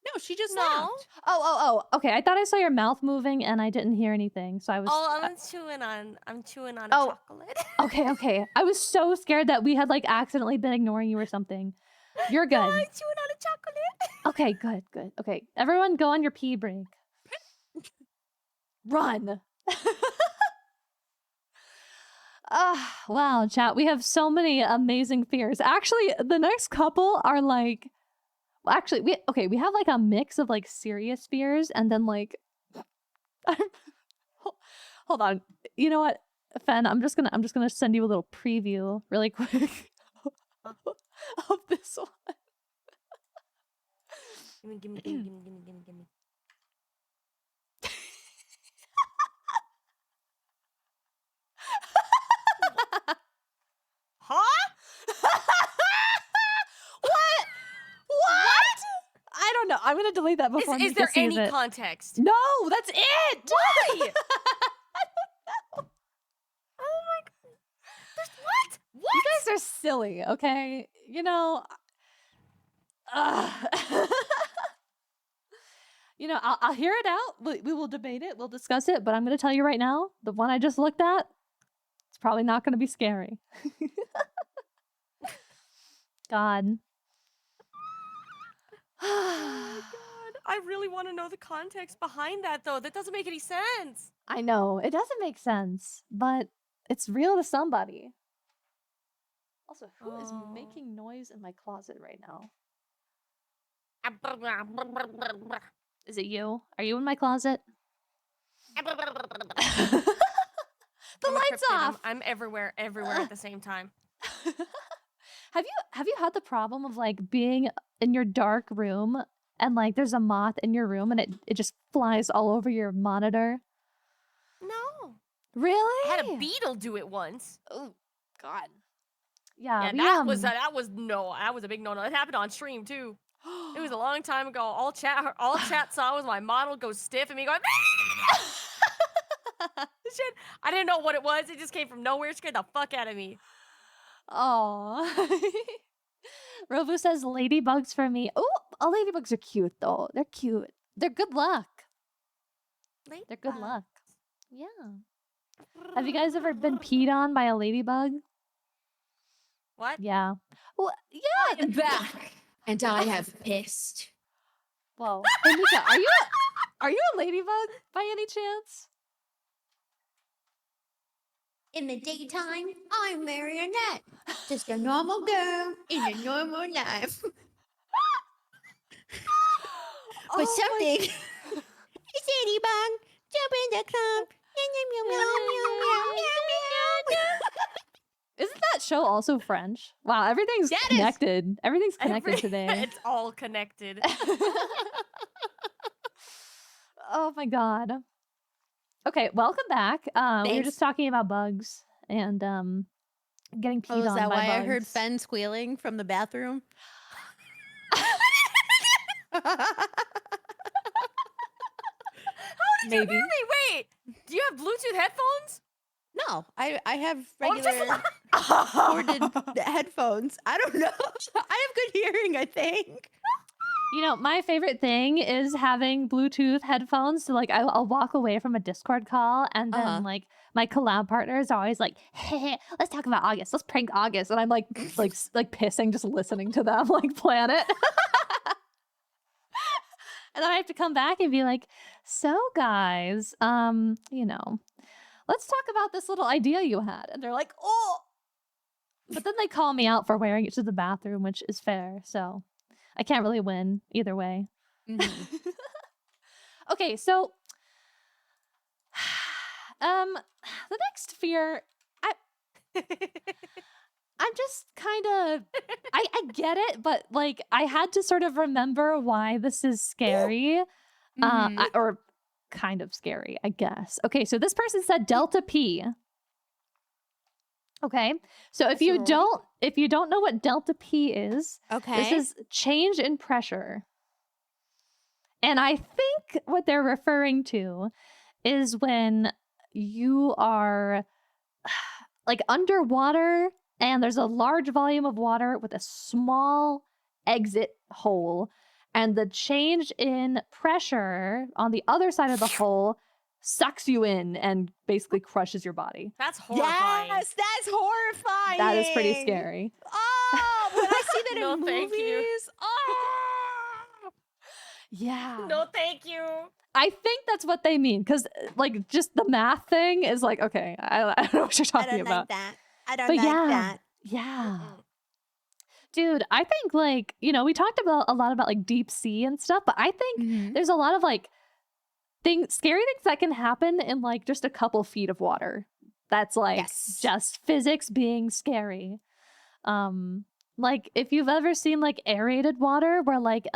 No, she just No. laughed. Oh. Okay, I thought I saw your mouth moving and I didn't hear anything, so I was. Oh, I'm chewing on a Oh. chocolate. Okay. I was so scared that we had like accidentally been ignoring you or something. You're good. No, I'm chewing on a chocolate. Okay, good. Okay, everyone, go on your pee break. Run. Wow, chat. We have so many amazing fears. Actually, the next couple are like, well, actually, we have like a mix of like serious fears and then like, hold on. You know what, Fen? I'm just gonna send you a little preview really quick of this one. Gimme. Huh? What? I don't know. I'm gonna delete that before Is Mika there sees any it. context? No, that's it. Why? Oh my god. There's what? What? You guys are silly, okay? You know, I'll hear it out. We will debate it. We'll discuss it. But I'm going to tell you right now, the one I just looked at, it's probably not going to be scary. God. Oh my god. I really want to know the context behind that though. That doesn't make any sense. I know it doesn't make sense, but it's real to somebody. Also, who is Oh. making noise in my closet right now? Is it you? Are you in my closet? The I'm a lights cryptid. off. I'm everywhere at the same time. Have you had the problem of like being in your dark room and like there's a moth in your room and it just flies all over your monitor? No. Really? I had a beetle do it once. Oh God. Yeah, Yeah, that was a big no-no. It happened on stream too. It was a long time ago. All chat saw was my model go stiff and me going shit. I didn't know what it was. It just came from nowhere. It scared the fuck out of me. Oh. Rovu says ladybugs for me. Oh, ladybugs are cute though. They're cute. They're good luck. They're good luck. Yeah. Have you guys ever been peed on by a ladybug? What? Yeah. Well, yeah. I'm back, and I have pissed. Whoa. Hey, Mika, are you a ladybug by any chance? In the daytime, I'm Marionette, just a normal girl in a normal life. But someday, it's Ladybug, jump in the club. Isn't that show also French? Wow, everything's That is- connected. Everything's connected today. It's all connected. Oh my god. Okay, welcome back. We were Thanks. just talking about bugs and getting peed Oh, is on that by why bugs. I heard Fen squealing from the bathroom? Maybe. Wait, do you have Bluetooth headphones? No, I have Oh, I'm just regular corded headphones. I don't know. I have good hearing, I think. You know, my favorite thing is having Bluetooth headphones. So, like, I'll walk away from a Discord call, and then, like, my collab partners are always like, "Hey, let's talk about August. Let's prank August." And I'm like pissing, just listening to them, like, plan it. And then I have to come back and be like, "So, guys, you know, let's talk about this little idea you had." And they're like, "Oh," but then they call me out for wearing it to the bathroom, which is fair. So. I can't really win either way. Mhm. Okay, so the next fear, I'm just kind of I get it, but like I had to sort of remember why this is scary. Mhm. Or kind of scary, I guess. Okay, so this person said delta P. Okay. So if you Sorority? don't know what delta P is, this Okay. is change in pressure. And I think what they're referring to is when you are like underwater and there's a large volume of water with a small exit hole, and the change in pressure on the other side of the hole sucks you in and basically crushes your body. That's horrifying. Yes, that's horrifying. That is pretty scary. Oh, when I see that No, in thank you. movies, oh. Yeah. No, thank you. I think that's what they mean because, like, just the math thing is like, okay, I don't know what you're I talking don't about. like that. I don't But like yeah, that. yeah. Mm-mm. Dude, I think, like, you know, we talked about a lot about like deep sea and stuff, but I think Mhm. there's a lot of like scary things that can happen in like just a couple feet of water. That's like Yes. just physics being scary. Like if you've ever seen like aerated water where like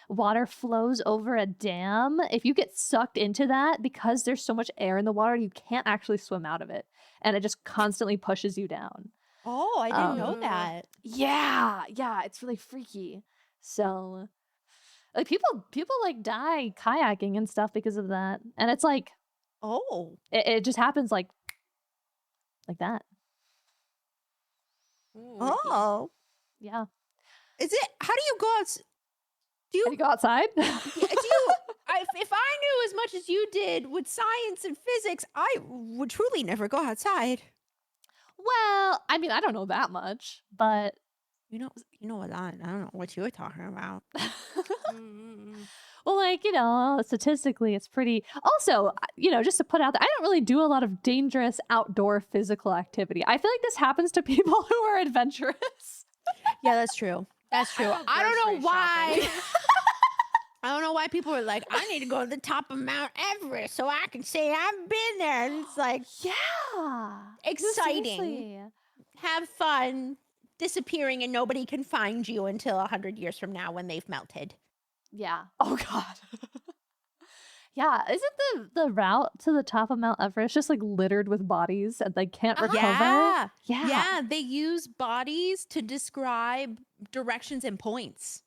water flows over a dam, if you get sucked into that because there's so much air in the water, you can't actually swim out of it and it just constantly pushes you down. Oh, I didn't know Ugh. that. Yeah, it's really freaky. So like people like die kayaking and stuff because of that. And it's like Oh. it just happens like that. Ooh, icky. Oh. Yeah. Is it? How do you go out? Do Can you? you go outside? Do you? If I knew as much as you did with science and physics, I would truly never go outside. Well, I mean, I don't know that much, but You know what? I don't know what you were talking about. Mm-mm-mm. well, like, you know, statistically, it's pretty. Also, you know, just to put out there, I don't really do a lot of dangerous outdoor physical activity. I feel like this happens to people who are adventurous. Yeah, that's true. That's true. go I don't know grocery why. shopping. I don't know why people are like, I need to go to the top of Mount Everest so I can say I've been there. And it's like, Yeah. No, exciting. seriously. Have fun disappearing and nobody can find you until 100 years from now when they've melted. Yeah. Oh, God. Yeah. Isn't the route to the top of Mount Everest just like littered with bodies and they can't recover? Yeah. Yeah. Yeah. They use bodies to describe directions and points.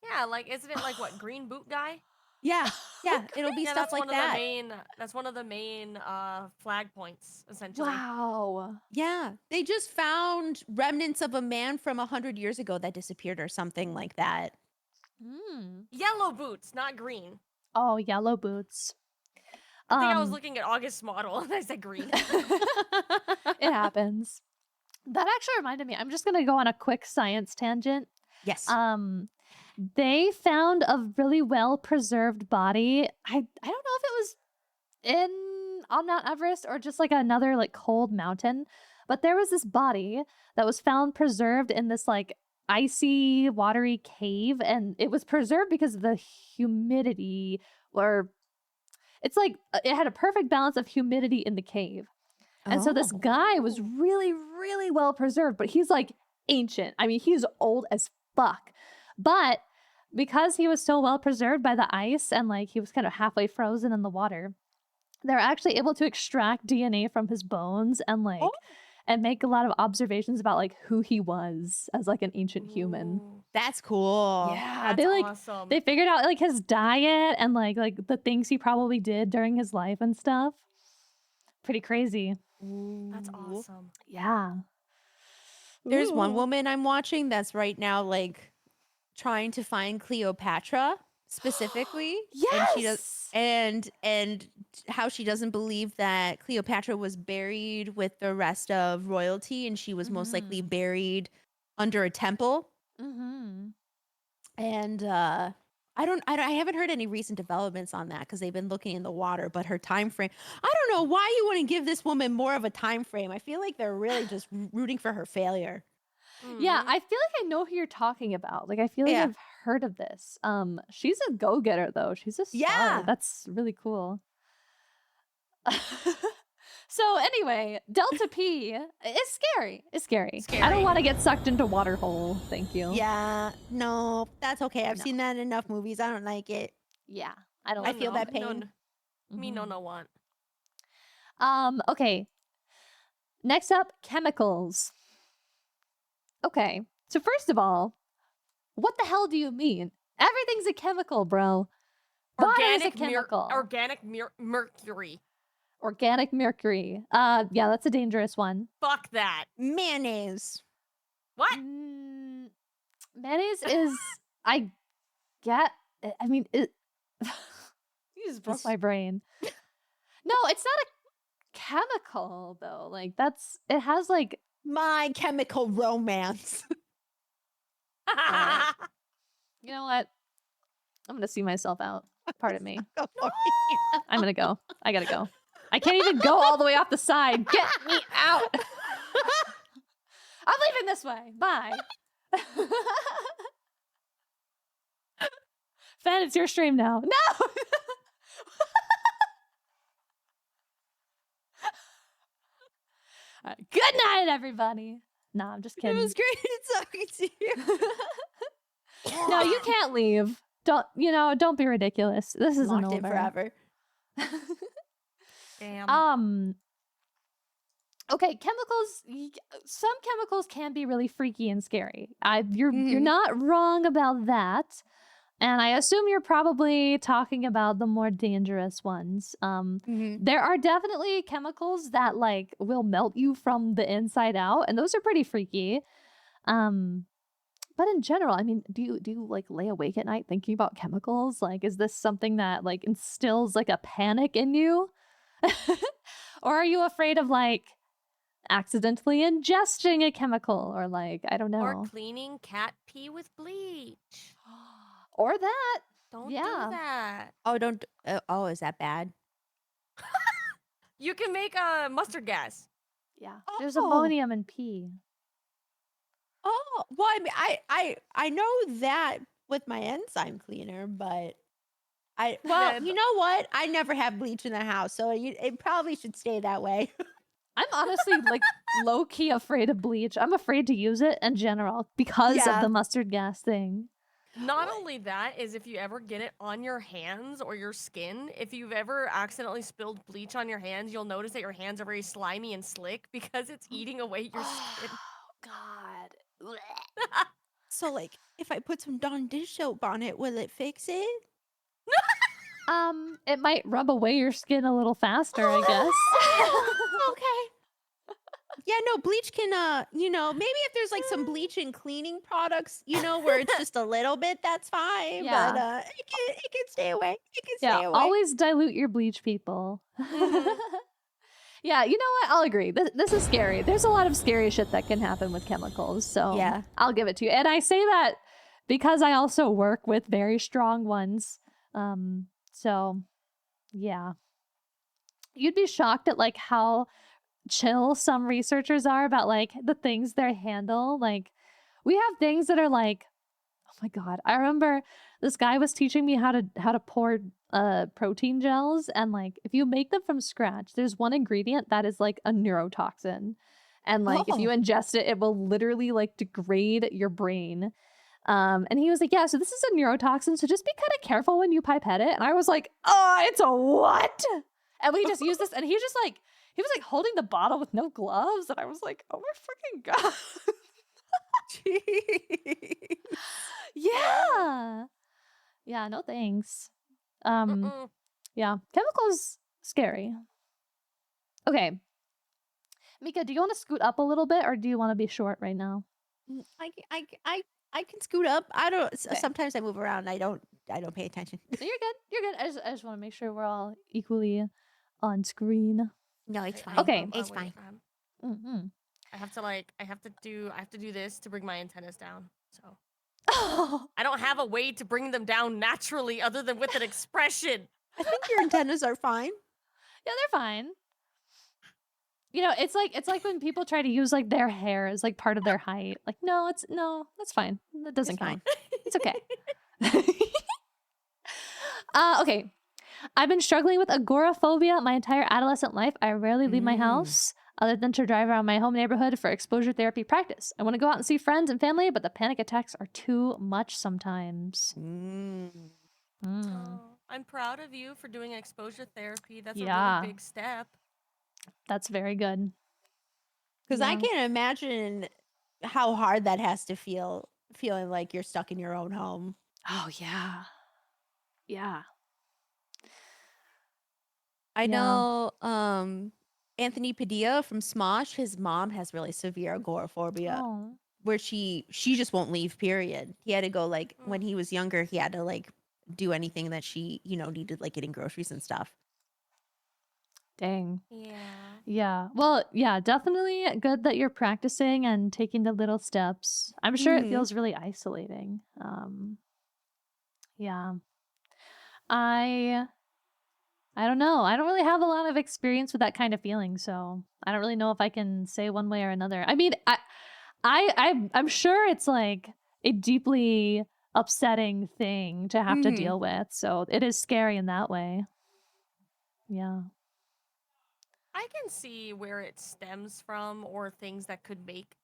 Yeah, like isn't it like what green boot guy? Yeah. Yeah. It'll be Yeah, stuff that's like one of that. the main. That's one of the main flag points essentially. Wow. Yeah. They just found remnants of a man from 100 years ago that disappeared or something like that. Mm. Yellow boots, not green. Oh, yellow boots. I think I was looking at August's model and I said green. It happens. That actually reminded me. I'm just gonna go on a quick science tangent. Yes. They found a really well preserved body. I don't know if it was on Mount Everest or just like another like cold mountain, but there was this body that was found preserved in this like icy, watery cave, and it was preserved because of the humidity, or it's like it had a perfect balance of humidity in the cave. And so this guy was really, really well preserved, but he's like ancient. I mean, he's old as fuck. But because he was so well preserved by the ice and like he was kind of halfway frozen in the water, they're actually able to extract DNA from his bones and like and make a lot of observations about like who he was as like an ancient human. Ooh, That's cool. Yeah, that's they like awesome. they figured out like his diet and like the things he probably did during his life and stuff. Pretty crazy. That's Ooh. awesome. Yeah. There's one Ooh. woman I'm watching that's right now like trying to find Cleopatra specifically. And she does Yes. and how she doesn't believe that Cleopatra was buried with the rest of royalty and she was most likely buried under a temple. Mm-hmm. And I haven't heard any recent developments on that because they've been looking in the water, but her time frame, I don't know why you wouldn't give this woman more of a time frame. I feel like they're really just rooting for her failure. Yeah, Mhm. I feel like I know who you're talking about. Like I feel like Yeah. I've heard of this. She's a go-getter though. She's a star. Yeah. That's really cool. So anyway, Delta P is scary. It's scary. I Scary. don't want to get sucked into water hole. Thank you. Yeah, no, that's okay. I've No. seen that in enough movies. I don't like it. Yeah. I don't I like feel it that either. pain. Me no Mhm. no want. Okay. Next up, chemicals. Okay. So first of all, what the hell do you mean? Everything's a chemical, bro. Water is a chemical. Organic mercury. Organic mercury. Yeah, that's a dangerous one. Fuck that. Mayonnaise. What? Mayonnaise is, I mean, it, you just broke my brain. No, it's not a chemical though. Like it has like, My Chemical Romance. you know what? I'm gonna see myself out. Pardon me. Go for it. I'm gonna go. I gotta go. I can't even go all the way off the side. Get me out. I'm leaving this way. Bye. Fen, it's your stream now. No! All right, good night, everybody. No, I'm just It kidding. was great talking to you. No, you can't leave. Don't be ridiculous. This isn't Locked in over. forever. Damn. Okay, chemicals. Some chemicals can be really freaky and scary. You're Mhm. not wrong about that, and I assume you're probably talking about the more dangerous ones. Mhm. There are definitely chemicals that like will melt you from the inside out, and those are pretty freaky. But in general, I mean, do you like lay awake at night thinking about chemicals? Like, is this something that like instills like a panic in you? Or are you afraid of like accidentally ingesting a chemical or like, I don't know. Or cleaning cat pee with bleach. Or that. Don't Yeah. do that. Oh, don't. Oh, is that bad? You can make mustard gas. Yeah. There's Oh. ammonium in pee. Oh, well, I mean, I know that with my enzyme cleaner, but Yeah, you know what? I never have bleach in the house, so it probably should stay that way. I'm honestly like low key afraid of bleach. I'm afraid to use it in general because of Yeah. the mustard gas thing. Not only that is if you ever get it on your hands or your skin, if you've ever accidentally spilled bleach on your hands, you'll notice that your hands are very slimy and slick because it's eating away your skin. God. So, like, if I put some Dawn dish soap on it, will it fix it? It might rub away your skin a little faster, I guess. Okay. Yeah, no, bleach can, maybe if there's like some bleach and cleaning products, where it's just a little bit, that's fine. Yeah. But it can stay away. It can stay Yeah, away. always dilute your bleach, people. Yeah, you know what? I'll agree. This is scary. There's a lot of scary shit that can happen with chemicals. So Yeah. I'll give it to you. And I say that because I also work with very strong ones. So yeah. You'd be shocked at like how chill some researchers are about like the things they handle. Like we have things that are like, oh my God. I remember this guy was teaching me how to pour protein gels, and like if you make them from scratch, there's one ingredient that is like a neurotoxin. And like if you ingest it, it will literally like degrade your brain. And he was like, yeah, so this is a neurotoxin, so just be kind of careful when you pipette it. And I was like, oh, it's a what? And we just used this, and he was like holding the bottle with no gloves, and I was like, oh my fucking God. Jeez. Yeah, no thanks. Mm-mm. Yeah, chemicals scary. Okay, Mika, do you want to scoot up a little bit, or do you want to be short right now? I can scoot up. I don't. Okay. Sometimes I move around. I don't pay attention. No, you're good. You're good. I just want to make sure we're all equally on screen. No, it's I- fine. Okay. I'm It's way fine. from- Mm-hmm. I have to do this to bring my antennas down. So Oh, I don't have a way to bring them down naturally other than with an expression. I think your antennas are fine. yeah, they're fine. You know, it's like when people try to use like their hair as like part of their height. Like, no, that's fine. That doesn't It's fine. count. It's okay. Okay. I've been struggling with agoraphobia my entire adolescent life. I rarely leave my house other than to drive around my home neighborhood for exposure therapy practice. I want to go out and see friends and family, but the panic attacks are too much sometimes. Oh, I'm proud of you for doing exposure therapy. That's a Yeah. really big step. That's very good. Because I Yeah. can't imagine how hard that has to feel, feeling like you're stuck in your own home. Oh, yeah. Yeah. I Yeah. know Anthony Padilla from Smosh, his mom has really severe agoraphobia Oh. where she just won't leave, period. He had to go like when he was younger, he had to like do anything that she, needed, like getting groceries and stuff. Dang. Yeah. Yeah. Well, yeah, definitely good that you're practicing and taking the little steps. I'm sure it Mhm. feels really isolating. Yeah. I don't know. I don't really have a lot of experience with that kind of feeling, so I don't really know if I can say one way or another. I mean, I'm sure it's like a deeply upsetting thing to have to Mhm. deal with. So it is scary in that way. Yeah. I can see where it stems from or things that could make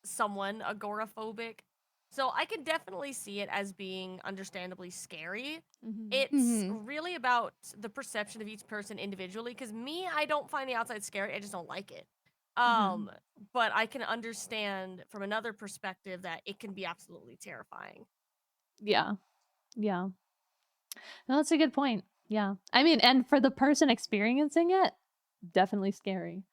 someone agoraphobic. So I can definitely see it as being understandably scary. It's Mhm. really about the perception of each person individually. Because me, I don't find the outside scary. I just don't like it. But I can understand from another perspective that it can be absolutely terrifying. Yeah. Yeah. No, that's a good point. Yeah. I mean, and for the person experiencing it, definitely scary.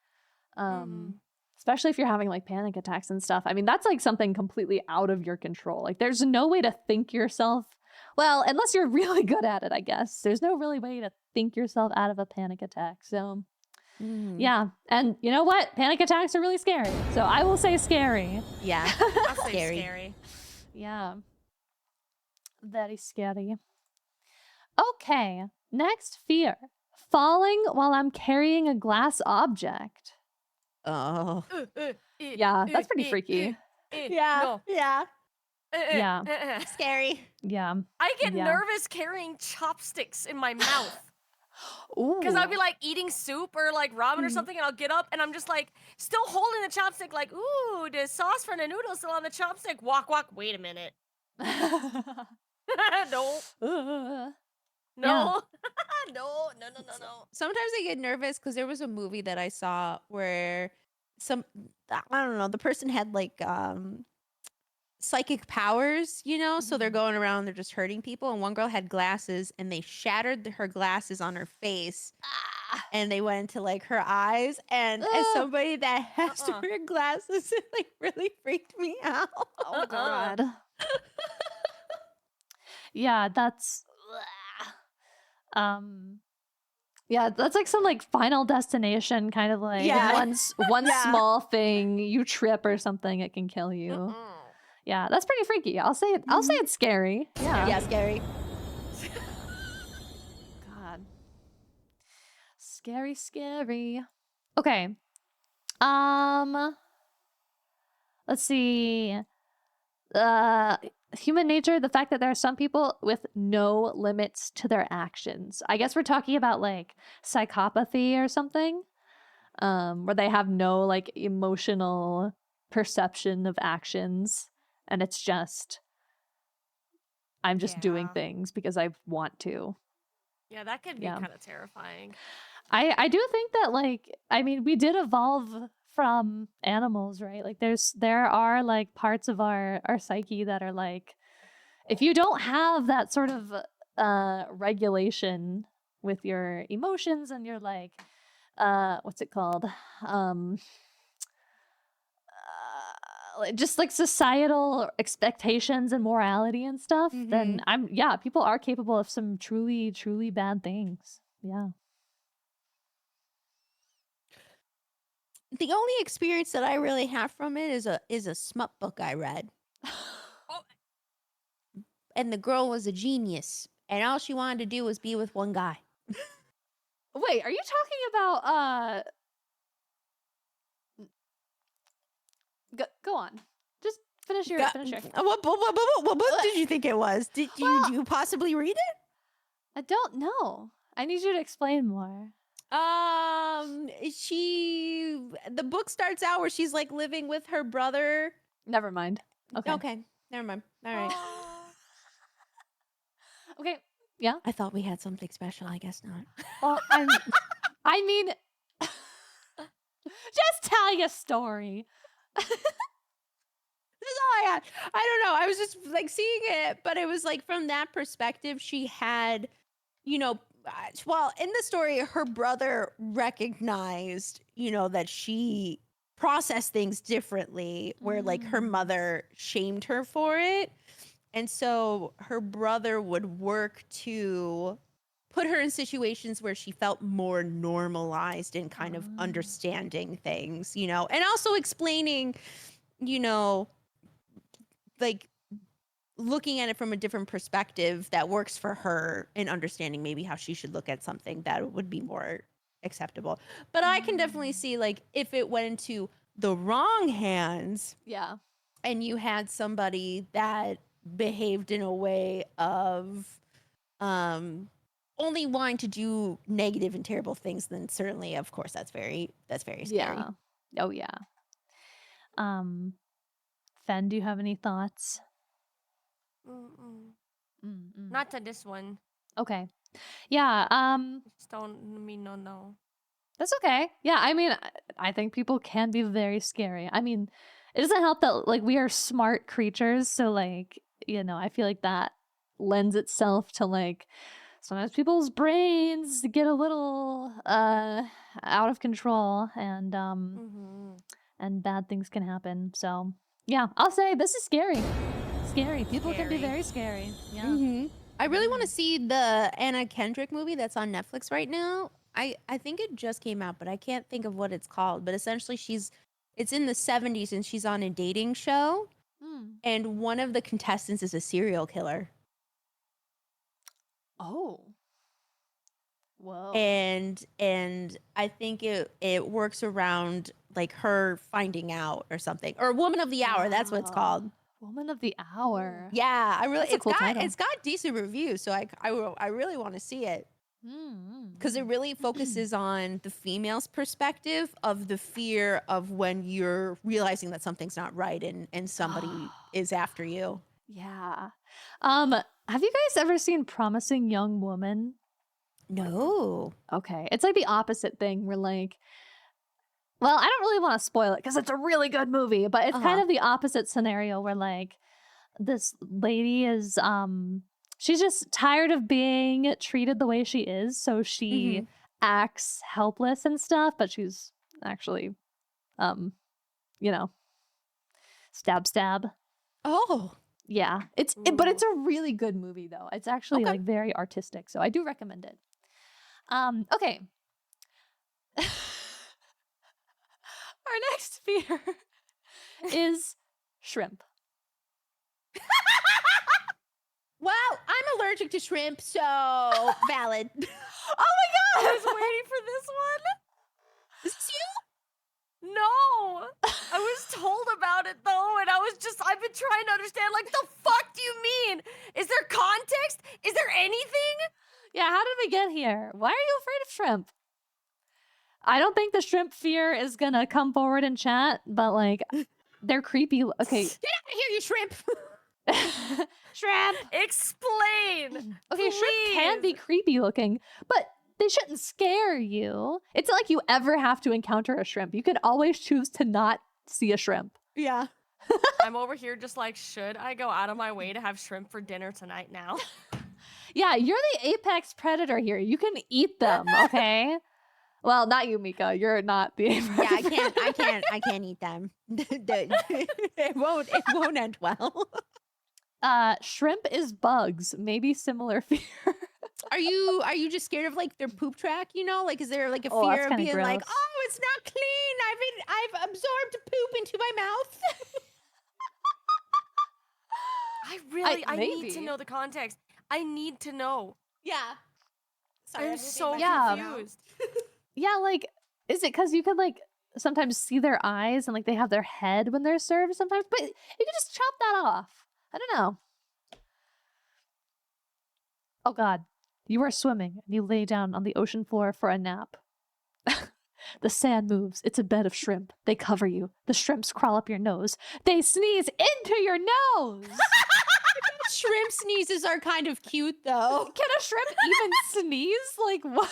Especially if you're having like panic attacks and stuff. I mean, that's like something completely out of your control. Like there's no way to think yourself, well, unless you're really good at it, I guess. There's no really way to think yourself out of a panic attack. So, yeah. And you know what? Panic attacks are really scary. So I will say scary. Yeah. I'll say Scary. scary. Yeah. Very scary. Okay. Next fear. Falling while I'm carrying a glass object. Oh. Yeah, that's pretty freaky. Yeah. No. Yeah. Yeah. Scary. Yeah. I get Yeah. nervous carrying chopsticks in my mouth. Ooh. Because I'll be like eating soup or like ramen or something, and I'll get up and I'm just like still holding the chopstick, like, ooh, the sauce for the noodles still on the chopstick. Walk, wait a minute. No. Uh, No. No. Sometimes I get nervous because there was a movie that I saw where I don't know, the person had like psychic powers, so they're going around, they're just hurting people. And one girl had glasses and they shattered her glasses on her face and they went into like her eyes. And as somebody that has to wear glasses, it like really freaked me out. Oh God. Yeah, that's yeah, that's like some like Final Destination kind of like Yeah. one Yeah. small thing you trip or something, it can kill you. Yeah, that's pretty freaky. I'll say it. I'll say it's scary. Yeah. Yeah, scary. God. Scary. Okay. Let's see. Human nature, the fact that there are some people with no limits to their actions. I guess we're talking about like psychopathy or something. Where they have no like emotional perception of actions and it's just I'm just doing Yeah. things because I want to. Yeah, that could be Yeah. kind of terrifying. I do think that like I mean we did evolve from animals, right? Like there are like parts of our psyche that are like if you don't have that sort of regulation with your emotions and your like what's it called? Just like societal expectations and morality and stuff, then people are capable of some truly, truly bad things. Yeah. The only experience that I really have from it is a smut book I read. Oh. And the girl was a genius. And all she wanted to do was be with one guy. Wait, are you talking about go on. Just finish your. What book did you think it was? Did you possibly read it? I don't know. I need you to explain more. The book starts out where she's like living with her brother. Never mind. Okay. Never mind. All right. Okay. Yeah. I thought we had something special. I guess not. Well, I mean, just tell a story. That's all I had. I don't know. I was just like seeing it, but it was like from that perspective, she had, well, in the story, her brother recognized, that she processed things differently, where like her mother shamed her for it. And so her brother would work to put her in situations where she felt more normalized in kind of understanding things, and also explaining, like looking at it from a different perspective that works for her and understanding maybe how she should look at something that would be more acceptable. But I can definitely see like if it went into the wrong hands, Yeah. and you had somebody that behaved in a way of only wanting to do negative and terrible things, then certainly, of course, that's very scary. Yeah. Oh yeah. Fen, do you have any thoughts? Not to this one. Okay. Yeah. Just don't mean no. That's okay. Yeah. I mean, I think people can be very scary. I mean, it doesn't help that like we are smart creatures, so like I feel like that lends itself to like sometimes people's brains get a little out of control, and bad things can happen. So yeah, I'll say this is scary. Scary. People can be very scary. Yeah. I really want to see the Anna Kendrick movie that's on Netflix right now. I think it just came out, but I can't think of what it's called. But essentially, it's in the 70s and she's on a dating show, and one of the contestants is a serial killer. Oh. Whoa. And I think it works around like her finding out or something, or Woman of the Hour. That's what it's called. Woman of the Hour. Yeah, I really That's a cool title. it's got decent reviews, so I really want to see it because it really focuses on the female's perspective of the fear of when you're realizing that something's not right and somebody is after you. Yeah. Have you guys ever seen Promising Young Woman? No. Okay. It's like the opposite thing. We're like, well, I don't really want to spoil it because it's a really good movie, but it's kind of the opposite scenario where like this lady is she's just tired of being treated the way she is, so she acts helpless and stuff, but she's actually stab. Oh. Yeah. But it's a really good movie though. It's actually like very artistic, so I do recommend it. Okay. Our next fear is shrimp. Well, I'm allergic to shrimp, so valid. Oh my god! I was waiting for this one. Is this you? No, I was told about it though, and I've been trying to understand, like, the fuck do you mean? Is there context? Is there anything? Yeah, how did we get here? Why are you afraid of shrimp? I don't think the shrimp fear is gonna come forward in chat, but like, they're creepy. Okay. Get out of here, you shrimp! Shrimp! Explain! Okay, shrimp can be creepy looking, but they shouldn't scare you. It's not like you ever have to encounter a shrimp. You could always choose to not see a shrimp. Yeah. I'm over here just like, should I go out of my way to have shrimp for dinner tonight now? Yeah, you're the apex predator here. You can eat them, okay? Well, not you, Mika. You're not the apex predator. Yeah, I can't eat them. It won't end well. Shrimp is bugs. Maybe similar fear. Are you just scared of like their poop track? Like, is there like a Oh, fear that's of kinda being like, gross. oh, it's not clean. I've absorbed poop into my mouth. I need maybe. to know the context. I need to know. Yeah. Sorry, I'm moving so my Yeah. feet now. confused. Yeah, like, is it because you could like sometimes see their eyes and like they have their head when they're served sometimes, but you can just chop that off. I don't know. Oh God, you are swimming and you lay down on the ocean floor for a nap. The sand moves. It's a bed of shrimp. They cover you. The shrimps crawl up your nose. They sneeze into your nose. Shrimp sneezes are kind of cute, though. Can a shrimp even sneeze? Like what?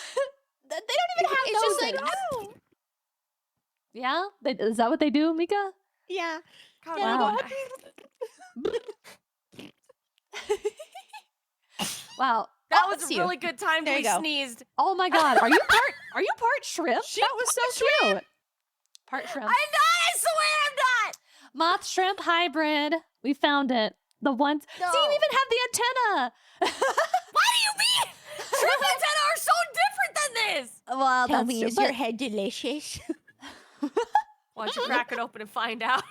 They don't even have It's just noses. like, oh. Yeah? Is that what they do, Mika? Yeah. God, Wow. Wow. That Oh, was it's a you. really good time There to you be go. sneezed. Oh my God. Are you part shrimp? That was so cute. Part shrimp. I'm not. I swear I'm not. Moth shrimp hybrid. We found it. The one. No. See, you even have the antenna. What do you mean? Shrimp antenna are so different than this. Well, Tell that's me, true, is but- your head delicious? Why don't you crack it open and find out?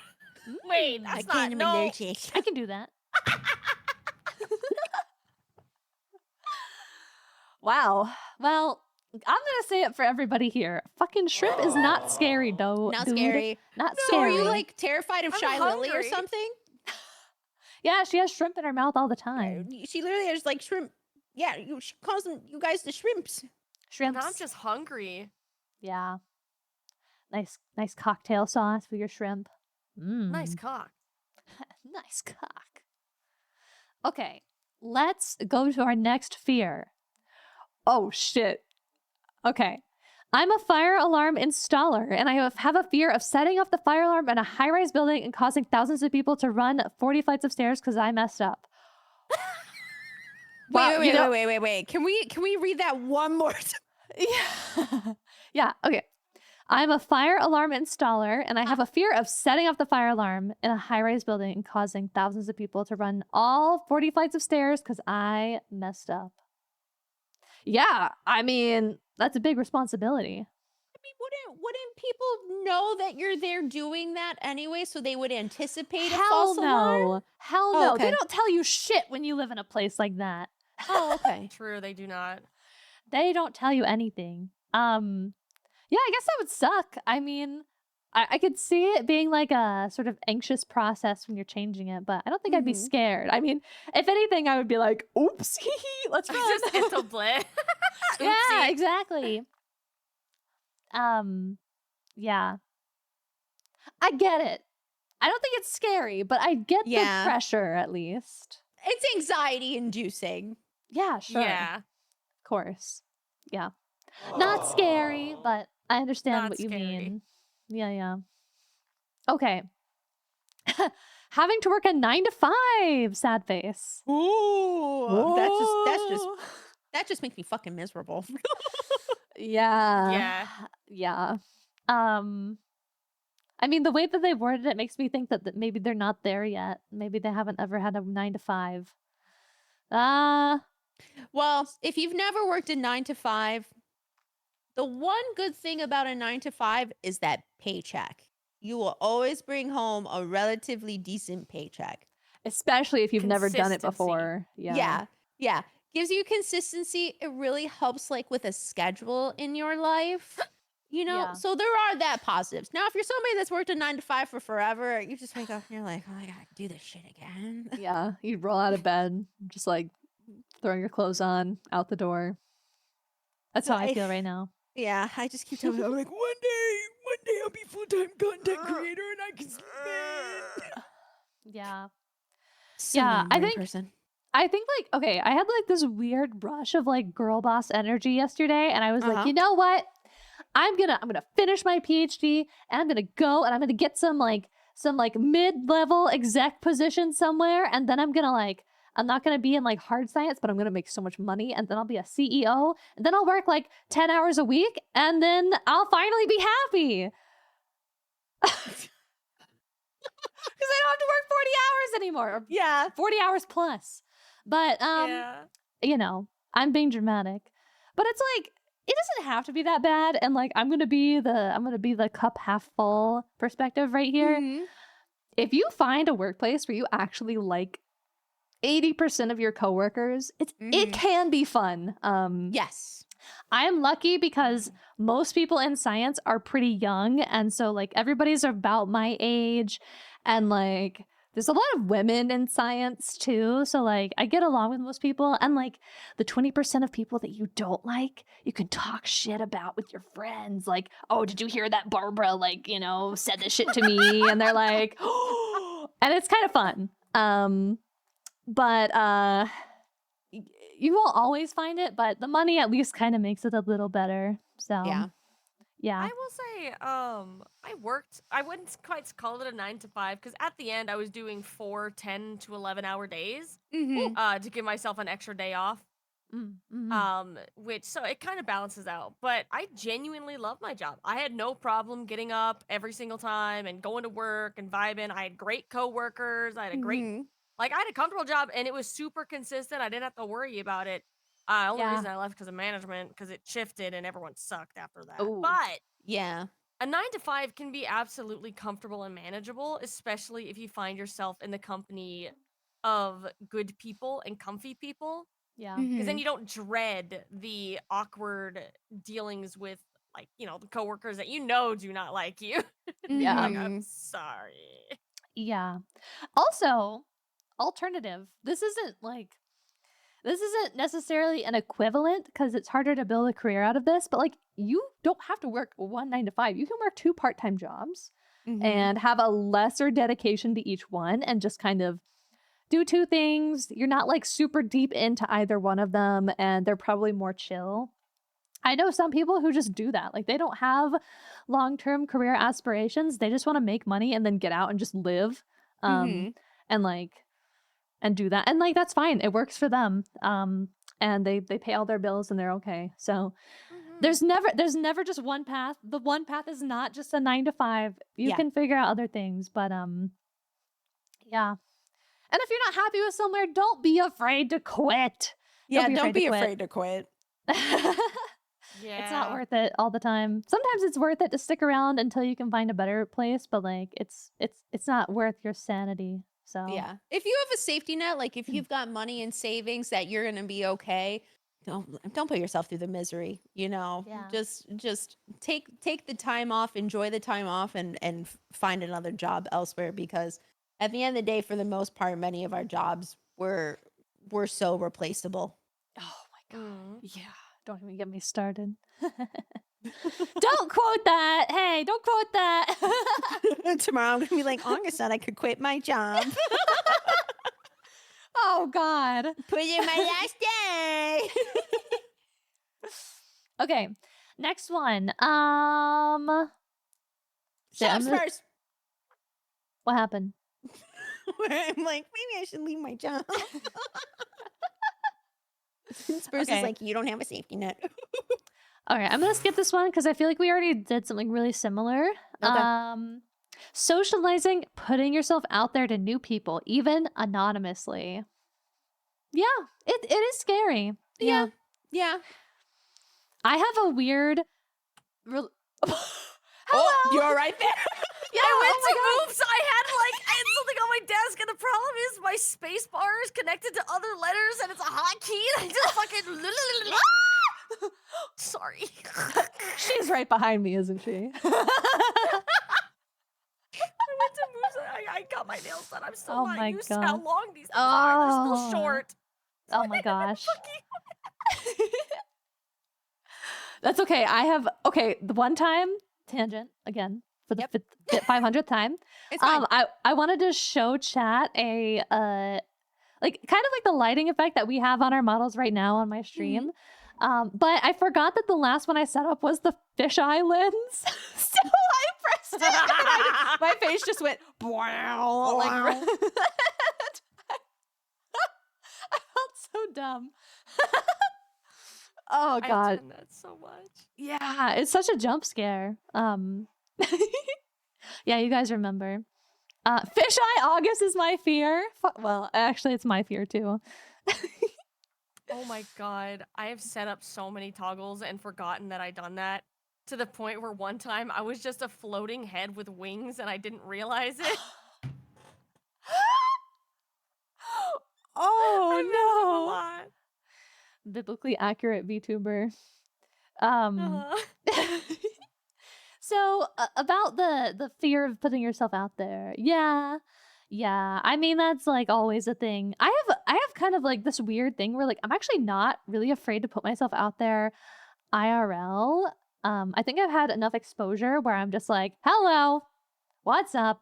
Wait, I that's not. can't No. allergic. I can do that. Wow. Well, I'm gonna say it for everybody here. Fucking shrimp is not scary, though. Not dude. scary. Not So are scary. you like terrified of I'm Shy Lily or hungry. something? Yeah, she has shrimp in her mouth all the time. She literally has like shrimp. Yeah, she calls them you guys the shrimps. Shrimps. I'm just hungry. Yeah. Nice cocktail sauce for your shrimp. Nice cock. Nice cock. Okay, let's go to our next fear. Oh shit. Okay. I'm a fire alarm installer, and I have a fear of setting off the fire alarm in a high-rise building and causing thousands of people to run 40 flights of stairs because I messed up. Wow, you know- Wait. Can we read that one more time? Yeah. Yeah, okay. I'm a fire alarm installer, and I have a fear of setting off the fire alarm in a high-rise building and causing thousands of people to run all 40 flights of stairs because I messed up. Yeah, I mean, that's a big responsibility. I mean, wouldn't people know that you're there doing that anyway, so they would anticipate a Hell false alarm? no. Hell Oh, no. They okay. don't tell you shit when you live in a place like that. Oh, okay. True, they do not. They don't tell you anything. Yeah, I guess that would suck. I mean, I could see it being like a sort of anxious process when you're changing it, but I don't think I'd be Mhm. scared. I mean, if anything, I would be like, oops, let's run. Just into bleh. Yeah, Oopsie. exactly. Yeah. I get it. I don't think it's scary, but I get Yeah. the pressure at least. It's anxiety inducing. Yeah, sure. Yeah. Of course. Yeah. Not scary, but I understand Not what you scary. mean. Yeah. Okay. Having to work a 9 to 5, sad face. Ooh, that just makes me fucking miserable. Yeah. Yeah. I mean, the way that they worded it makes me think that maybe they're not there yet. Maybe they haven't ever had a 9 to 5. Well, if you've never worked a 9 to 5, the one good thing about a 9 to 5 is that paycheck. You will always bring home a relatively decent paycheck. Especially if you've never done it Consistency. before. Yeah. Gives you consistency. It really helps like with a schedule in your life. You know, Yeah. so there are that positives. Now, if you're somebody that's worked a 9 to 5 for forever, you just wake up and you're like, oh, I gotta do this shit again. Yeah. You'd roll out of bed, just like throwing your clothes on, out the door. That's So how I feel right now. Yeah, I just keep telling myself, like, one day I'll be full-time content creator and I can spend. Yeah. So Yeah, not a I morning think- person. I think like, okay, I had like this weird rush of like girl boss energy yesterday, and I was like, Uh-huh. you know what? I'm gonna finish my PhD, and I'm gonna go and I'm gonna get some mid-level exec position somewhere, and then I'm not gonna be in like hard science, but I'm gonna make so much money, and then I'll be a CEO, and then I'll work like 10 hours a week, and then I'll finally be happy. Because I don't have to work 40 hours anymore, or Yeah. 40 hours plus. But Yeah. you know, I'm being dramatic. But it's like it doesn't have to be that bad, and like I'm gonna be the cup half full perspective right here. Mhm. If you find a workplace where you actually like 80% of your coworkers, it Mhm. can be fun. Yes. I'm lucky because most people in science are pretty young. And so, like, everybody's about my age. And, like, there's a lot of women in science too. So, like, I get along with most people. And, like, the 20% of people that you don't like, you can talk shit about with your friends. Like, oh, did you hear that Barbara, like, you know, said this shit to me? And they're like, oh, and it's kind of fun. But you won't always find it, but the money at least kind of makes it a little better. So Yeah. yeah. I will say, I wouldn't quite call it a 9 to 5 because at the end I was doing 4, 10 to 11-hour days Mm-hmm. to give myself an extra day off. Which so it kind of balances out. But I genuinely love my job. I had no problem getting up every single time and going to work and vibing. I had great coworkers. I had a great Mm-hmm. I had a comfortable job and it was super consistent. I didn't have to worry about it. Only Yeah. reason I left because of management, because it shifted and everyone sucked after that. Oh. But Yeah. a 9 to 5 can be absolutely comfortable and manageable, especially if you find yourself in the company of good people and comfy people. Yeah. Because then Mhm. you don't dread the awkward dealings with, like, you know, the coworkers that you know do not like you. Yeah. Like, I'm Mhm. sorry. Yeah. Also, alternative. This isn't necessarily an equivalent because it's harder to build a career out of this, but like you don't have to work one 9 to 5. You can work 2 part-time jobs Mhm. and have a lesser dedication to each one and just kind of do 2 things. You're not like super deep into either one of them and they're probably more chill. I know some people who just do that. Like they don't have long-term career aspirations. They just want to make money and then get out and just live. Mhm. And like and do that. And like that's fine. It works for them. And they pay all their bills and they're okay. So Mhm. there's never just one path. The one path is not just a 9 to 5. You Yeah. can figure out other things, but yeah. And if you're not happy with somewhere, don't be afraid to quit. Yeah, be don't afraid to be quit. afraid to quit. Yeah. It's not worth it all the time. Sometimes it's worth it to stick around until you can find a better place, but like it's not worth your sanity. So Yeah. If you have a safety net, like if you've got money in savings that you're going to be okay, don't put yourself through the misery, you know. Yeah. Just take the time off, enjoy the time off and find another job elsewhere because at the end of the day for the most part many of our jobs were so replaceable. Oh my god. Mm. Yeah. Don't even get me started. Don't quote that. Hey, don't quote that. Tomorrow I'm going to be like, August said I could quit my job. Oh god. Put in my last day. Okay. Next one. Shut up I'm gonna- first. What happened? Where I'm like, maybe I should leave my job. Spurs Okay. is like, you don't have a safety net. All right, I'm gonna skip this one because I feel like we already did something really similar. Okay. Socializing, putting yourself out there to new people, even anonymously. Yeah, it is scary. Yeah. Yeah. I have a weird. Hello. Oh, you're all right there. Yeah, I went oh my to God. move, so I had something on my desk, and the problem is my space bar is connected to other letters, and it's a hotkey, and I just fucking. Sorry. She's right behind me, isn't she? I went to move, so I got my nails done. I'm still Oh not my used to how God. long these things are. They're Oh. still short. Oh my gosh. That's okay. The one time, tangent again for the 500th time. It's fine. I wanted to show chat a like kind of like the lighting effect that we have on our models right now on my stream. But I forgot that the last one I set up was the fisheye lens. So I pressed it and my face just went wow. Like, I felt so dumb. Oh I've god. done that so much. Yeah, it's such a jump scare. Yeah, you guys remember. Fisheye August is my fear. Well, actually, it's my fear too. Oh my god, I have set up so many toggles and forgotten that I done that to the point where one time I was just a floating head with wings and I didn't realize it. I messed up a Oh lot. no! Biblically accurate VTuber. Um, so about the fear of putting yourself out there. Yeah. Yeah. I mean, that's like always a thing. I have kind of like this weird thing where like I'm actually not really afraid to put myself out there IRL. I think I've had enough exposure where I'm just like, "Hello. What's up?"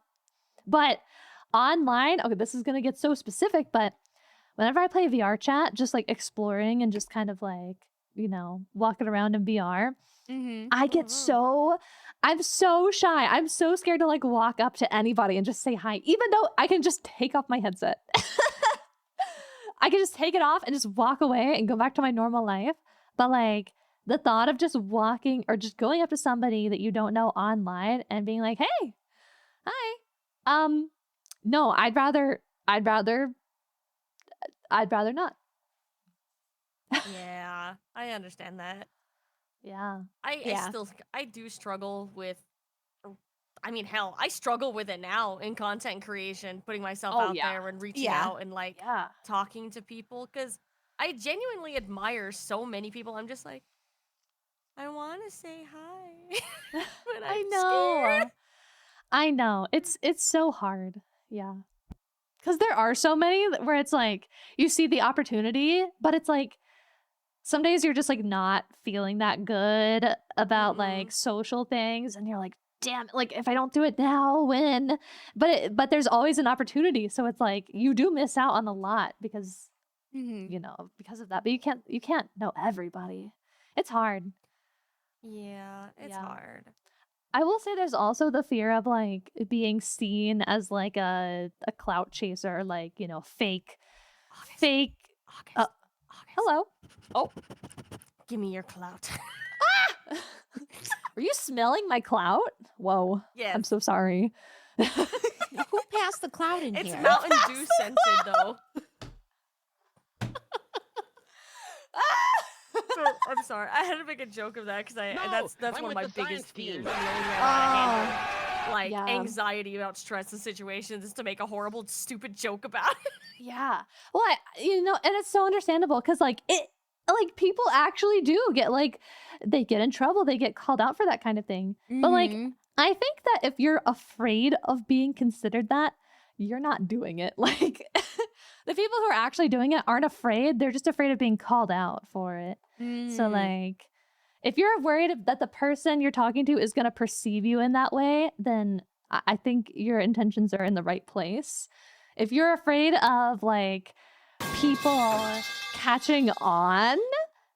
But online, okay, this is going to get so specific, but whenever I play VR chat, just like exploring and just kind of like, walking around in VR, Mm-hmm. I get I'm so shy. I'm so scared to like walk up to anybody and just say hi, even though I can just take off my headset. I can just take it off and just walk away and go back to my normal life. But like the thought of just walking or just going up to somebody that you don't know online and being like, "Hey, hi." No, I'd rather not. Yeah, I understand that. Yeah. Yeah. I do struggle with. I mean, hell, I struggle with it now in content creation, putting myself Oh, out yeah. there and reaching Yeah. out and like Yeah. talking to people because I genuinely admire so many people. I'm just like, I want to say hi, but I'm I know. scared. I know. It's so hard. Yeah. Cuz there are so many where it's like you see the opportunity, but it's like some days you're just like not feeling that good about like social things and you're like, "Damn, like if I don't do it now, when?" But there's always an opportunity. So it's like you do miss out on a lot because Mm-hmm. because of that. But you can't know everybody. It's hard. Yeah, it's Yeah. hard. I will say there's also the fear of like being seen as like a clout chaser, like, fake. August, Fake. August, Hello. Oh, give me your clout. are you smelling my clout? Whoa. Yes. I'm so sorry. Who passed the cloud in It's here? Mountain Dew scented though. So, I'm sorry. I had to make a joke of that because that's one of my biggest fears. And the only way I handle like Yeah. anxiety about stressful situations is to make a horrible, stupid joke about it. Yeah. Well, and it's so understandable because like people actually do get like they get in trouble, they get called out for that kind of thing. But like Mhm. I think that if you're afraid of being considered that, you're not doing it. Like the people who are actually doing it aren't afraid, they're just afraid of being called out for it. So like if you're worried that the person you're talking to is going to perceive you in that way, then I think your intentions are in the right place. If you're afraid of like people catching on,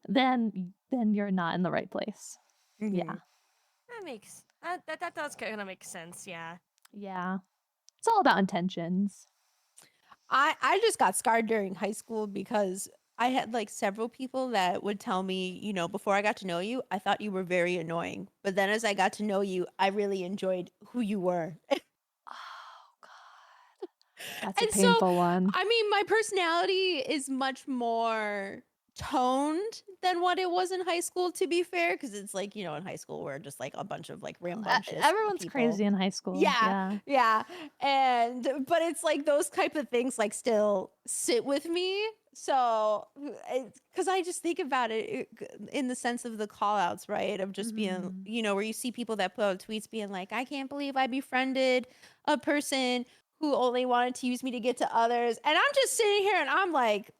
then you're not in the right place. Mhm. Yeah. That makes that does kind of make sense. Yeah. Yeah. It's all about intentions. I just got scarred during high school because I had like several people that would tell me, before I got to know you, I thought you were very annoying. But then as I got to know you, I really enjoyed who you were. Oh god. That's a And so, painful one. I mean, my personality is much more toned than what it was in high school, to be fair, because it's like, in high school we're just like a bunch of like rambunctious Everyone's people. crazy in high school. Yeah. But it's like those type of things like still sit with me. So, because I just think about it in the sense of the call outs, right? Of just being, where you see people that put out tweets being like, I can't believe I befriended a person who only wanted to use me to get to others. And I'm just sitting here and I'm like,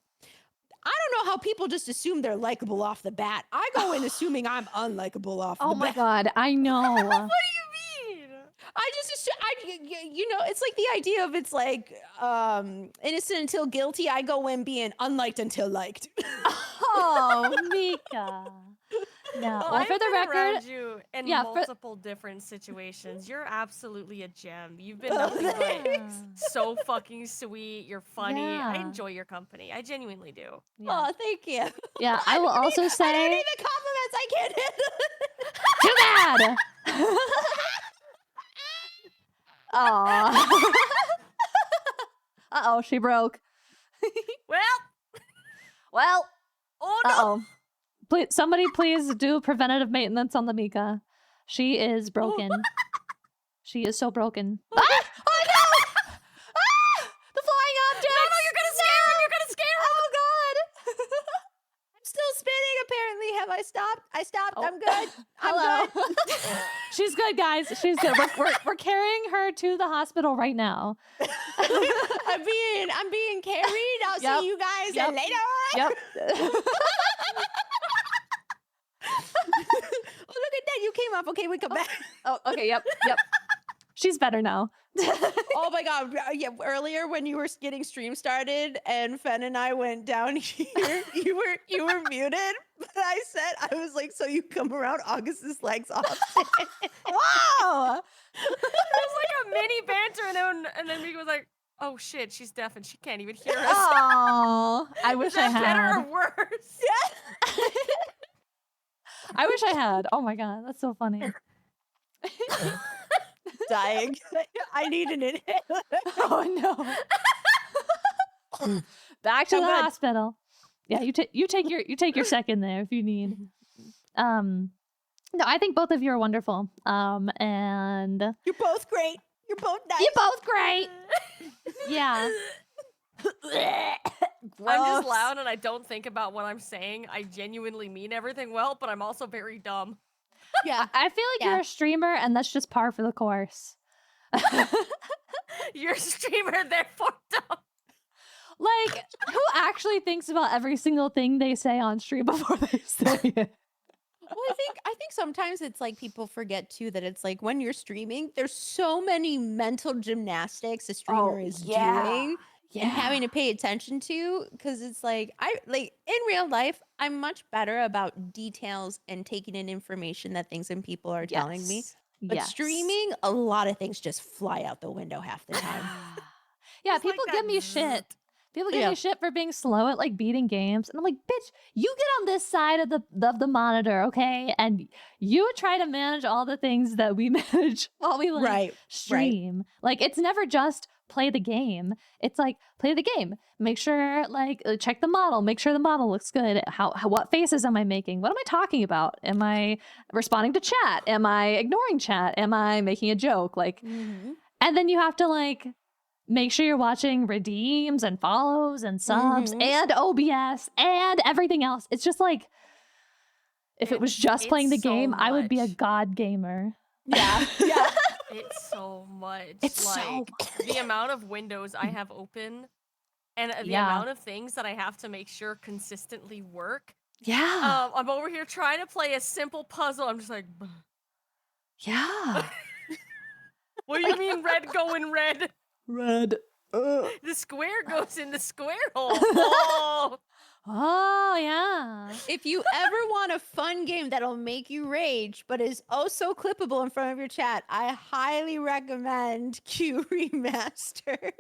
I don't know how people just assume they're likable off the bat. I go in assuming I'm unlikable off the bat. Oh my god, I know. What do you mean? I just assume, it's like the idea of it's like innocent until guilty. I go in being unliked until liked. Oh, Mika. No. Well, I've for the been record, around you in yeah, for- multiple different situations. You're absolutely a gem. You've been nothing but so fucking sweet. You're funny. I Yeah. enjoy your company. I genuinely do. yeah. Oh, thank you. Yeah, I will also I don't say need the compliments. I can't handle it. too bad. Aw. Uh-oh, she broke. Well, Well, oh no. uh-oh. Somebody please do preventative maintenance on the Mika. She is broken. She is so broken. Ah! Oh no! Ah! The flying objects! No, you're gonna scare him. You're gonna scare him. Oh god! I'm still spinning, apparently. Have I stopped? I stopped. Oh. I'm good. Hello. I'm good. She's good, guys. She's good. We're carrying her to the hospital right now. I'm being carried. I'll Yep. see you guys Yep. later. Yep. Oh, look at that. You came up. Okay, we come back. Oh, okay. Yep. She's better now. Oh my God. Yeah. Earlier when you were getting stream started and Fen and I went down here, you were muted. But I was like, so you come around August's legs off. Wow. It was like a mini banter, and then Mika was like, "Oh shit, she's deaf and she can't even hear us." Oh, I wish Is I that better had. or worse? I wish I had. Oh my god, that's so funny. Dying. I need an inhaler. Oh no. Back to I'm the good. hospital. Yeah, you take your second there if you need. No, I think both of you are wonderful. And You're both great. You're both nice. you're both great. Yeah. I'm just loud and I don't think about what I'm saying. I genuinely mean everything well, but I'm also very dumb. Yeah. I feel like you're a streamer, and that's just par for the course. You're a streamer, therefore dumb. Like, who actually thinks about every single thing they say on stream before they say it? Well, I think sometimes it's like people forget too that it's like when you're streaming, there's so many mental gymnastics a streamer is doing and having to pay attention to, because it's like in real life, I'm much better about details and taking in information that things and people are telling me. But streaming, a lot of things just fly out the window half the time. Yeah, It's like people that give me zzz. shit. People give me shit for being slow at like beating games, and I'm like, bitch, you get on this side of the monitor, okay? And you try to manage all the things that we manage while we like stream. Like, it's never just play the game. It's like play the game. Make sure check the model. Make sure the model looks good. How what faces am I making? What am I talking about? Am I responding to chat? Am I ignoring chat? Am I making a joke? Like, and then you have to like make sure you're watching redeems and follows and subs and OBS and everything else. It's just like, if it was just playing the so game, I would be a much. god gamer. Yeah. It's so much. It's like so the amount of windows I have open and the Yeah. amount of things that I have to make sure consistently work. Yeah. I'm over here trying to play a simple puzzle. I'm just like, Yeah. what do you mean red going red? Red. The square goes in the square hole. Oh. Oh, yeah. If you ever want a fun game that'll make you rage, but is oh so clippable in front of your chat, I highly recommend Q Remastered.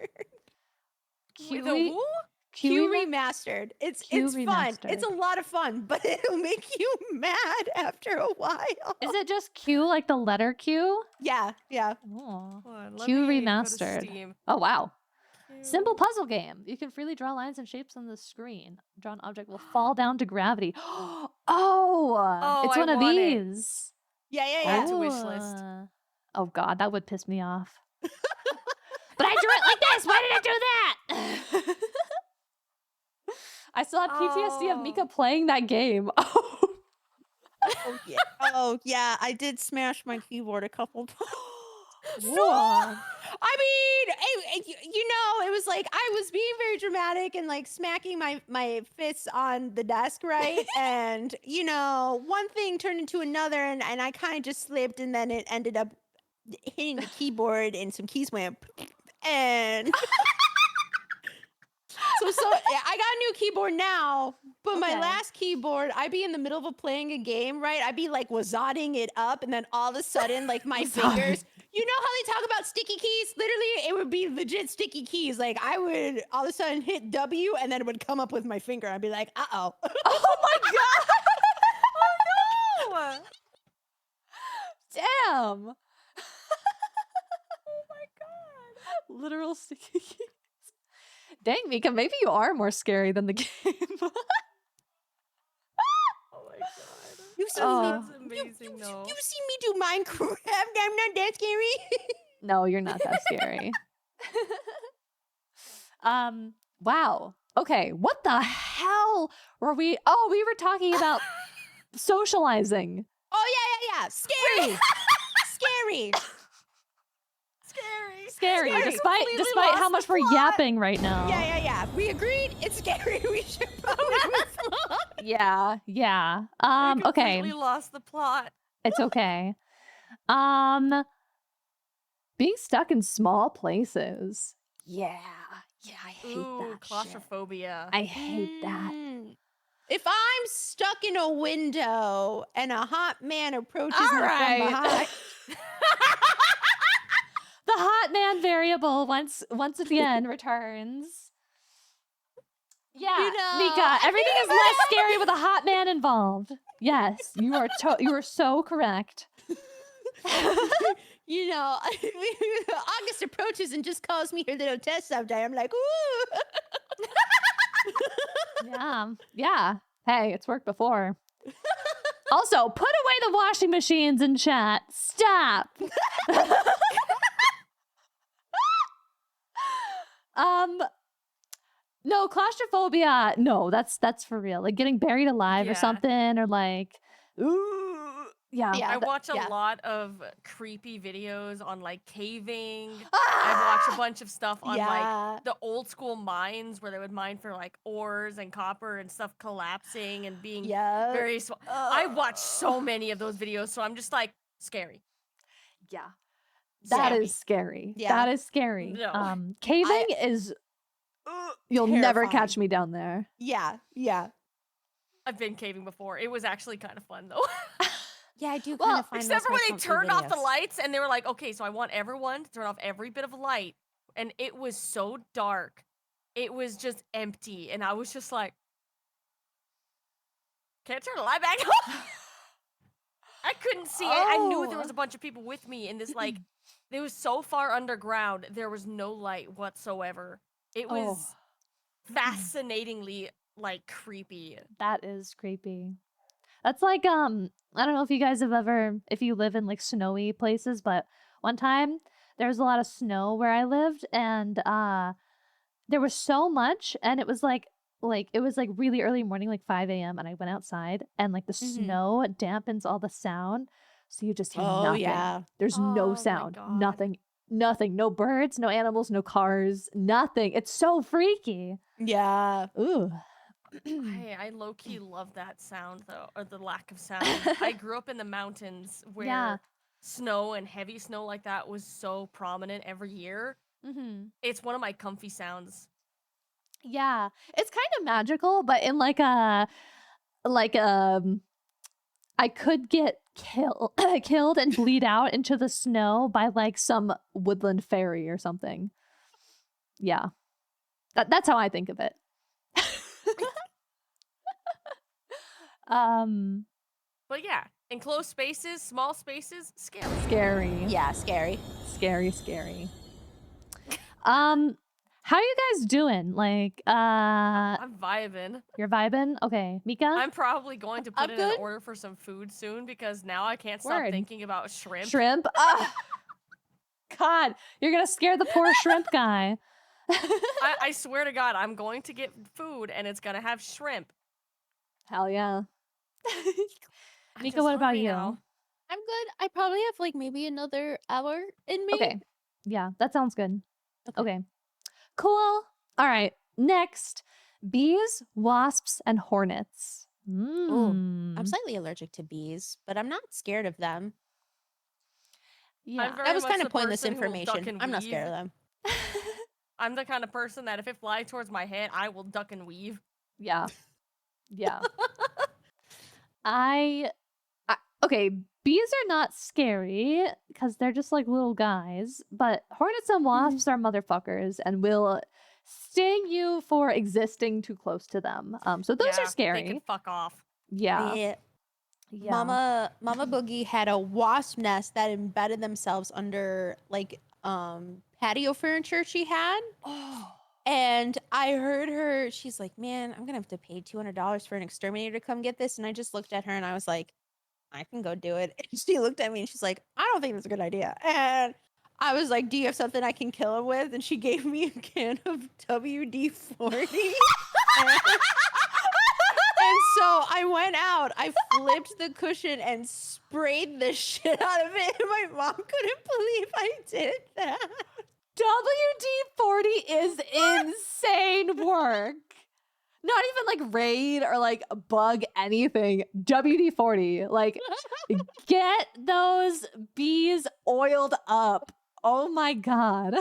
The who? Q Remastered. It's fun. Remastered. It's a lot of fun, but it'll make you mad after a while. Is it just Q, like the letter Q? Yeah. Oh. Hold on, let Q me go to Remastered. Steam. Oh, wow. Q. Simple puzzle game. You can freely draw lines and shapes on the screen. A drawn object will fall down to gravity. Oh, it's I one of want it. these. Yeah. Add to wish list. Oh God, that would piss me off. But I drew it like this. Why did I do that? I still have PTSD of Mika playing that game. Oh yeah. I did smash my keyboard a couple times. Whoa. I mean, it was like I was being very dramatic and like smacking my fists on the desk, right? And one thing turned into another, and I kind of just slipped, and then it ended up hitting the keyboard, and some keys went, and so I got a new keyboard now. But my last keyboard, I'd be in the middle of playing a game, right? I'd be like wazotting it up, and then all of a sudden, like my fingers. You know how they talk about sticky keys? Literally, it would be legit sticky keys. Like I would all of a sudden hit W, and then it would come up with my finger. I'd be like, "Uh-oh." Oh my God. Oh, Damn. oh my god. Literal sticky keys. Dang, Mika, maybe you are more scary than the game. Oh my god. You see Oh. That's amazing, though. You see me do Minecraft? I'm not that scary. No, you're not that scary. Wow. Okay, what the hell were we? Oh, we were talking about socializing. Oh yeah. Scary. Scary. Scary. I Despite completely how lost much the we're plot. yapping right now. Yeah. We agreed. It's scary. We should probably move on. Yeah. I Okay. completely lost the plot. It's okay. Being stuck in small places. Yeah, I hate Ooh, that shit. claustrophobia. I hate that. If I'm stuck in a window and a hot man approaches All me right. from behind, The hot man variable once again returns. Yeah, You know, Mika, I everything is less scary with a hot man involved. Yes, you are so correct. you know, August approaches and just calls me her little test someday. I'm like, ooh. Yeah. Hey, it's worked before. Also, put away the washing machines in chat. Stop. No, claustrophobia. No, that's for real. Like getting buried alive or Yeah. something, or like, ooh, yeah. Yeah. I watch a yeah. lot of creepy videos on like caving. I've Ah! watched a bunch of stuff on Yeah. like the old school mines where they would mine for like ores and copper and stuff collapsing and being Yeah. very small. I watch so many of those videos, so I'm just like Yeah. That Scary. is scary. Yeah. That is scary. No. Caving is. You'll never Terrifying. catch me down there. Yeah. I've been caving before. It was actually kind of fun though. Yeah, I do Well, kind of find Except those for when my they comfy turned off the videos. lights and they were like, okay, so I want everyone to turn off every bit of light. And it was so dark. It was just empty. And I was just like, can't turn the light back on. I couldn't see it. I knew there was a bunch of people with me in this, like, it was so far underground. There was no light whatsoever. It was fascinatingly, like, creepy. That is creepy. That's like I don't know if you guys have ever, if you live in like snowy places, but one time there was a lot of snow where I lived, and there was so much, and it was like it was like really early morning, like 5 a.m., and I went outside, and like the snow dampens all the sound, so you just hear nothing. yeah. There's Oh no my sound, God. nothing, no birds, no animals, no cars, nothing. It's so freaky. Yeah. Ooh. I low key love that sound though, or the lack of sound. I grew up in the mountains where Yeah. snow and heavy snow like that was so prominent every year. Mm-hmm. It's one of my comfy sounds. Yeah, it's kind of magical, but in like I could get killed and bleed out into the snow by like some woodland fairy or something. Yeah, that's how I think of it. But yeah, enclosed spaces, small spaces, scary. Scary. Yeah, scary. Scary. How you guys doing? Like, I'm vibing. you're vibing? Okay, Mika? I'm probably going to put I'm in good. an order for some food soon because now I can't stop Word. thinking about shrimp. Shrimp? God, you're gonna scare the poor shrimp guy. I swear to God, I'm going to get food and it's gonna have shrimp. Hell yeah. I'm Nico, just what about hungry you? now. I'm good. I probably have like maybe another hour in me. Okay. Yeah, that sounds good. Okay. Okay. Cool. All right. Next, bees, wasps, and hornets. I'm slightly allergic to bees, but I'm not scared of them. Yeah. I'm very That was much kind the of pointless person who will duck information. and I'm not weave. scared of them. I'm the kind of person that if it flies towards my head, I will duck and weave. Yeah. Okay, bees are not scary because they're just like little guys, but hornets and wasps are motherfuckers and will sting you for existing too close to them. So those Yeah, are scary. They can fuck off. Yeah. Mama Boogie had a wasp nest that embedded themselves under like patio furniture she had. Oh. And I heard her, she's like, man, I'm gonna have to pay $200 for an exterminator to come get this. And I just looked at her and I was like, I can go do it. And she looked at me and she's like, I don't think that's a good idea. And I was like, do you have something I can kill him with? And she gave me a can of WD-40. And So I went out, I flipped the cushion and sprayed the shit out of it. And my mom couldn't believe I did that. WD-40 is insane work. Not even like raid or like bug anything. WD-40. Like, get those bees oiled up. Oh my God.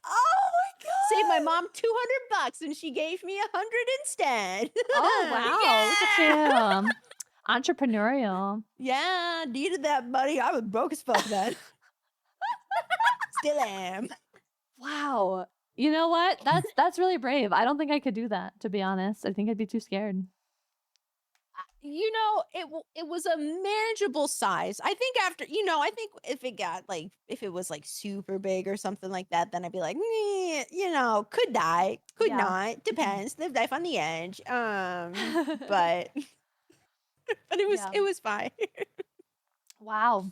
Oh my God. Saved my mom $200 and she gave me $100 instead. Oh wow. Look at you. Entrepreneurial. Yeah, needed that money. I was broke as fuck then. Still am. Wow. You know what? That's really brave. I don't think I could do that, to be honest. I think I'd be too scared. You know, it was a manageable size. I think after, I think if it was like super big or something like that, then I'd be like, could die, could Yeah. not, depends. Live life on the edge. But but Yeah. it was fine. Wow.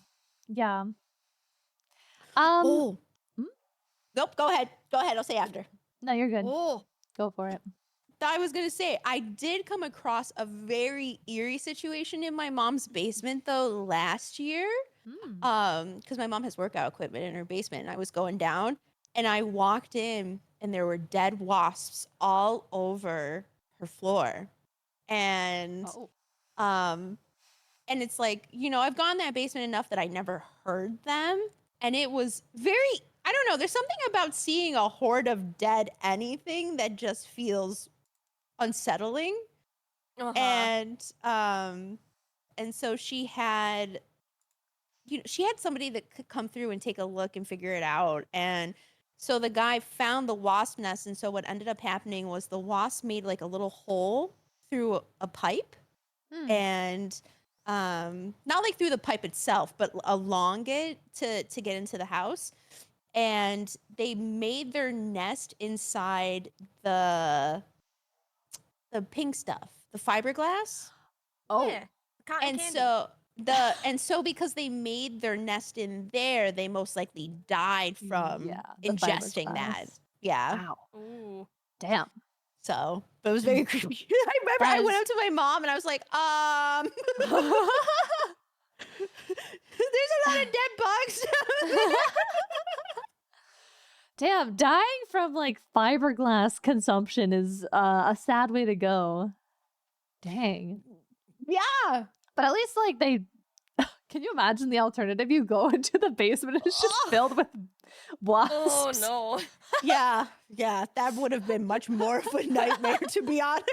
Yeah. Oh, hmm? nope. Go ahead. I'll say after. No, you're good. Oh. Go for it. I was gonna say, I did come across a very eerie situation in my mom's basement though last year. Because my mom has workout equipment in her basement, and I was going down, and I walked in, and there were dead wasps all over her floor, and and it's like, I've gone in that basement enough that I never heard them, and it was very. I don't know. There's something about seeing a horde of dead anything that just feels unsettling. And so she had somebody that could come through and take a look and figure it out. And so the guy found the wasp nest, and so what ended up happening was the wasp made like a little hole through a pipe, and not like through the pipe itself, but along it to get into the house. And they made their nest inside the pink stuff, the fiberglass. Oh. Yeah, cotton And candy. so because they made their nest in there, they most likely died from the ingesting that. fiberglass. Yeah. Wow. Ooh. Damn. So, but it was very creepy. I remember I went up to my mom and I was like, there's a lot of dead bugs. Damn, dying from like fiberglass consumption is a sad way to go. Dang. Yeah. But at least like they can you imagine the alternative? You go into the basement and it's just filled with wasps. Oh no. Yeah. Yeah. That would have been much more of a nightmare, to be honest.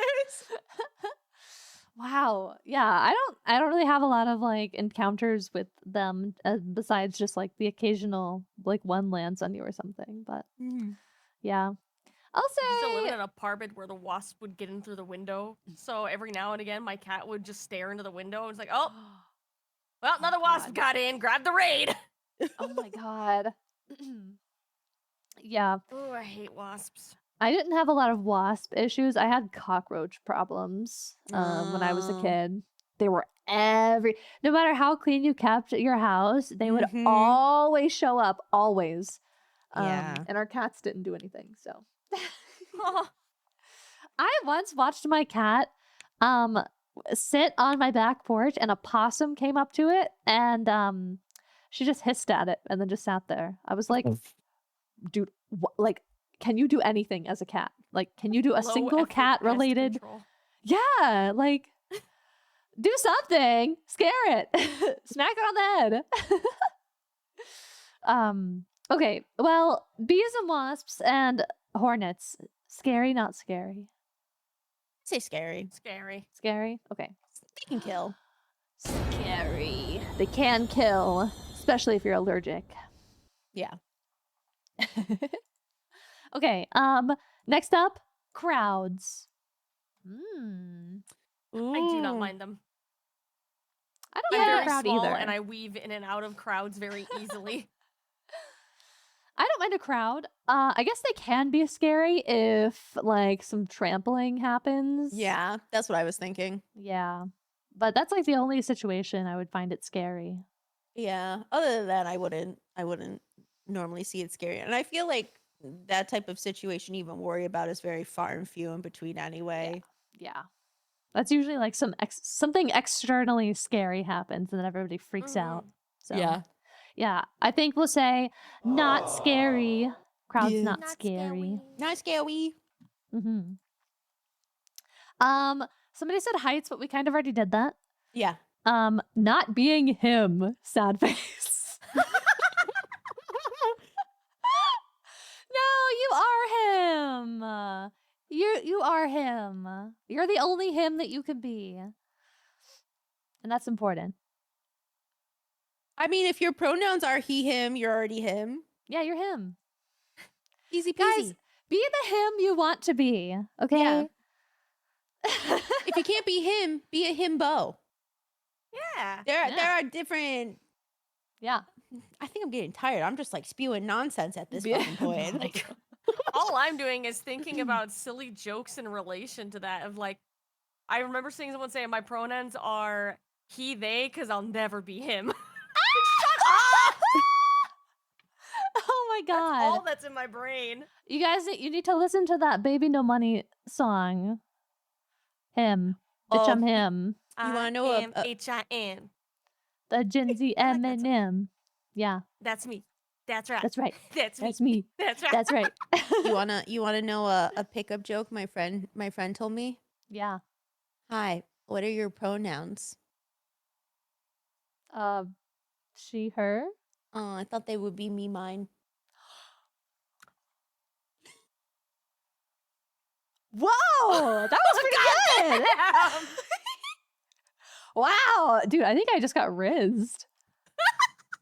Wow. Yeah, I don't really have a lot of like encounters with them besides just like the occasional like one lands on you or something, but yeah. I'll I used to live say in an apartment where the wasp would get in through the window. So every now and again, my cat would just stare into the window and it's like, oh, well, another wasp God. got in. Grab the raid. Oh my God. Yeah. Oh, I hate wasps. I didn't have a lot of wasp issues. I had cockroach problems when I was a Oh. kid. They were no matter how clean you kept your house, they would Mhm. always show up, always. Yeah. And our cats didn't do anything, so. Oh, I once watched my cat sit on my back porch and a possum came up to it and she just hissed at it and then just sat there. I was like, dude, like, can you do anything as a cat? Like, can you do a low single effort cat pest related? control. Yeah, like, do something. Scare it. Smack it on the head. Okay, well, bees and wasps and hornets. Scary, not scary. Say scary. Scary. Scary? Okay. They can kill. Scary. They can kill, especially if you're allergic. Yeah. Okay, next up, crowds. I do not mind them. I I'm don't mind a very crowd small either. and I weave in and out of crowds very easily. I don't mind a crowd. I guess they can be scary if like some trampling happens. Yeah, that's what I was thinking. Yeah. But that's like the only situation I would find it scary. Yeah. Other than that, I wouldn't normally see it scary. And I feel like that type of situation even worry about is very far and few in between anyway. Yeah. That's usually like something externally scary happens and then everybody freaks out. So yeah, I think we'll say not scary. Crowd's Yeah. not scary. Not scary. Mm-hmm. Somebody said heights, but we kind of already did that. Yeah. Not being him. Sad face. No, you are him. You are him. You're the only him that you could be. And that's important. I mean, if your pronouns are he, him, you're already him. Yeah, you're him. Easy peasy. Guys, be the him you want to be, okay? Yeah. If you can't be him, be a himbo. Yeah. There are different. Yeah. I think I'm getting tired. I'm just like spewing nonsense at this Yeah. fucking point. Like, All I'm doing is thinking about silly jokes in relation to that. Of like, I remember seeing someone say my pronouns are he, they, because I'll never be him. Oh my That's god. all that's in my brain. You guys, you need to listen to that Baby No Money song. Him. Bitch, Oh. I'm him. You wanna know a- H-I-M. The Gen Z I like that Eminem. Yeah, That's me. That's right. that's right. That's me. That's me. That's right. That's right. you wanna know a pickup joke my friend told me? Yeah. Hi, what are your pronouns? She, her. Oh, I thought they would be me, mine. Whoa, that was pretty good. Damn. Wow, dude, I think I just got rizzed.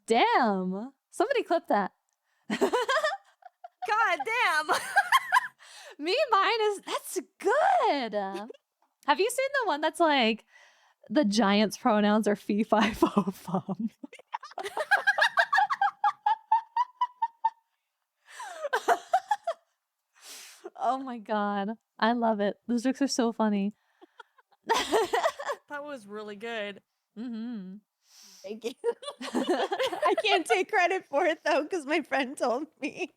Damn. Somebody clip that. God damn. Mine is that's good. Have you seen the one that's like the Giants' pronouns are fee, fi, fo, fum? Oh my god. I love it. Those jokes are so funny. That was really good. Mm-hmm. Thank you. I can't take credit for it though, because my friend told me.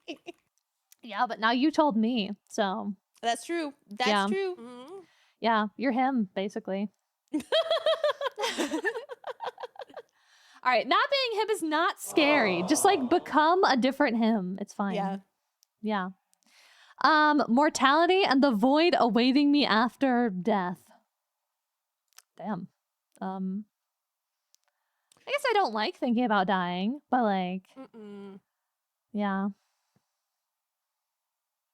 Yeah, but now you told me. So That's true. That's Yeah. true. Mhm. yeah, you're him, basically. All right, not being him is not scary. Just like become a different him. It's fine. Yeah. Yeah. Mortality and the void awaiting me after death. Damn. I guess I don't like thinking about dying, but like, Mm-mm. yeah.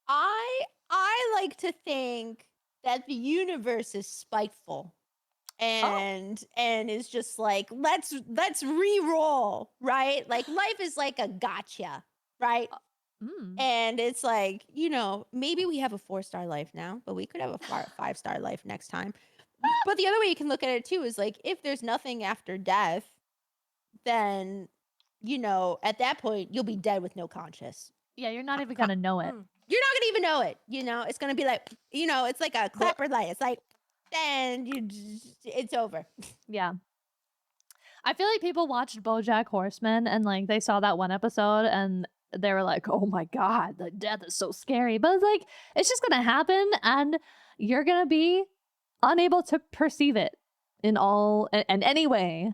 I like to think that the universe is spiteful and is just like let's re-roll, right? Like life is like a gotcha, right? Mm. And it's like, you know, maybe we have a 4-star life now, but we could have a 5-star life next time. But the other way you can look at it too is like if there's nothing after death, then you know, at that point you'll be dead with no conscience. Yeah, you're not even gonna know it. Mm. You're not gonna even know it. You know, it's gonna be like, you know, it's like a clapper light. It's like, then it's over. Yeah. I feel like people watched BoJack Horseman and like they saw that one episode and they were like, "Oh my god, the death is so scary." But it's like it's just gonna happen and you're gonna be unable to perceive it in any way.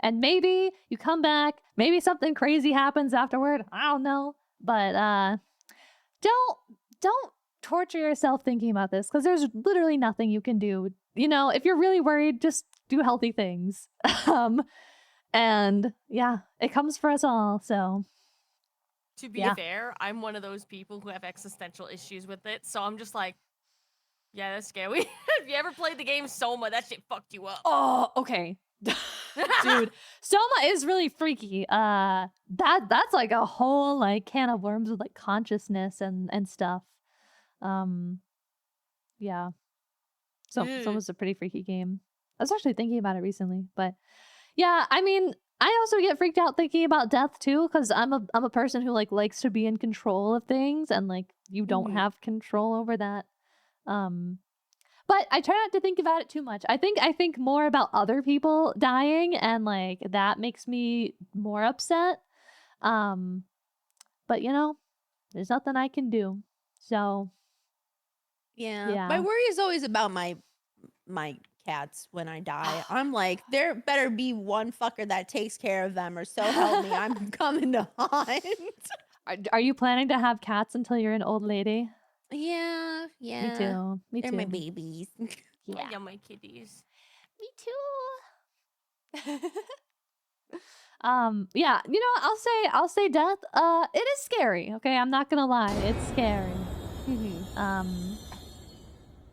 And maybe you come back, maybe something crazy happens afterward. I don't know. But don't torture yourself thinking about this because there's literally nothing you can do. You know, if you're really worried, just do healthy things. And yeah, it comes for us all. So To be Yeah. fair, I'm one of those people who have existential issues with it, so I'm just like, yeah, that's scary. Have you ever played the game Soma? That shit fucked you up. oh, okay. Dude, Soma is really freaky. That's like a whole like can of worms with like consciousness and stuff. Yeah. So Ew. Soma's a pretty freaky game. I was actually thinking about it recently, but yeah, I mean, I also get freaked out thinking about death too because I'm a person who like likes to be in control of things and like you don't Mhm. have control over that. But I try not to think about it too much. I think more about other people dying and like that makes me more upset. But you know, There's nothing I can do. So, Yeah. My yeah. worry is always about my cats when I die. I'm like, there better be one fucker that takes care of them, or so help me, I'm coming to hunt. Are you planning to have cats until you're an old lady? Yeah, Me yeah. too. Me They're too. my babies. Yeah. Yeah, my kitties. Me too. Yeah, I'll say death. It is scary, okay? I'm not gonna lie, it's scary.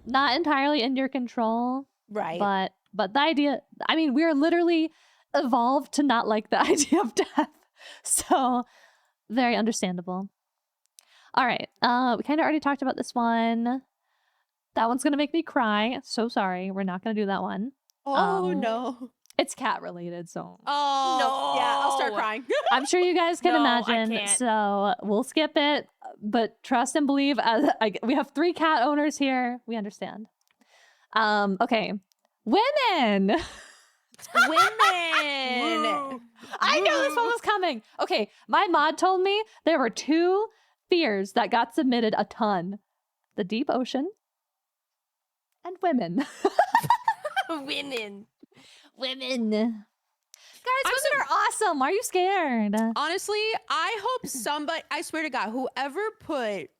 Not entirely in your control, Right. but the idea, I mean, we're literally evolved to not like the idea of death. So, very understandable. All right. We kind of already talked about this one. That one's gonna make me cry. So sorry. We're not gonna do that one. Oh Um, no. It's cat related, so Oh yeah, I'll start No. crying. I'm sure you guys can No, I imagine. can't. So we'll skip it, but trust and believe. We have 3 cat owners here. We understand. Okay, women. Women. Woo. I knew this one was coming. Okay, my mod told me there were 2 fears that got submitted a ton: the deep ocean and women. Women. Women. Guys, women are awesome. Why are you scared? Honestly, I hope somebody, I swear to God, whoever put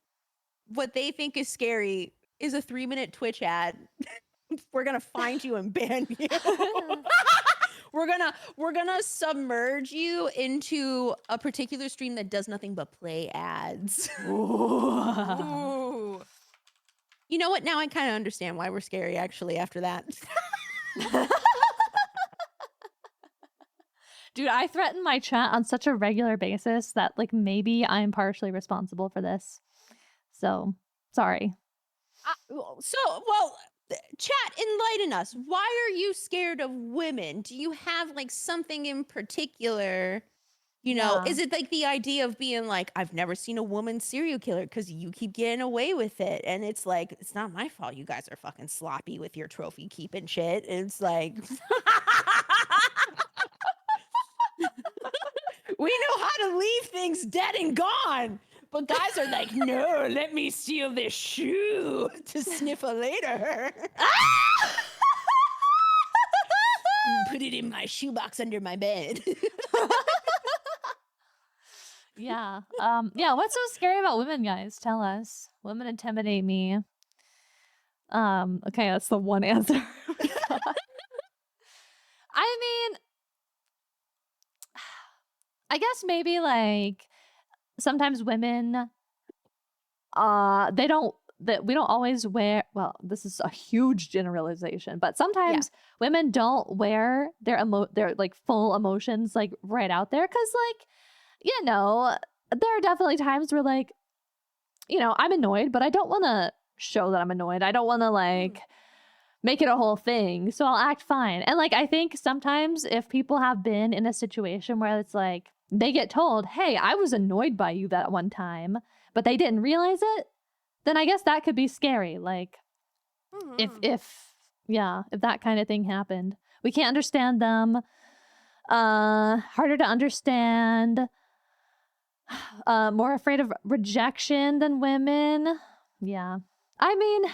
what they think is scary is a 3-minute Twitch ad. We're gonna find you and ban you. We're gonna submerge you into a particular stream that does nothing but play ads. Ooh. You know what? Now I kind of understand why we're scary, actually, after that. Dude, I threaten my chat on such a regular basis that, like, maybe I'm partially responsible for this. So, sorry. Well, chat, enlighten us. Why are you scared of women? Do you have like something in particular? You know, Yeah. is it like the idea of being like, I've never seen a woman serial killer because you keep getting away with it? And it's like, it's not my fault. You guys are fucking sloppy with your trophy keeping shit. It's like, we know how to leave things dead and gone. But guys are like, no, let me steal this shoe to sniffle later. Put it in my shoebox under my bed. Yeah. Yeah, what's so scary about women, guys? Tell us. Women intimidate me. Okay, that's the one answer. I mean, I guess maybe like sometimes women we don't always wear, well, this is a huge generalization, but sometimes women don't wear their like full emotions like right out there, cuz like, you know, there are definitely times where like, you know, I'm annoyed, but I don't want to show that I'm annoyed. I don't want to like make it a whole thing. So I'll act fine. And like, I think sometimes if people have been in a situation where it's like they get told, "Hey, I was annoyed by you that one time," but they didn't realize it, then I guess that could be scary. Like if that kind of thing happened. We can't understand them. Harder to understand. More afraid of rejection than women. Yeah. I mean,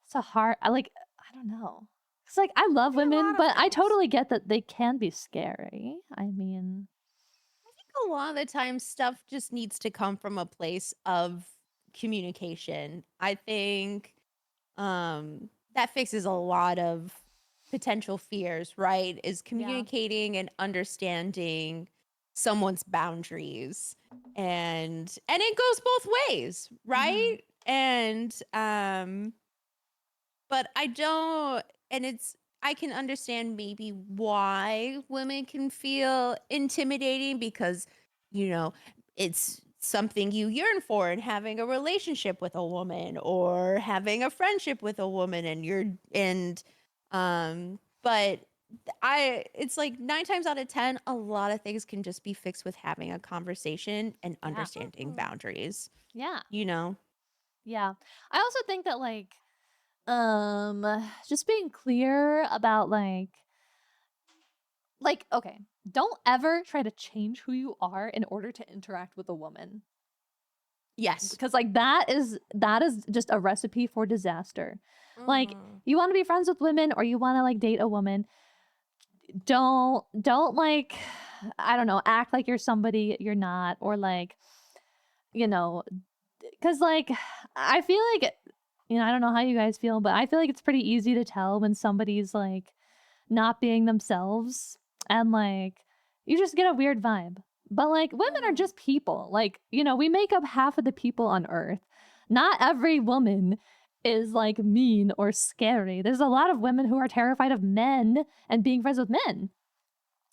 it's a hard, I don't know. It's like, I love women, but I totally get that they can be scary. I mean, I think a lot of the time stuff just needs to come from a place of communication. I think that fixes a lot of potential fears, right? Is communicating and understanding someone's boundaries. And it goes both ways, right? And but I don't, and I can understand maybe why women can feel intimidating because, you know, it's something you yearn for, and having a relationship with a woman or having a friendship with a woman, but it's like 9 times out of 10, a lot of things can just be fixed with having a conversation and understanding boundaries, yeah. you know? Yeah. I also think that like just being clear about like okay, don't ever try to change who you are in order to interact with a woman. Yes. Because like that is just a recipe for disaster. Like Mhm. you want to be friends with women or you want to like date a woman, don't like, I don't know, act like you're somebody you're not, or like, you know, because like I feel like, I don't know how you guys feel, but I feel like it's pretty easy to tell when somebody's like not being themselves, and like you just get a weird vibe. But like women are Mhm. just people. Like, we make up half of the people on earth. Not every woman is like mean or scary. There's a lot of women who are terrified of men and being friends with men.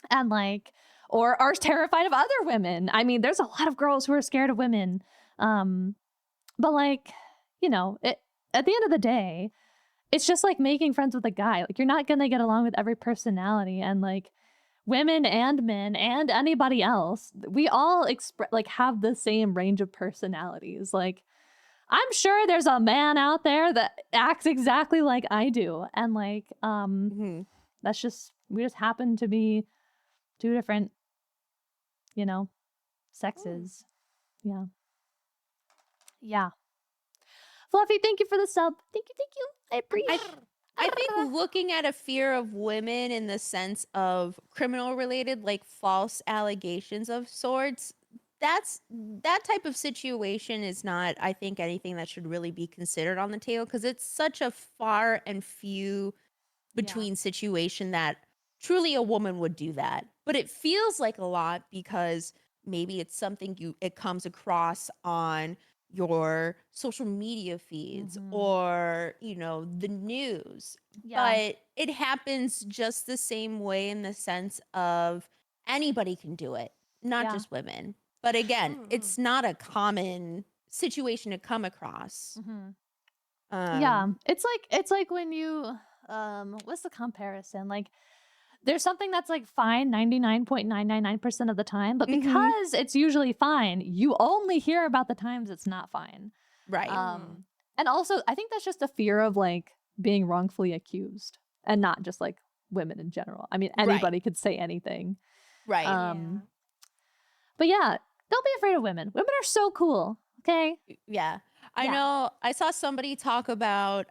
And like, or are terrified of other women. I mean, there's a lot of girls who are scared of women. But like, at the end of the day, it's just like making friends with a guy. Like you're not going to get along with every personality, and like women and men and anybody else, we all have the same range of personalities. Like I'm sure there's a man out there that acts exactly like I do, and like Mhm. that's just, we just happen to be two different, sexes. Yeah. Yeah. Fluffy, thank you for the sub. Thank you. I appreciate. I think looking at a fear of women in the sense of criminal related, like false allegations of sorts, that type of situation is not, I think, anything that should really be considered on the table, because it's such a far and few between situation that truly a woman would do that. But it feels like a lot because maybe it's something it comes across on your social media feeds Mhm. or, the news. Yeah. But it happens just the same way in the sense of anybody can do it, not Yeah. just women. But again, Mhm. it's not a common situation to come across. Yeah. Um, It's like when you what's the comparison? Like there's something that's like fine 99.999% of the time, but Mhm. because it's usually fine, you only hear about the times it's not fine. Right. And also I think that's just a fear of like being wrongfully accused, and not just like women in general. I mean, Right. anybody could say anything. Right. But yeah, don't be afraid of women. Women are so cool. Okay. Yeah. I Yeah. know I saw somebody talk about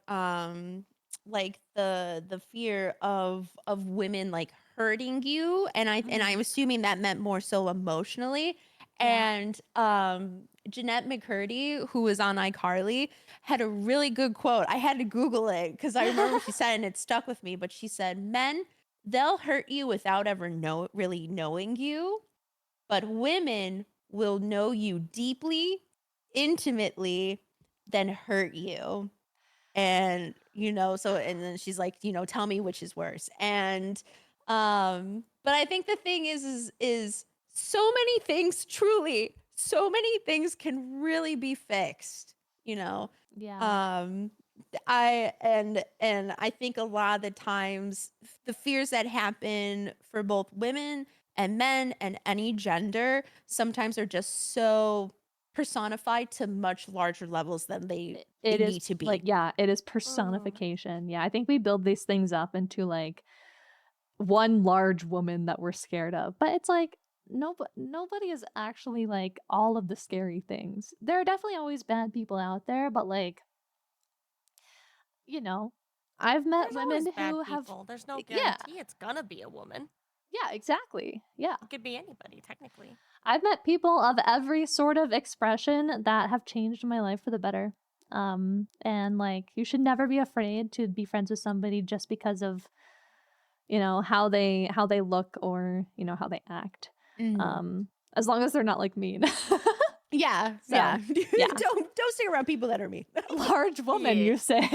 like the fear of women like hurting you, and I'm assuming that meant more so emotionally. Yeah. And Jeanette McCurdy, who was on iCarly, had a really good quote. I had to Google it because I remember what she said and it stuck with me. But she said, "Men, they'll hurt you without ever really knowing you, but women will know you deeply, intimately, then hurt you." And and then she's like, tell me which is worse. And but I think the thing is so many things, truly so many things can really be fixed, Yeah. um I think a lot of the times the fears that happen for both women and men and any gender sometimes are just so personified to much larger levels than they It is need to be. like, yeah, it is personification. Yeah, I think we build these things up into like one large woman that we're scared of, but it's like nobody is actually like all of the scary things. There are definitely always bad people out there, but like, I've met There's always women bad who have, people. There's no yeah, guarantee it's gonna be a woman. yeah, exactly, yeah. It could be anybody, technically. I've met people of every sort of expression that have changed my life for the better. And like you should never be afraid to be friends with somebody just because of, how they look, or, how they act. Mhm. As long as they're not like mean. Yeah, So, yeah. yeah. Don't stick around people that are mean. Large woman, Yeah. you say.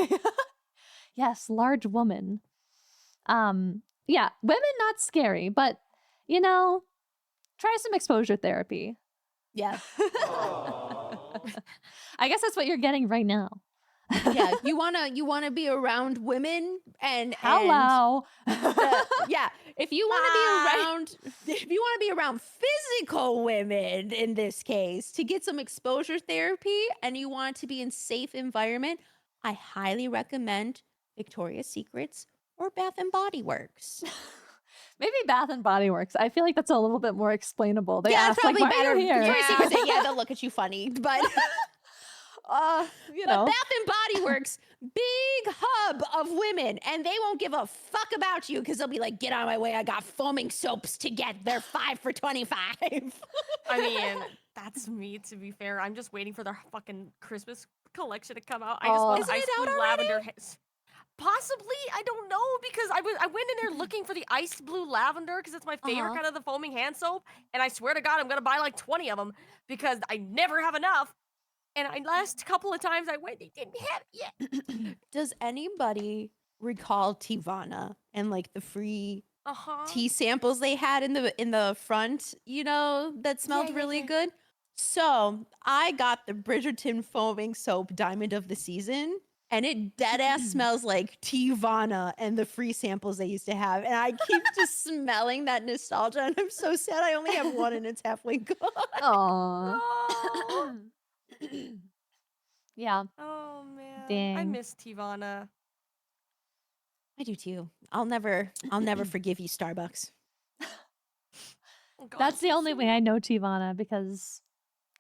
Yes, large woman. Yeah, women not scary, but try some exposure therapy. Yeah. I guess that's what you're getting right now. Yeah, you wanna be around women and Hello. yeah, if you want to be around physical women in this case to get some exposure therapy, and you want to be in safe environment, I highly recommend Victoria's Secrets or Bath and Body Works. Maybe Bath and Body Works. I feel like that's a little bit more explainable. They Yeah, ask it's like, probably "Why are better. you here?" Victoria's Secret say, yeah, they'll look at you funny. But You but know. Bath and Body Works, big hub of women, and they won't give a fuck about you because they'll be like, get out of my way. I got foaming soaps to get. They're 5 for 25. I mean, that's me, to be fair. I'm just waiting for their fucking Christmas collection to come out. I just Oh. want Isn't the ice it out blue already? lavender. Possibly, I don't know, because I went in there looking for the ice blue lavender because it's my favorite Uh-huh. kind of the foaming hand soap, and I swear to God, I'm gonna buy like 20 of them because I never have enough. And I last couple of times I went, they didn't have it yet. Does anybody recall Tivana and like the free tea samples they had in the front, that smelled yeah, really yeah. good? So I got the Bridgerton foaming soap diamond of the season, and it dead ass smells like Tivana and the free samples they used to have. And I keep just smelling that nostalgia, and I'm so sad I only have one and it's halfway gone. Aw. No. Yeah. Oh man, I Dang. miss Tivana. I do too. I'll never forgive you, Starbucks. Oh, God, That's the so only way soon. I know Tivana, because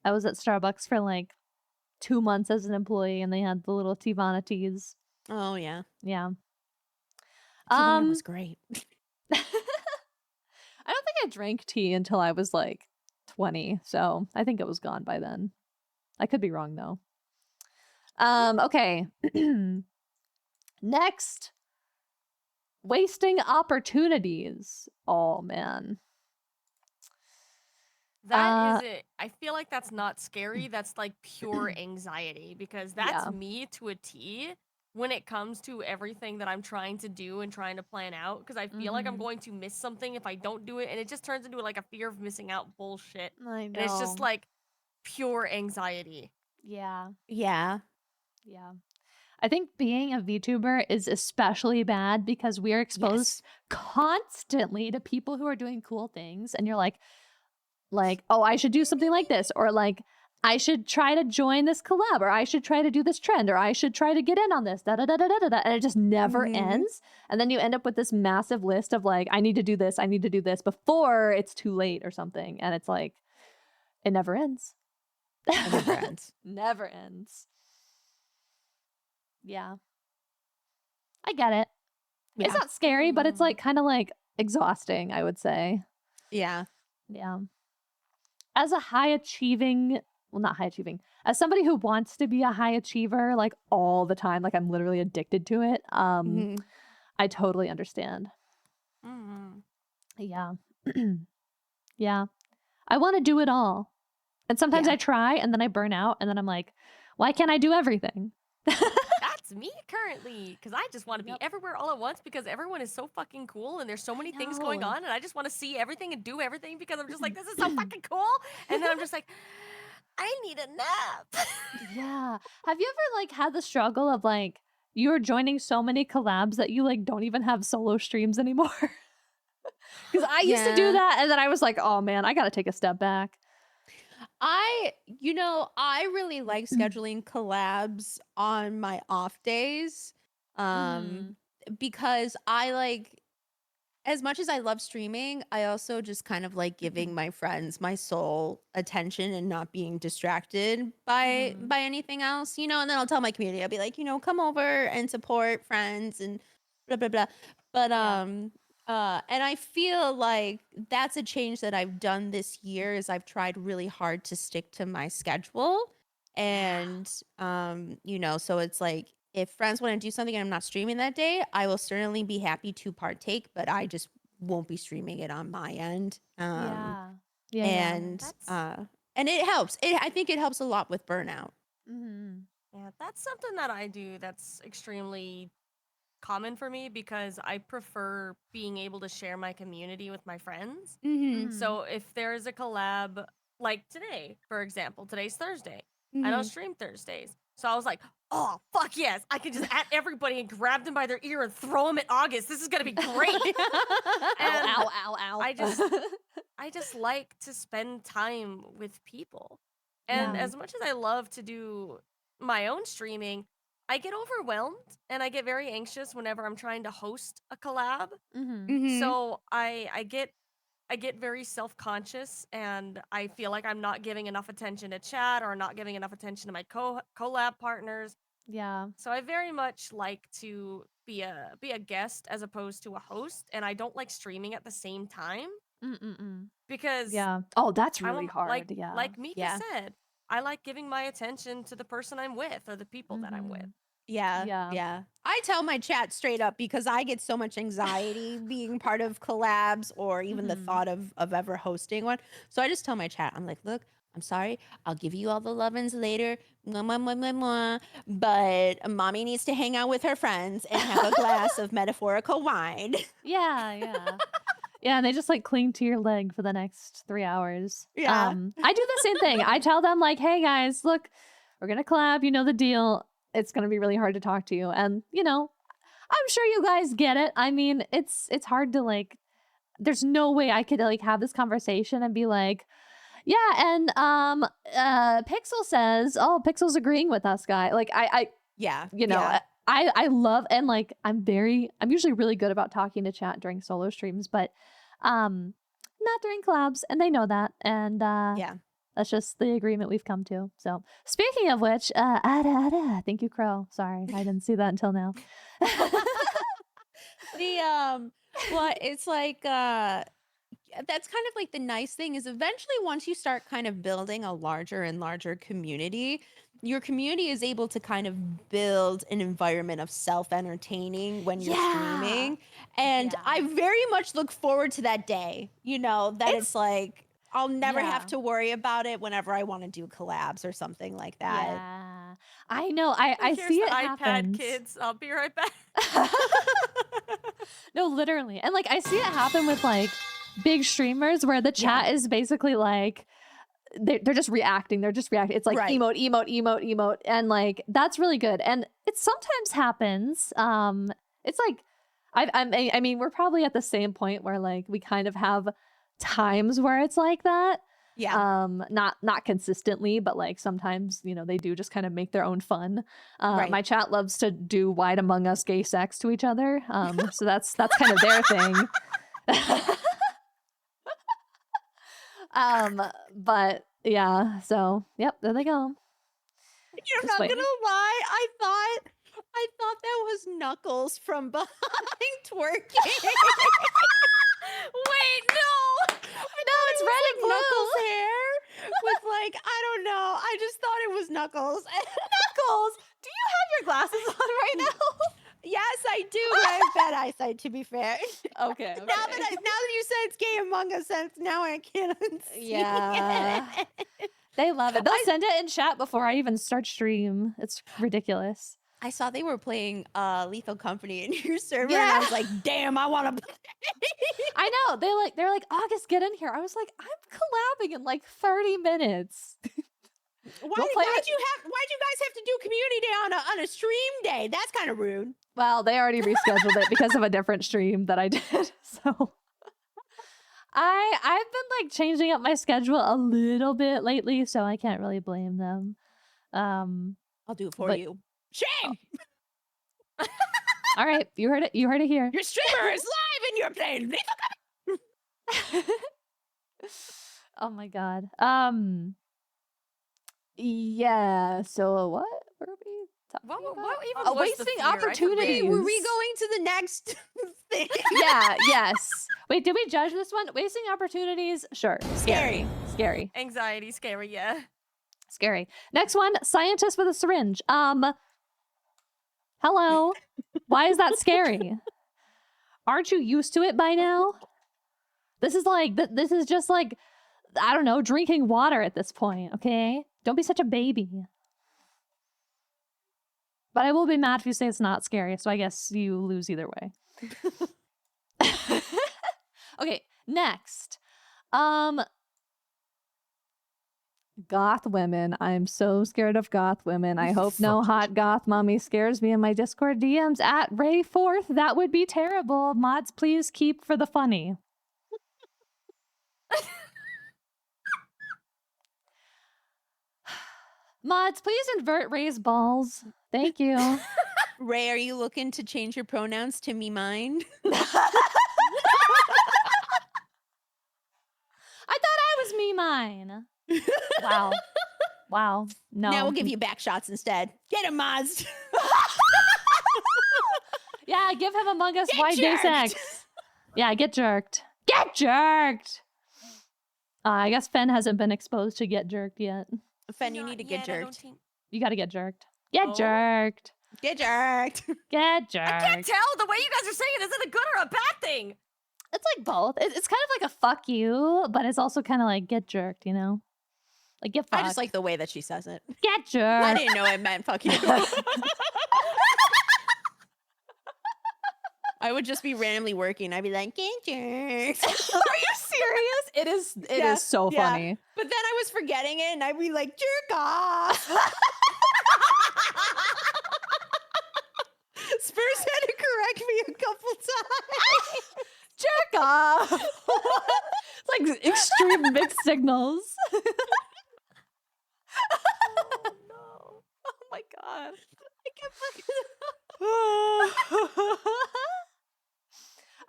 I was at Starbucks for like 2 months as an employee, and they had the little Tivana teas. Oh yeah. Yeah. Tivana was great. I don't think I drank tea until I was like 20, so I think it was gone by then. I could be wrong though. Okay. Next, wasting opportunities. Oh man. That is it. I feel like that's not scary. That's like pure anxiety, because that's Yeah. me to a T when it comes to everything that I'm trying to do and trying to plan out. Because I feel like I'm Mhm. going to miss something if I don't do it, and it just turns into like a fear of missing out bullshit. I And it's just know. like pure anxiety. Yeah. Yeah. Yeah. I think being a VTuber is especially bad because we are exposed constantly to people who are doing cool things, and you're like, oh, I should do something like this, or like, I should try to join this collab, or I should try to do this trend, or I should try to get in on this, da da da da da da, and it just never Mhm. ends. And then you end up with this massive list of like, I need to do this before it's too late or something, and it's like, it never ends. It never ends. Never ends. Yeah. I get it. It's Yeah. not scary, but it's like kind of like exhausting, I would say. Yeah. Yeah. As a high achieving, well, not high achieving, as somebody who wants to be a high achiever like all the time, like I'm literally addicted to it, Mhm. I totally understand. Mm. Yeah. Yeah. I want to do it all. And sometimes Yeah. I try and then I burn out, and then I'm like, why can't I do everything? That's me currently, because I just want to be Yep. everywhere all at once because everyone is so fucking cool and there's so many things going know. on, and I just want to see everything and do everything because I'm just like, this is so fucking cool. And then I'm just like, I need a nap. Yeah. Have you ever like had the struggle of like you're joining so many collabs that you like don't even have solo streams anymore? Because I used to do Yeah. that, and then I was like, oh man, I got to take a step back. I really like scheduling collabs on my off days. Because I like, as much as I love streaming, I also just kind of like giving my friends my sole attention and not being distracted by anything else, and then I'll tell my community, I'll be like, come over and support friends and blah blah blah. But and I feel like that's a change that I've done this year, is I've tried really hard to stick to my schedule. And so it's like, if friends want to do something and I'm not streaming that day, I will certainly be happy to partake, but I just won't be streaming it on my end. Yeah. Yeah. And and it helps. I think it helps a lot with burnout. Yeah, that's something that I do that's extremely common for me because I prefer being able to share my community with my friends. So if there is a collab, like today, for example, today's Thursday. I don't stream Thursdays. So I was like, oh, fuck yes. I can just at everybody and grab them by their ear and throw them at August. This is going to be great. And ow. I just like to spend time with people. And Yeah. as much as I love to do my own streaming, I get overwhelmed and I get very anxious whenever I'm trying to host a collab. Mm-hmm. Mhm. So I get very self-conscious and I feel like I'm not giving enough attention to chat or not giving enough attention to my collab partners. Yeah. So I very much like to be a guest as opposed to a host, and I don't like streaming at the same time Mm-mm-mm. because Yeah. Oh, that's I'm really hard. Yeah. like Mika Yeah. said, I like giving my attention to the person I'm with or the people that I'm with. Mhm. Yeah. Yeah. Yeah. I tell my chat straight up because I get so much anxiety being part of collabs or even the Mhm. thought of ever hosting one. So I just tell my chat, I'm like, look, I'm sorry. I'll give you all the lovin's later. Mwah, mwah, mwah, mwah, mwah. But mommy needs to hang out with her friends and have a glass of metaphorical wine. Yeah, yeah. Yeah, and they just like cling to your leg for the next 3 hours. Yeah. I do the same thing. I tell them like, "Hey guys, look, we're gonna collab. You know the deal. It's gonna be really hard to talk to you." And I'm sure you guys get it. I mean, it's hard to like. There's no way I could like have this conversation and be like, "Yeah," and Pixel says, "Oh, Pixel's agreeing with us, guy." Like I Yeah. you know Yeah. I love, and like I'm usually really good about talking to chat during solo streams, but not during collabs, and they know that, and Yeah. that's just the agreement we've come to. So speaking of which, thank you, Crow. Sorry, I didn't see that until now. Well, it's like that's kind of like the nice thing is eventually once you start kind of building a larger and larger community, your community is able to kind of build an environment of self-entertaining when you're Yeah. streaming. And Yeah. I very much look forward to that day, that It's- it's like I'll never have Yeah. to worry about it whenever I want to do collabs or something like that. Yeah, I know. I Here's see the it iPad, happens. kids. I'll be right back. No, literally. And like I see it happen with like big streamers where the chat is basically like they're just reacting. They're just reacting. It's like Right. emote, emote, emote, emote. And like that's really good. And it sometimes happens. It's like I mean, we're probably at the same point where like we kind of have times where it's like that. Yeah. Not consistently, but like sometimes they do just kind of make their own fun. Right. My chat loves to do Wide Among Us gay sex to each other, so that's kind of their thing. But yeah, so yep, there they go. You're Just not wait. gonna lie. I thought that was Knuckles from behind twerking. Wait, no. No, it's red and blue. Knuckles' hair with like I don't know. I just thought it was Knuckles. Knuckles, do you have your glasses on right now? Yes, I do. But I have bad eyesight. To be fair. Okay. Now that you said it's gay Among Us, now I can't unsee Yeah. it. They love it. They'll send it in chat before I even start stream. It's ridiculous. I saw they were playing Lethal Company in your server, and I Yeah. was like, "Damn, I want to play." I know. They're like, August, get in here. I was like, I'm collabing in like 30 minutes. Why'd We'll play you it. guys have to do community day on a stream day? That's kind of rude. Well, they already rescheduled it because of a different stream that I did. So I've been like changing up my schedule a little bit lately, so I can't really blame them. I'll do it for But- you. Shame! All right, you heard it. You heard it here. Your streamer is live and you're playing Lethal Oh my god. Yeah. So what were we talking What about? even Oh, was the wasting fear? I forget. opportunities. Were we going to the next thing? Yeah. Yes. Wait. Did we judge this one? Wasting opportunities. Sure. Scary. Scary. Anxiety, scary, yeah. Scary. Next one. Scientist with a syringe. Hello. Why is that scary? Aren't you used to it by now? This is like this is just like I don't know, drinking water at this point, okay? Don't be such a baby. But I will be mad if you say it's not scary, so I guess you lose either way. Okay, next. Goth women. I'm so scared of goth women. I hope no hot goth mommy scares me in my Discord DMs at Ray4th. That would be terrible. Mods, please keep for the funny. Mods, please invert Ray's balls. Thank you. Ray, are you looking to change your pronouns to me mine? I thought I was me mine. Wow. Wow. No. Now we'll give you back shots instead. Get him, Maz. Yeah, give him Among Us Get Wide Day jerked. Sex. Yeah, get jerked. Get jerked. I guess Fen hasn't been exposed to get jerked yet. Fen, you Not need to get yet, I don't jerked. think- You gotta get jerked. Get Oh. jerked. Get jerked. Get jerked. I can't tell the way you guys are saying it. Is it a good or a bad thing? It's like both. It's kind of like a fuck you, but it's also kind of like get jerked, you know? Like get fucked. I just like the way that she says it. get I jerked. didn't know it meant fuck you. I would just be randomly working. I'd be like, get jerked. Are you serious? It is Yeah, so yeah. funny. But then I was forgetting it and I'd be like, jerk off. Spurs had to correct me a couple times. Jerk off. It's like extreme mixed signals. Oh no. Oh my god.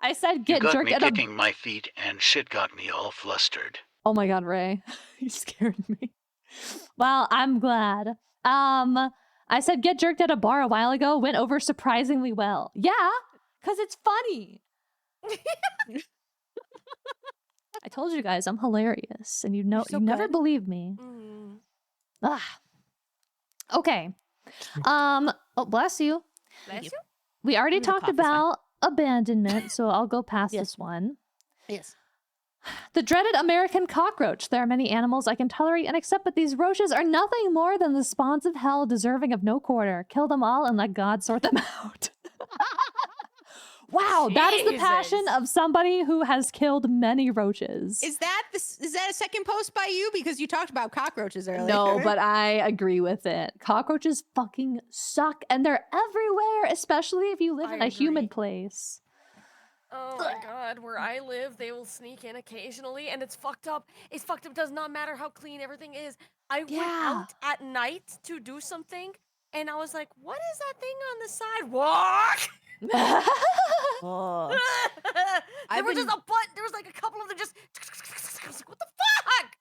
I said You get got jerked me at a. kicking my feet and shit got me all flustered. Oh my god, Ray. You scared me. Well, I'm glad. I said get jerked at a bar a while ago, went over surprisingly well. Yeah, because it's funny. I told you guys I'm hilarious, and you know You're so you never good. believe me. Mm. Ah. Okay. Oh, bless you. Bless you. We already I'm gonna talked cough, it's fine. about abandonment, so I'll go past Yes. this one. Yes. The dreaded American cockroach. There are many animals I can tolerate and accept, but these roaches are nothing more than the spawns of hell, deserving of no quarter. Kill them all and let God sort them out. Wow, that is the passion Jesus. of somebody who has killed many roaches. Is that a second post by you? Because you talked about cockroaches earlier. No, but I agree with it. Cockroaches fucking suck, and they're everywhere, especially if you live I in a humid agree. place. Oh my god, where I live, they will sneak in occasionally, and it's fucked up. It's fucked up. Does not matter how clean everything is. I went Yeah. out at night to do something, and I was like, "What is that thing on the sidewalk?" Oh. there I've was just been- a butt. There was like a couple of them just. I was like, "What the fuck?"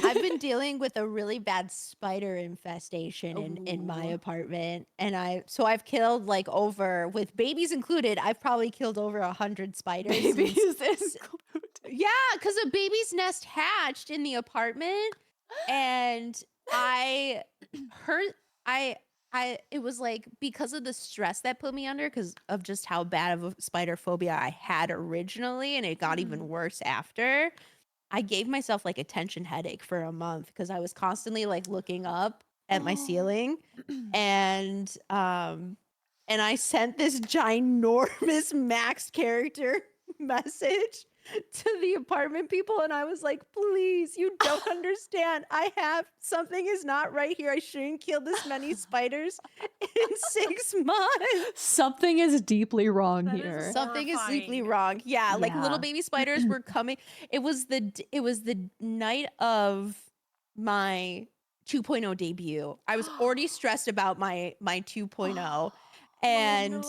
I've been dealing with a really bad spider infestation in my Ooh. apartment, and I've killed like over, with babies included, I've probably killed over 100 spiders. since- Babies included. Yeah, because a baby's nest hatched in the apartment, and I heard it was like because of the stress that put me under, because of just how bad of a spider phobia I had originally, and it got even worse after. I gave myself like a tension headache for a month because I was constantly like looking up at my Oh. ceiling, and I sent this ginormous Max character message to the apartment people, and I was like, please, you don't understand. Something is not right here. I shouldn't kill this many spiders in 6 months. Something is deeply wrong That is here. Something is deeply Horrifying. wrong. Yeah, like Yeah. little baby spiders were coming. It was the night of my 2.0 debut. I was already stressed about my 2.0, and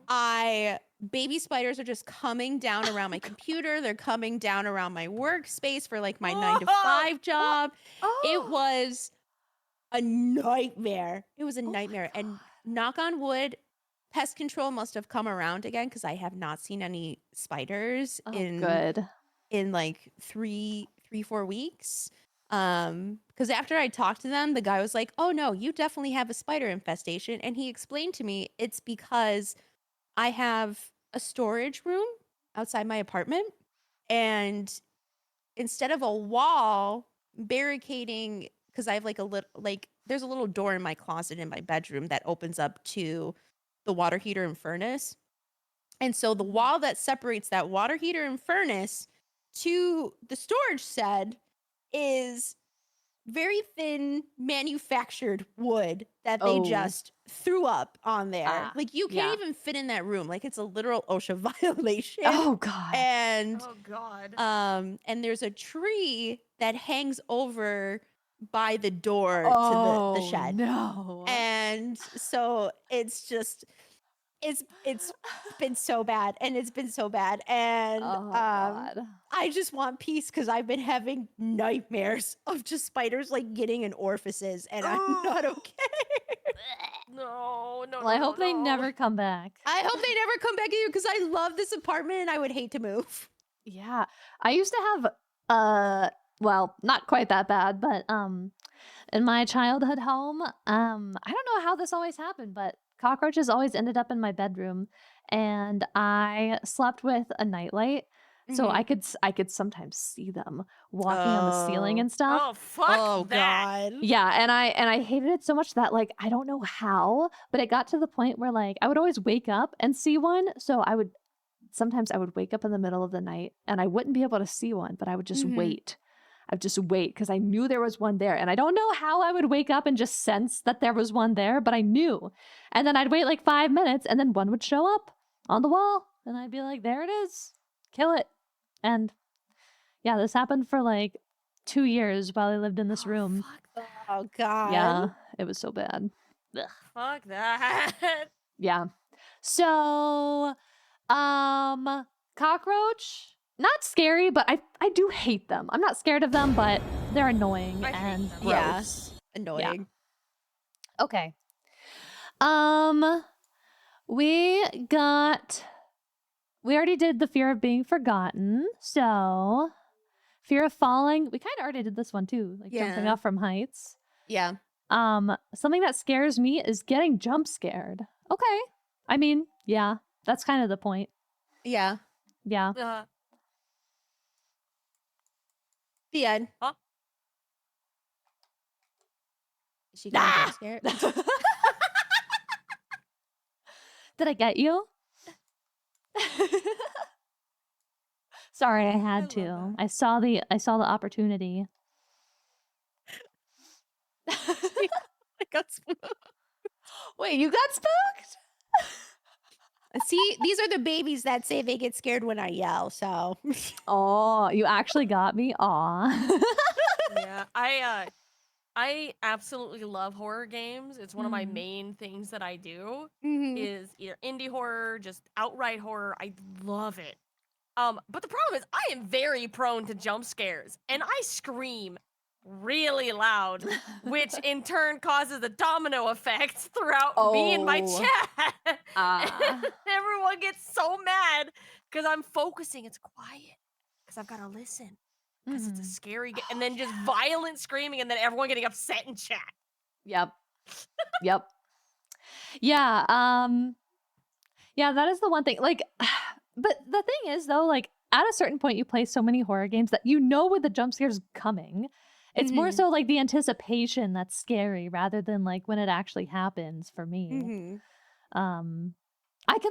Oh, baby spiders are just coming down around my computer. They're coming down around my workspace for like my 9 to 5 job. It was a nightmare. It was a Oh my nightmare. And God. knock on wood, pest control must have come around again, because I have not seen any spiders Oh, in good. like 4 weeks. Because after I talked to them, the guy was like, oh no, you definitely have a spider infestation. And he explained to me it's because I have a storage room outside my apartment, and instead of a wall barricading, because I have like there's a little door in my closet in my bedroom that opens up to the water heater and furnace. And so the wall that separates that water heater and furnace to the storage shed is very thin manufactured wood that they Oh. just threw up on there. Ah, Like you can't yeah. even fit in that room. Like it's a literal OSHA violation. Oh god. And oh god. and there's a tree that hangs over by the door to the shed. No. And so it's been so bad, and it's been so bad. And God. I just want peace because I've been having nightmares of just spiders like getting in orifices, and I'm not okay. No, no, Well, I no, hope no, they no. never come back. I hope they never come back here because I love this apartment and I would hate to move. Yeah. I used to have well, not quite that bad, but in my childhood home, I don't know how this always happened, but cockroaches always ended up in my bedroom, and I slept with a nightlight. So I could sometimes see them walking on the ceiling Oh. and stuff. Oh, fuck Oh that. God. Yeah, and I hated it so much that like I don't know how, but it got to the point where like I would always wake up and see one. So sometimes I would wake up in the middle of the night and I wouldn't be able to see one, but I would just wait. I'd just wait because I knew there was one there. And I don't know how I would wake up and just sense that there was one there, but I knew. And then I'd wait like 5 minutes and then one would show up on the wall and I'd be like, there it is. Kill it. And yeah, this happened for like 2 years while I lived in this room. Fuck that. Oh God. Yeah, it was so bad. Ugh. Fuck that. Yeah. So, cockroach, not scary, but I do hate them. I'm not scared of them, but they're annoying I hate and them. Yeah. gross. Annoying. Okay. We already did the fear of being forgotten. So, fear of falling. We kind of already did this one too, like jumping Yeah. off from heights. Yeah. Something that scares me is getting jump scared. Okay. I mean, yeah, that's kind of the point. Yeah. Yeah. The end. Huh? Is she gonna jump scare? Did I get you? Sorry, I had love to. that. I saw the opportunity. I got spooked. Wait, you got spooked? See, these are the babies that say they get scared when I yell. So Oh, you actually got me. Aw. Yeah, I absolutely love horror games. It's one of my main things that I do is either indie horror, just outright horror. I love it. But the problem is I am very prone to jump scares, and I scream really loud, which in turn causes a domino effect throughout me and my Oh. chat. Ah. Everyone gets so mad because I'm focusing. It's quiet because I've got to listen. Because it's a scary game, and then just violent screaming, and then everyone getting upset in chat. Yep. Yep. Yeah. Yeah, that is the one thing. Like, but the thing is, though, like, at a certain point, you play so many horror games that you know when the jump scare's coming. It's more so like the anticipation that's scary rather than like when it actually happens for me. I've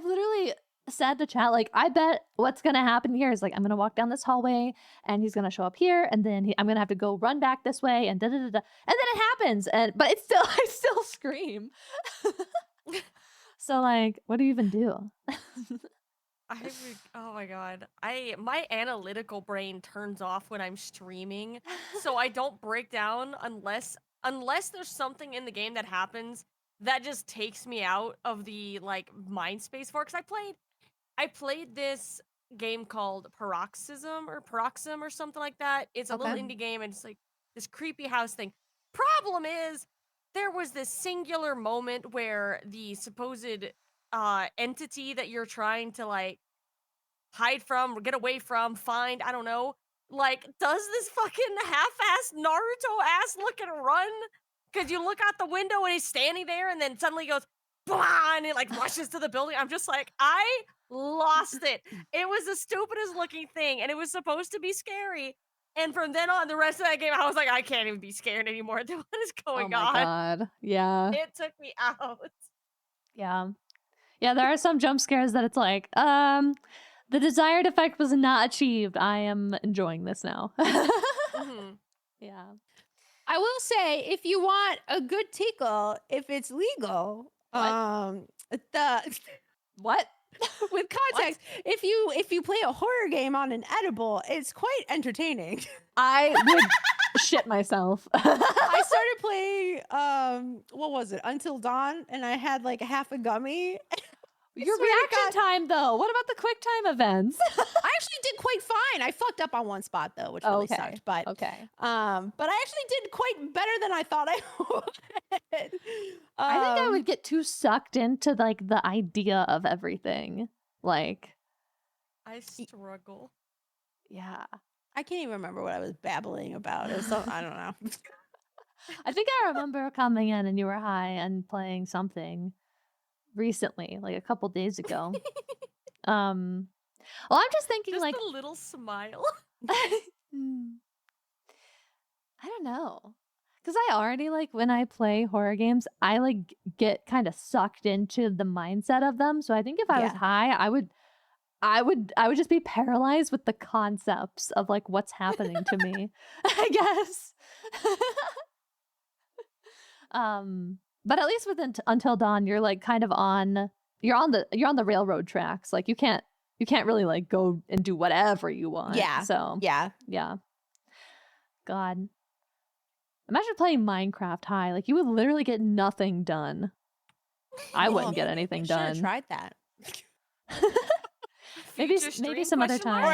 literally said to chat, like, I bet what's gonna happen here is like I'm gonna walk down this hallway and he's gonna show up here and then I'm gonna have to go run back this way and da da da da, and then it happens but it's still I still scream. So like, what do you even do? Oh my god. My analytical brain turns off when I'm streaming, so I don't break down unless there's something in the game that happens that just takes me out of the like mind space for it. 'Cause I played this game called Paroxysm or something like that. It's a little Okay. indie game and it's like this creepy house thing. Problem is, there was this singular moment where the supposed entity that you're trying to like hide from or get away from, find, I don't know, like does this fucking half-assed Naruto ass look and run? Because you look out the window and he's standing there and then suddenly goes blah and it like rushes to the building. I'm just like, I lost it. It was the stupidest looking thing and it was supposed to be scary. And from then on, the rest of that game, I was like, I can't even be scared anymore. What is going Oh my on? god. Yeah. It took me out. Yeah. Yeah, there are some jump scares that it's like, the desired effect was not achieved. I am enjoying this now. Yeah. I will say, if you want a good tickle, if it's legal, the What? with context, if you play a horror game on an edible, it's quite entertaining. I would shit myself. I started playing what was it? Until Dawn, and I had like half a gummy. Your swear to reaction time, though. What about the quick time events? I actually did quite fine. I fucked up on one spot though, which really sucked. But okay. but I actually did quite better than I thought I would. I think I would get too sucked into like the idea of everything. Like, I struggle. yeah. I can't even remember what I was babbling about. It was so, I don't know. I think I remember coming in and you were high and playing something recently, like a couple days ago. Well, I'm just thinking Just like a little smile. Hmm. I don't know. Because I already like when I play horror games, I like get kind of sucked into the mindset of them. So I think if I was Yeah. high, I would just be paralyzed with the concepts of like what's happening to me. I guess. But at least with Until Dawn, you're like kind of you're on the railroad tracks. Like you can't really like go and do whatever you want. Yeah. So Yeah. yeah. God. Imagine playing Minecraft high. Like you would literally get nothing done. I wouldn't get anything Should have done. tried that. maybe Future stream, some other question mark? time.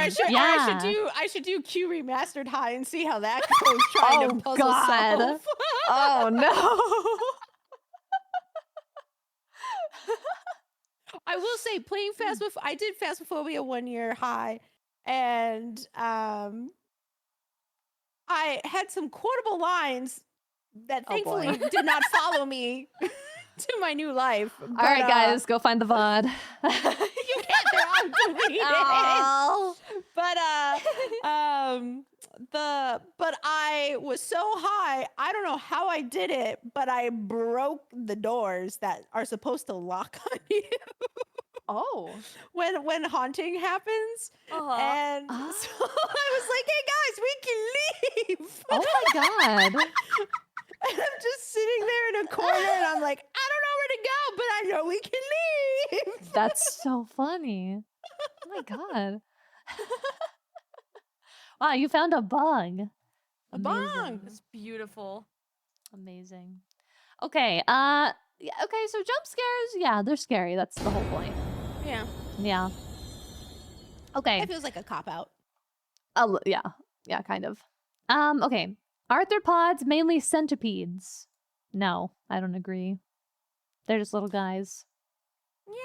I should do Q remastered high and see how that goes. Trying to puzzle God. solve. Oh no. I will say, playing I did Phasmophobia 1 year high, and I had some quotable lines that Oh, boy. thankfully did not follow me to my new life. All right, guys, go find the VOD. You can't. They're all deleted. Oh. But I was so high. I don't know how I did it, but I broke the doors that are supposed to lock on you Oh. when haunting happens. And so I was like, "Hey guys, we can leave." Oh my God. And I'm just sitting there in a corner, and I'm like, "I don't know where to go, but I know we can leave." That's so funny. Oh my God. Wow, you found a bug. A bug. Amazing. It's beautiful. Amazing. Okay. Okay, so jump scares, yeah, they're scary. That's the whole point. Yeah, Yeah. Okay. it feels like a cop out. Yeah. Yeah, kind of. Okay. Arthropods, mainly centipedes. No, I don't agree. They're just little guys.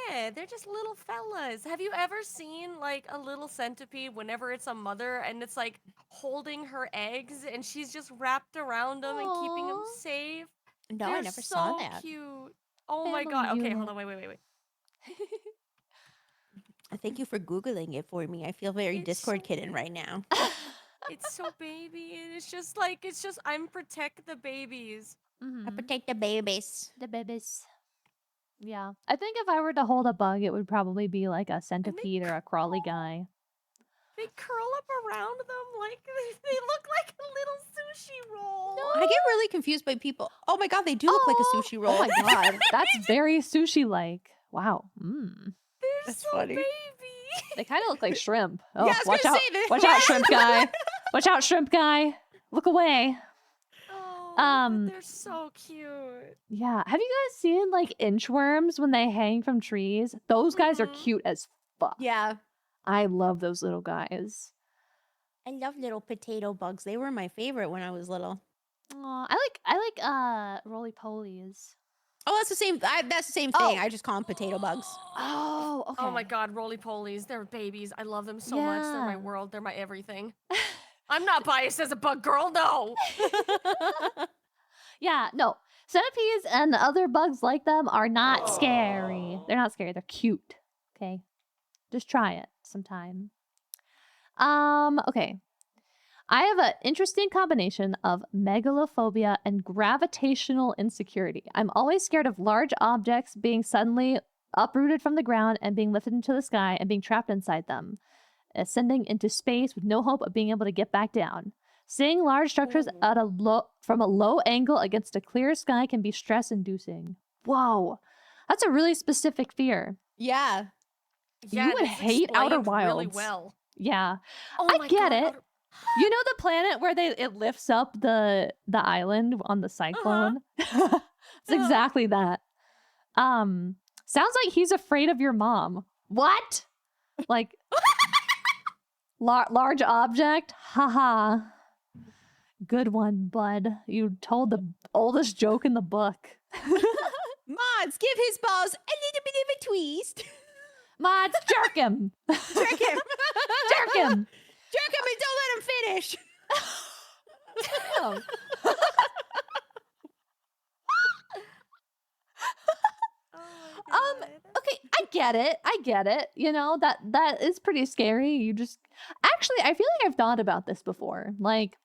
Yeah, they're just little fellas. Have you ever seen like a little centipede whenever it's a mother and it's like holding her eggs and she's just wrapped around them and keeping them Aw. safe? No, They're I never saw so that. cute. Oh my Family god. Okay, unit. hold on. Wait. Thank you for Googling it for me. I feel very It's Discord so kitten right now. It's so baby and it's just I'm protect the babies. I protect the babies. The babies. Yeah. I think if I were to hold a bug, it would probably be like a centipede or a crawly guy. They curl up around them like they look like a little sushi roll. I get really confused by people. Oh my god, they do look like a sushi roll. Oh my God. That's very sushi-like. Wow. Mm. They're That's so funny. baby. They kind of look like shrimp. Oh, Yeah, I was watch gonna out. say that. Watch out, shrimp guy. Watch out, shrimp guy. Look away. Oh, Um, but they're so cute. Yeah. Have you guys seen like inchworms when they hang from trees? Those guys are Mhm. cute as fuck. Yeah. I love those little guys. I love little potato bugs. They were my favorite when I was little. Aw, I like roly polies. Oh, that's the same. That's the same thing. I just call them potato bugs. Oh, okay. Oh my god, roly polies. They're babies. I love them so much. They're my Yeah. world. They're my everything. I'm not biased as a bug girl, no. Yeah, no. Centipedes and other bugs like them are not scary. They're not scary. They're cute. Okay. Just try it sometime. Okay. I have an interesting combination of megalophobia and gravitational insecurity. I'm always scared of large objects being suddenly uprooted from the ground and being lifted into the sky and being trapped inside them, ascending into space with no hope of being able to get back down. Seeing large structures from a low angle against a clear sky can be stress-inducing. Whoa, that's a really specific fear. Yeah. Yeah, would it's hate Outer explained really Wilds. well. Yeah, Oh I my get God, it. You know the planet where it lifts up the island on the cyclone? It's exactly that. Sounds like he's afraid of your mom. What? Like large object? Haha. Good one, bud. You told the oldest joke in the book. Mods, give his balls a little bit of a twist. Mods, jerk him. Jerk him. Jerk him. Jerk him and don't let him finish. Damn. Oh my God. Okay, I get it. You know, that is pretty scary. You just actually, I feel like I've thought about this before. Like,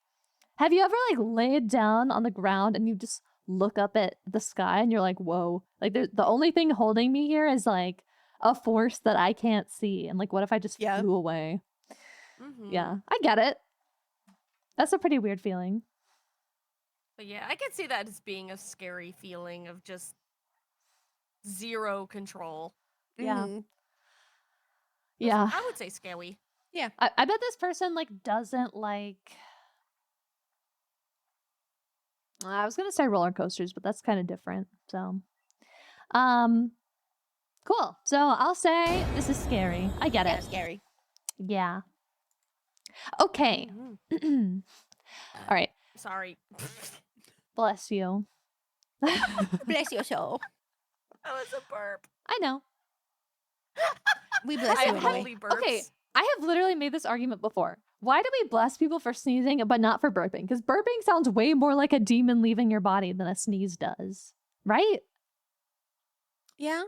have you ever like laid down on the ground and you just look up at the sky and you're like, whoa, like the only thing holding me here is like a force that I can't see. And like, what if I just Yeah. flew away? Mhm. Yeah, I get it. That's a pretty weird feeling. But yeah, I could see that as being a scary feeling of just zero control. Yeah. Mhm. Yeah. I would say scary. I bet this person like doesn't like I was gonna say roller coasters, but that's kind of different. So cool. So I'll say this is scary. I get Yeah, it. scary. Yeah. Okay. Mhm. All right. Sorry. Bless you. Bless your soul. That was a burp. I know. We bless I you have anyway. holy burps. Okay. I have literally made this argument before. Why do we bless people for sneezing but not for burping? Because burping sounds way more like a demon leaving your body than a sneeze does. Right? Yeah.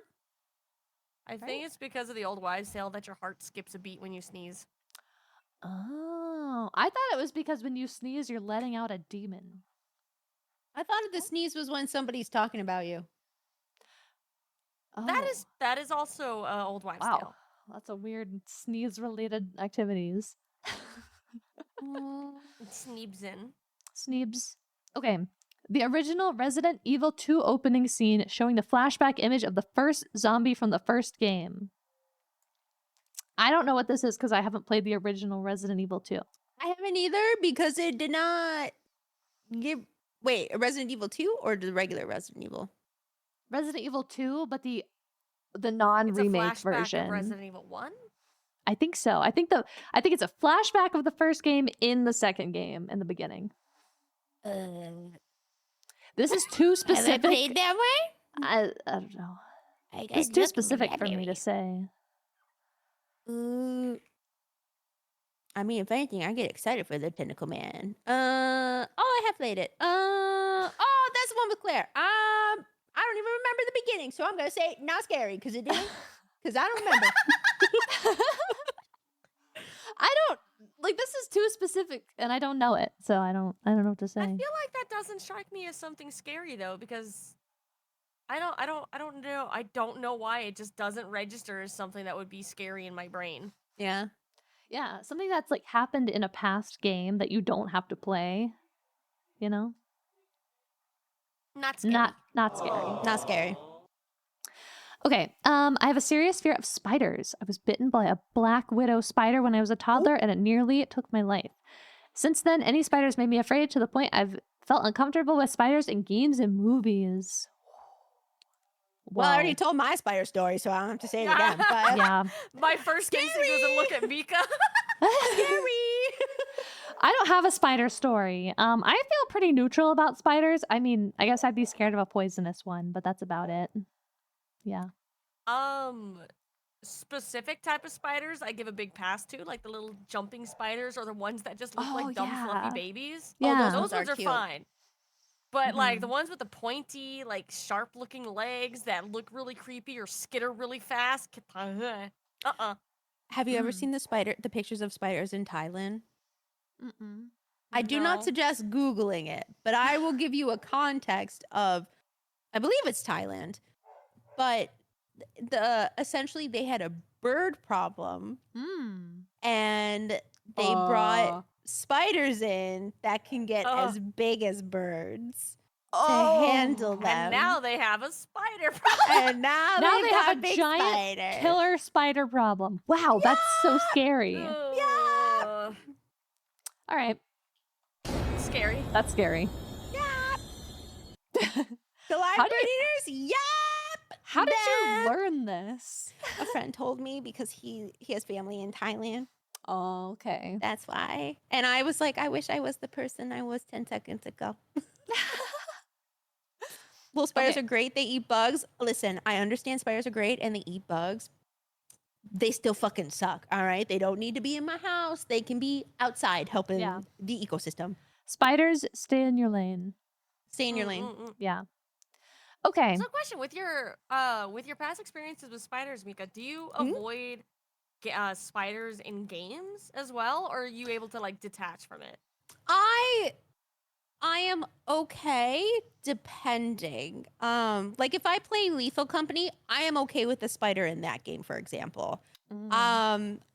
I think it's because of the old wives' tale that your heart skips a beat when you sneeze. Oh, I thought it was because when you sneeze, you're letting out a demon. I thought the sneeze was when somebody's talking about you. Oh, That is also old wives' wow. tale. That's a weird sneeze-related activities. Sneebs in. Sneebs. Okay. The original Resident Evil 2 opening scene showing the flashback image of the first zombie from the first game. I don't know what this is because I haven't played the original Resident Evil 2. I haven't either because it did not give. Wait, a Resident Evil 2 or the regular Resident Evil? Resident Evil 2, but the It's a non-remake flashback version. of Resident Evil 1. I think so. I think it's a flashback of the first game in the second game in the beginning. This is too Have I specific. played that way? I don't know. I got It's too nothing specific that for me area. to say. I mean, if anything, I get excited for the Tentacle Man. I have played it. Oh, that's the one with Claire. I don't even remember the beginning, so I'm gonna say not scary because it didn't. Because I don't remember. I don't like this is too specific and I don't know it, so I don't know what to say. I feel like that doesn't strike me as something scary though, because I don't know why it just doesn't register as something that would be scary in my brain. Yeah. Yeah, something that's like happened in a past game that you don't have to play, you know? Not scary. Not scary. Not scary. Okay, I have a serious fear of spiders. I was bitten by a black widow spider when I was a toddler, and it nearly took my life. Since then, any spiders made me afraid to the point I've felt uncomfortable with spiders in games and movies. Well, I already Wow. told my spider story, so I don't have to say it Yeah. again. But Yeah. My first instinct was to look at Mika. scary. I don't have a spider story. I feel pretty neutral about spiders. I mean, I guess I'd be scared of a poisonous one, but that's about it. Yeah. Specific type of spiders I give a big pass to, like the little jumping spiders or the ones that just look Oh, like dumb yeah. fluffy babies. Yeah. Those ones are cute. fine. But like Mhm. the ones with the pointy, like sharp looking legs that look really creepy or skitter really fast. Have you ever Mm. seen the pictures of spiders in Thailand? Mm-mm. I do not No. suggest Googling it, but I will give you a context of, I believe it's Thailand, but essentially they had a bird problem Mm. and they brought spiders in that can get Ugh. as big as birds Oh. to handle them. And now they have a spider problem. And now Now they've they got have a big giant spiders. killer spider problem. Wow, that's so scary. Ugh. All right. Scary. That's scary. The live How do you- predators, yep. How did man. you learn this? A friend told me because he has family in Thailand. Oh, okay. That's why. And I was like, I wish I was the person I was 10 seconds ago. Little spiders Okay. are great. They eat bugs. Listen, I understand spiders are great and they eat bugs. They still fucking suck. All right. They don't need to be in my house. They can be outside helping Yeah. the ecosystem. Spiders, stay in your lane. Stay in your lane. Yeah. Okay. So, question with your past experiences with spiders, Mika, do you avoid spiders in games as well, or are you able to like detach from it? I am okay depending. Like if I play Lethal Company, I am okay with the spider in that game, for example.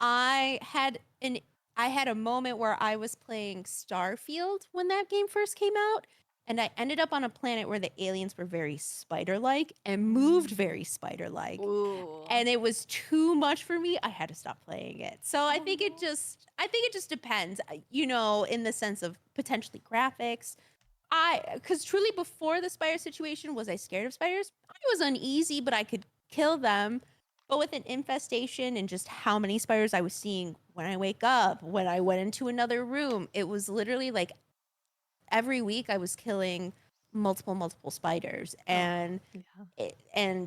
I had a moment where I was playing Starfield when that game first came out, and I ended up on a planet where the aliens were very spider-like and moved very spider-like. Ooh. And it was too much for me. I had to stop playing it. So I think it just depends, in the sense of potentially graphics. Because truly before the spider situation, was I scared of spiders? I was uneasy, but I could kill them. But with an infestation and just how many spiders I was seeing when I wake up, when I went into another room, it was literally like every week I was killing multiple spiders. And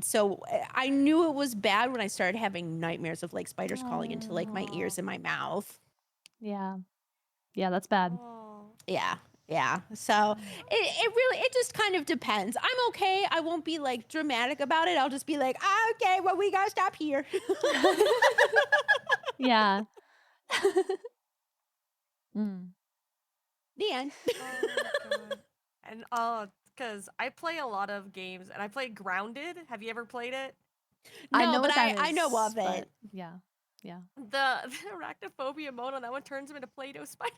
so I knew it was bad when I started having nightmares of like spiders crawling into like my ears and my mouth. Yeah. Yeah, that's bad. Yeah. So it just kind of depends. I'm okay. I won't be like dramatic about it. I'll just be like, okay, well, we gotta stop here. Yeah. Mm. The end. Oh my god. And because I play a lot of games, and I play Grounded. Have you ever played it? I No, know but what that I know is, of but it. Yeah. The arachnophobia mode on that one turns him into Play-Doh spider.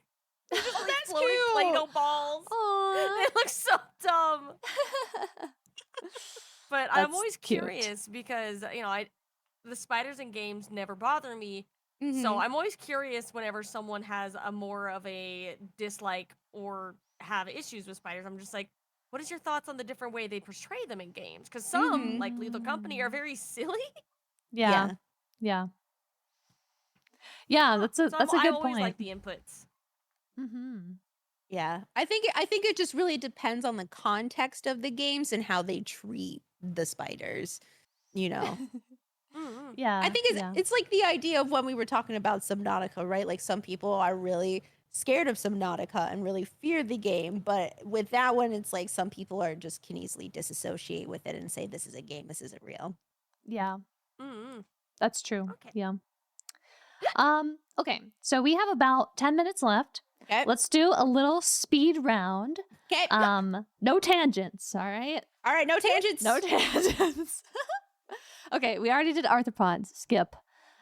They're just like That's floating cute. Play-Doh balls. Aww. They look so dumb. But I'm That's always cute. curious because the spiders in games never bother me. So Mhm. I'm always curious whenever someone has a more of a dislike or have issues with spiders. I'm just like, what is your thoughts on the different way they portray them in games? Because some, Mhm. like Lethal Company, are very silly. Yeah. Yeah, that's a So that's a I good always point. like the inputs. Mm-hmm. Yeah. I think it just really depends on the context of the games and how they treat the spiders, Mm-hmm. Yeah. I think it's like the idea of when we were talking about Subnautica, right? Like some people are really scared of Subnautica and really fear the game, but with that one, it's like some people can easily disassociate with it and say this is a game, this isn't real. Yeah, Mm-hmm. that's true. Okay. Yeah. Okay, so we have about 10 minutes left. Okay. Let's do a little speed round. Okay. No tangents, all right? All right. No tangents. No tangents. Okay, we already did arthropods. Skip.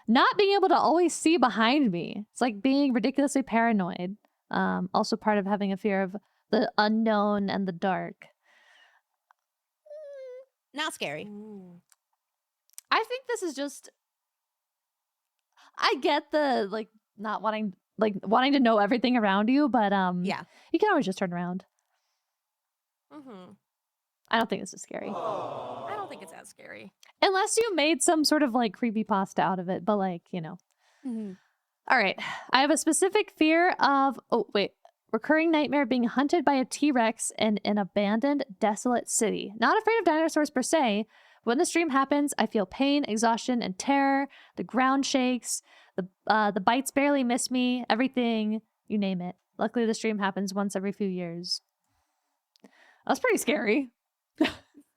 Not being able to always see behind me. It's like being ridiculously paranoid. Also part of having a fear of the unknown and the dark. Not scary. Ooh. I think this is just I get the not wanting to know everything around you, but Yeah. you can always just turn around. Mm-hmm. I don't think this is scary. I don't think it's as scary. Unless you made some sort of creepypasta out of it, but Mm-hmm. All right. I have a specific fear of recurring nightmare of being hunted by a T-Rex in an abandoned, desolate city. Not afraid of dinosaurs per se. When the stream happens, I feel pain, exhaustion, and terror. The ground shakes. The bites barely miss me. Everything, you name it. Luckily, the stream happens once every few years. That's pretty scary.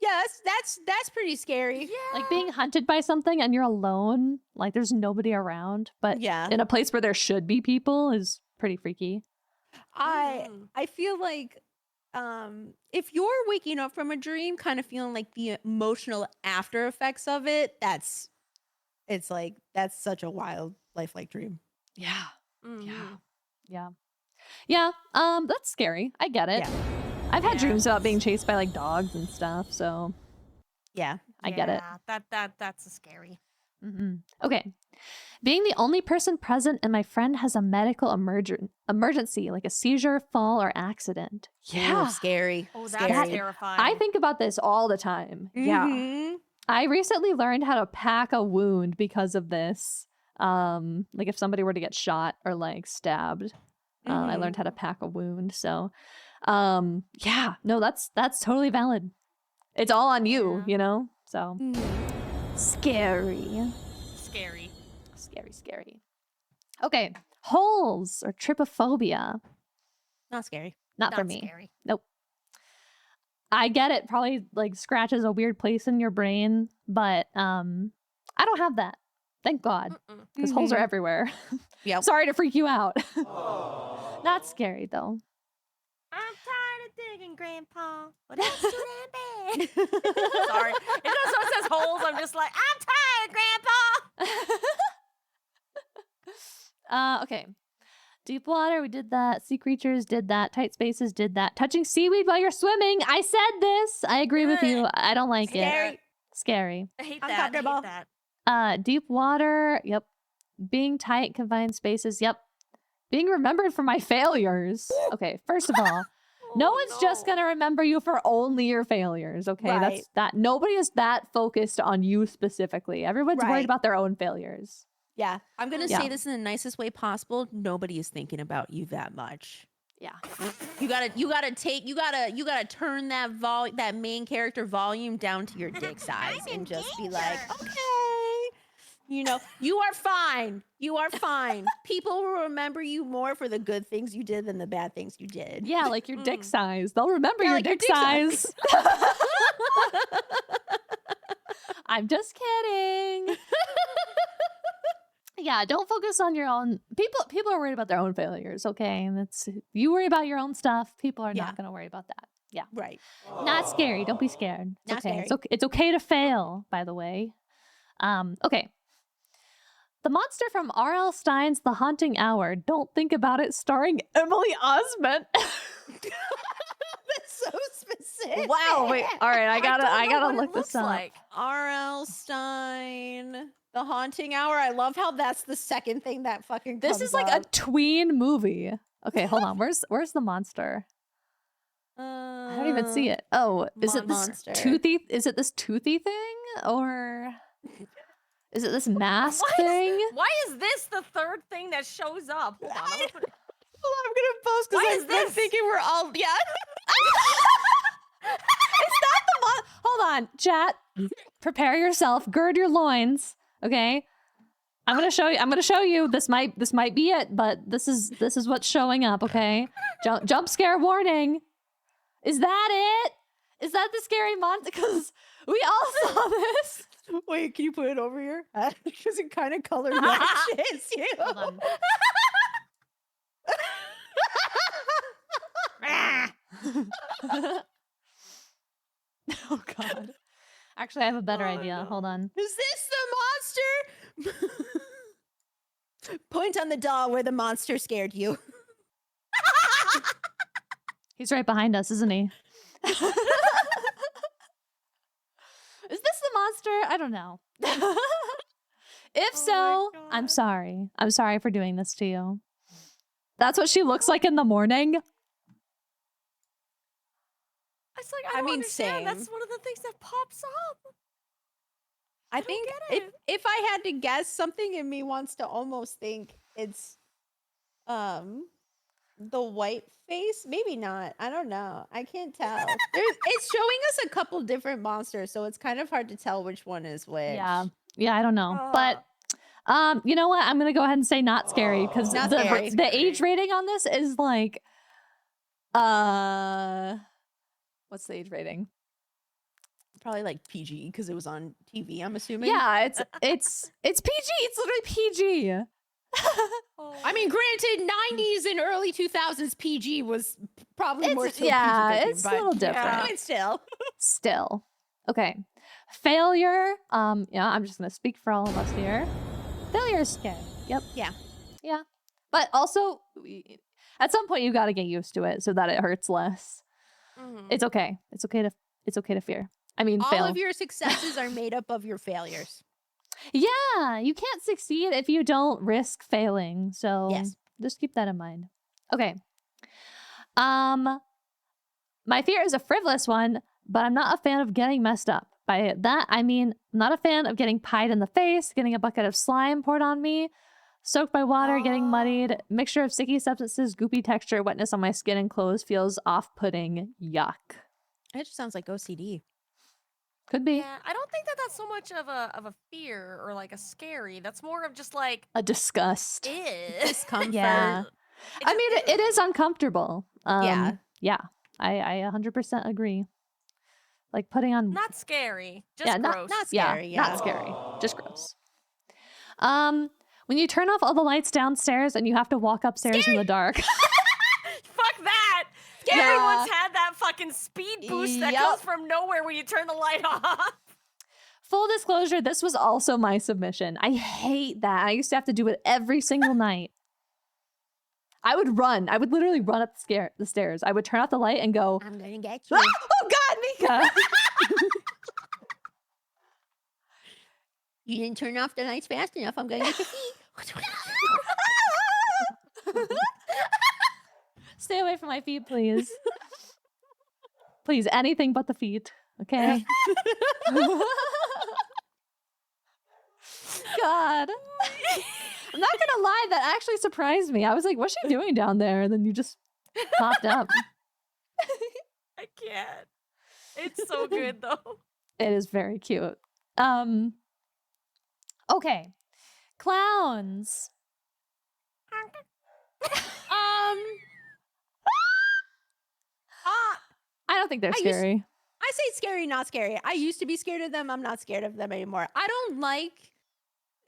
Yeah, that's pretty scary. Yeah. Like being hunted by something and you're alone. Like there's nobody around, but Yeah. in a place where there should be people is pretty freaky. I feel like if you're waking up from a dream kind of feeling like the emotional after effects of it, that's such a wild lifelike dream. Yeah. Mm-hmm. Yeah. That's scary. I get it. Yeah. I've had Yeah. dreams about being chased by dogs and stuff, so Yeah. I get it. That's a scary. Okay. Being the only person present and my friend has a medical emergency, like a seizure, fall, or accident. Ooh, scary. Oh, that's Scary. terrifying. I think about this all the time. Yeah. Mhm. I recently learned how to pack a wound because of this. Like if somebody were to get shot or like stabbed, I learned how to pack a wound. So, yeah, no, that's totally valid. It's all on you, you know? So scary. Scary. Scary. Okay. Holes or trypophobia. Not scary. Not for Not me. scary. Nope. I get it. Probably like scratches a weird place in your brain, but I don't have that. Thank God, because holes are everywhere. Yep. Sorry to freak you out. Not scary though. I'm tired of digging, Grandpa. But that's too damn bad. Sorry. It just so it says holes. I'm just like, I'm tired, Grandpa. Okay. Deep water, we did that. Sea creatures did that. Tight spaces did that. Touching seaweed while you're swimming. I said this. I agree with you. I don't like it. Scary. Scary. I hate that. I Uncomfortable. hate that. Deep water. Yep. Being tight, confined spaces. Yep. Being remembered for my failures. Okay, first of all, no one's just gonna remember you for only your failures. Okay, Right. that's that. Nobody is that focused on you specifically. Everyone's Right. worried about their own failures. Yeah. I'm going to Yeah. say this in the nicest way possible. Nobody is thinking about you that much. Yeah. You gotta turn that main character volume down to your dick size and just be like, okay, you know, you are fine. You are fine. People will remember you more for the good things you did than the bad things you did. Yeah, like your dick size. They'll remember your like your dick dick size. size. I'm just kidding. Yeah, don't focus on your own. People are worried about their own failures, okay? And that's you worry about your own stuff. People are Yeah. not going to worry about that. Yeah. Right. Not scary. Don't be scared. It's Not okay. scary. It's okay. It's okay to fail, by the way. Okay. The monster from R.L. Stein's The Haunting Hour. Don't think about it, starring Emily Osment. That's so specific. Wow. Wait. All right. I don't know gotta what it look this looks up. like. R.L. Stein, The Haunting Hour. I love how that's the second thing that fucking This comes is like up. a tween movie. Okay, hold on. Where's the monster? I don't even see it. Oh, is it this Monster. toothy? Is it this toothy thing, or is it this mask Why thing? Why is this the third thing that shows up? Hold on. I'm gonna put it- Well, I'm gonna post Why because is I've been this? thinking we're all It's not the hold on, chat. Prepare yourself. Gird your loins. Okay. I'm gonna show you. This might be it, but this is what's showing up. Okay. Jump scare warning. Is that it? Is that the scary monster? Because we all saw this. Wait, can you put it over here? Because it kind of color matches you. Hold on. Oh God. Actually, I have a better idea. Hold on. Is this the monster? Point on the doll where the monster scared you. He's right behind us, isn't he? Is this the monster? I don't know. If so, I'm God. sorry. I'm sorry for doing this to you. That's what she looks like in the morning. It's like I I, mean, understand. That's same. one of the things that pops up. I think get if I had to guess, something in me wants to almost think it's the white face. Maybe not. I don't know. I can't tell. It's showing us a couple different monsters, so it's kind of hard to tell which one is which. Yeah, I don't know. But you know what? I'm gonna go ahead and say not scary because Not the scary. the age rating on this is like what's the age rating? Probably like PG because it was on TV, I'm assuming. Yeah, it's PG. It's literally PG. I mean, granted, 90s and early 2000s PG was probably more so yeah, PG-13, it's a but little different. but still. Still. Okay. Failure. Yeah, I'm just gonna speak for all of us here. Failure is scary. Yep. Yeah. Yeah. But also at some point you gotta get used to it so that it hurts less. Mhm. It's okay. It's okay to fear. I mean All fail. of your successes are made up of your failures. Yeah, you can't succeed if you don't risk failing. So Yes. just keep that in mind. Okay. My fear is a frivolous one, but I'm not a fan of getting messed up. By that, I mean, I'm not a fan of getting pied in the face, getting a bucket of slime poured on me, soaked by water, getting muddied, mixture of sticky substances, goopy texture, wetness on my skin and clothes feels off-putting. Yuck. It just sounds like OCD. Could be Yeah, I don't think that that's so much of a fear or like a scary. That's more of just like a disgust. Discomfort. Yeah. I mean, it is uncomfortable. Yeah. Yeah. I 100% agree. Like putting on not scary, just yeah, gross. Not scary. Yeah. Not scary. Just gross. When you turn off all the lights downstairs and you have to walk upstairs in the dark. Fuck that! Yeah. Everyone's had that fucking speed boost that Yup. comes from nowhere when you turn the light off. Full disclosure, this was also my submission. I hate that. I used to have to do it every single night. I would run. I would literally run up the stairs. I would turn off the light and go, I'm gonna get "Ah! you. Oh God, Mika. You didn't turn off the lights fast enough. I'm gonna get your feet. Stay away from my feet, please. Please, anything but the feet. Okay. God. I'm not gonna lie, that actually surprised me. I was like, what's she doing down there? And then you just popped up. I can't. It's so good though. It is very cute. Okay. Clowns. I don't think they're scary. I say scary, not scary. I used to be scared of them. I'm not scared of them anymore. I don't like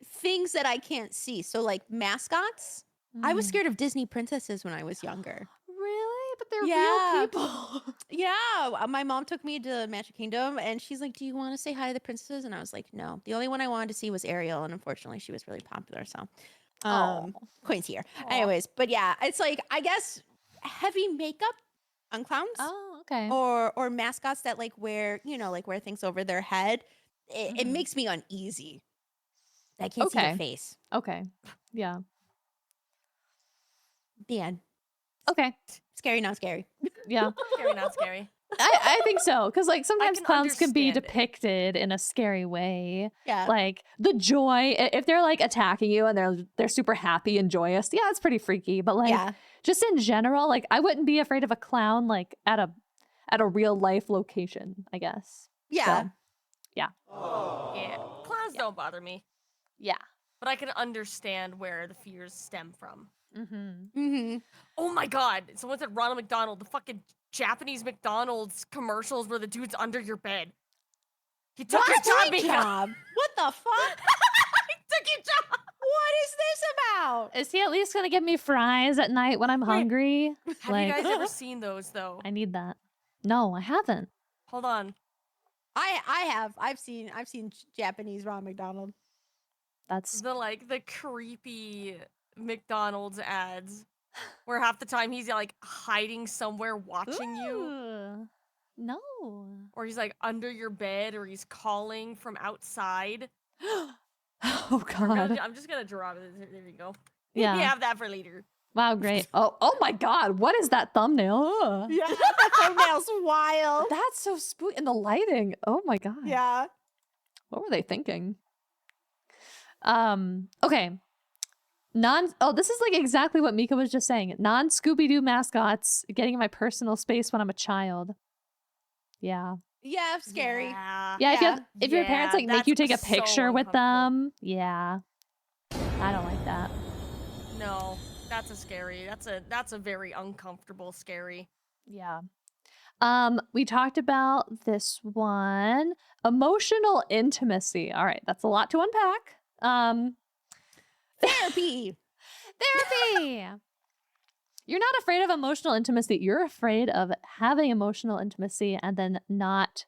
things that I can't see. So like mascots. I was scared of Disney princesses when I was younger. Really? But they're Yeah. real people. Yeah, my mom took me to Magic Kingdom and she's like, "Do you want to say hi to the princesses?" And I was like, "No." The only one I wanted to see was Ariel, and unfortunately, she was really popular. So, Queen's here. Anyways, but yeah, it's like I guess heavy makeup on clowns, Oh, okay. or mascots that like wear wear things over their head. It Mhm. makes me uneasy. I can't see Okay. their face. Okay. Yeah. The end. Okay. Scary, not scary. Yeah. Scary, not scary. I think so. Because like sometimes can clowns can be understand it. depicted in a scary way. Yeah. Like the joy, if they're like attacking you and they're super happy and joyous, yeah, it's pretty freaky. But like Yeah. just in general, like I wouldn't be afraid of a clown like at a real life location, I guess. Yeah. So, yeah. Yeah, clowns don't bother me, Yeah. but I can understand where the fears stem from. Mm-hmm. Mm-hmm. Oh my god! Someone said Ronald McDonald, the fucking Japanese McDonald's commercials where the dude's under your bed. He took your job, Mika. What the fuck? He took your job. What is this about? Is he at least gonna give me fries at night when I'm hungry? Have you guys ever seen those though? I need that. No, I haven't. Hold on. I have. I've seen Japanese Ronald McDonald. That's The creepy McDonald's ads where half the time he's like hiding somewhere watching you, Ooh. No. or he's like under your bed, or he's calling from outside. Oh I'm God. just gonna draw it. There you go. Yeah. You have that for later. Wow, great. Oh my God. What is that thumbnail? Ugh. Yeah, that thumbnail's wild. That's so spooky. And the lighting. Oh my God. Yeah. What were they thinking? Okay. This is like exactly what Mika was just saying. Non-Scooby-Doo mascots getting in my personal space when I'm a child. Yeah. Yeah, scary. Yeah. Yeah, if your parents Yeah, like make you take a that's so picture with uncomfortable. them. Yeah. I don't like that. No, that's a scary. That's a very uncomfortable scary. Yeah. We talked about this one. Emotional intimacy. All right, that's a lot to unpack. Therapy. Therapy. You're not afraid of emotional intimacy. You're afraid of having emotional intimacy and then not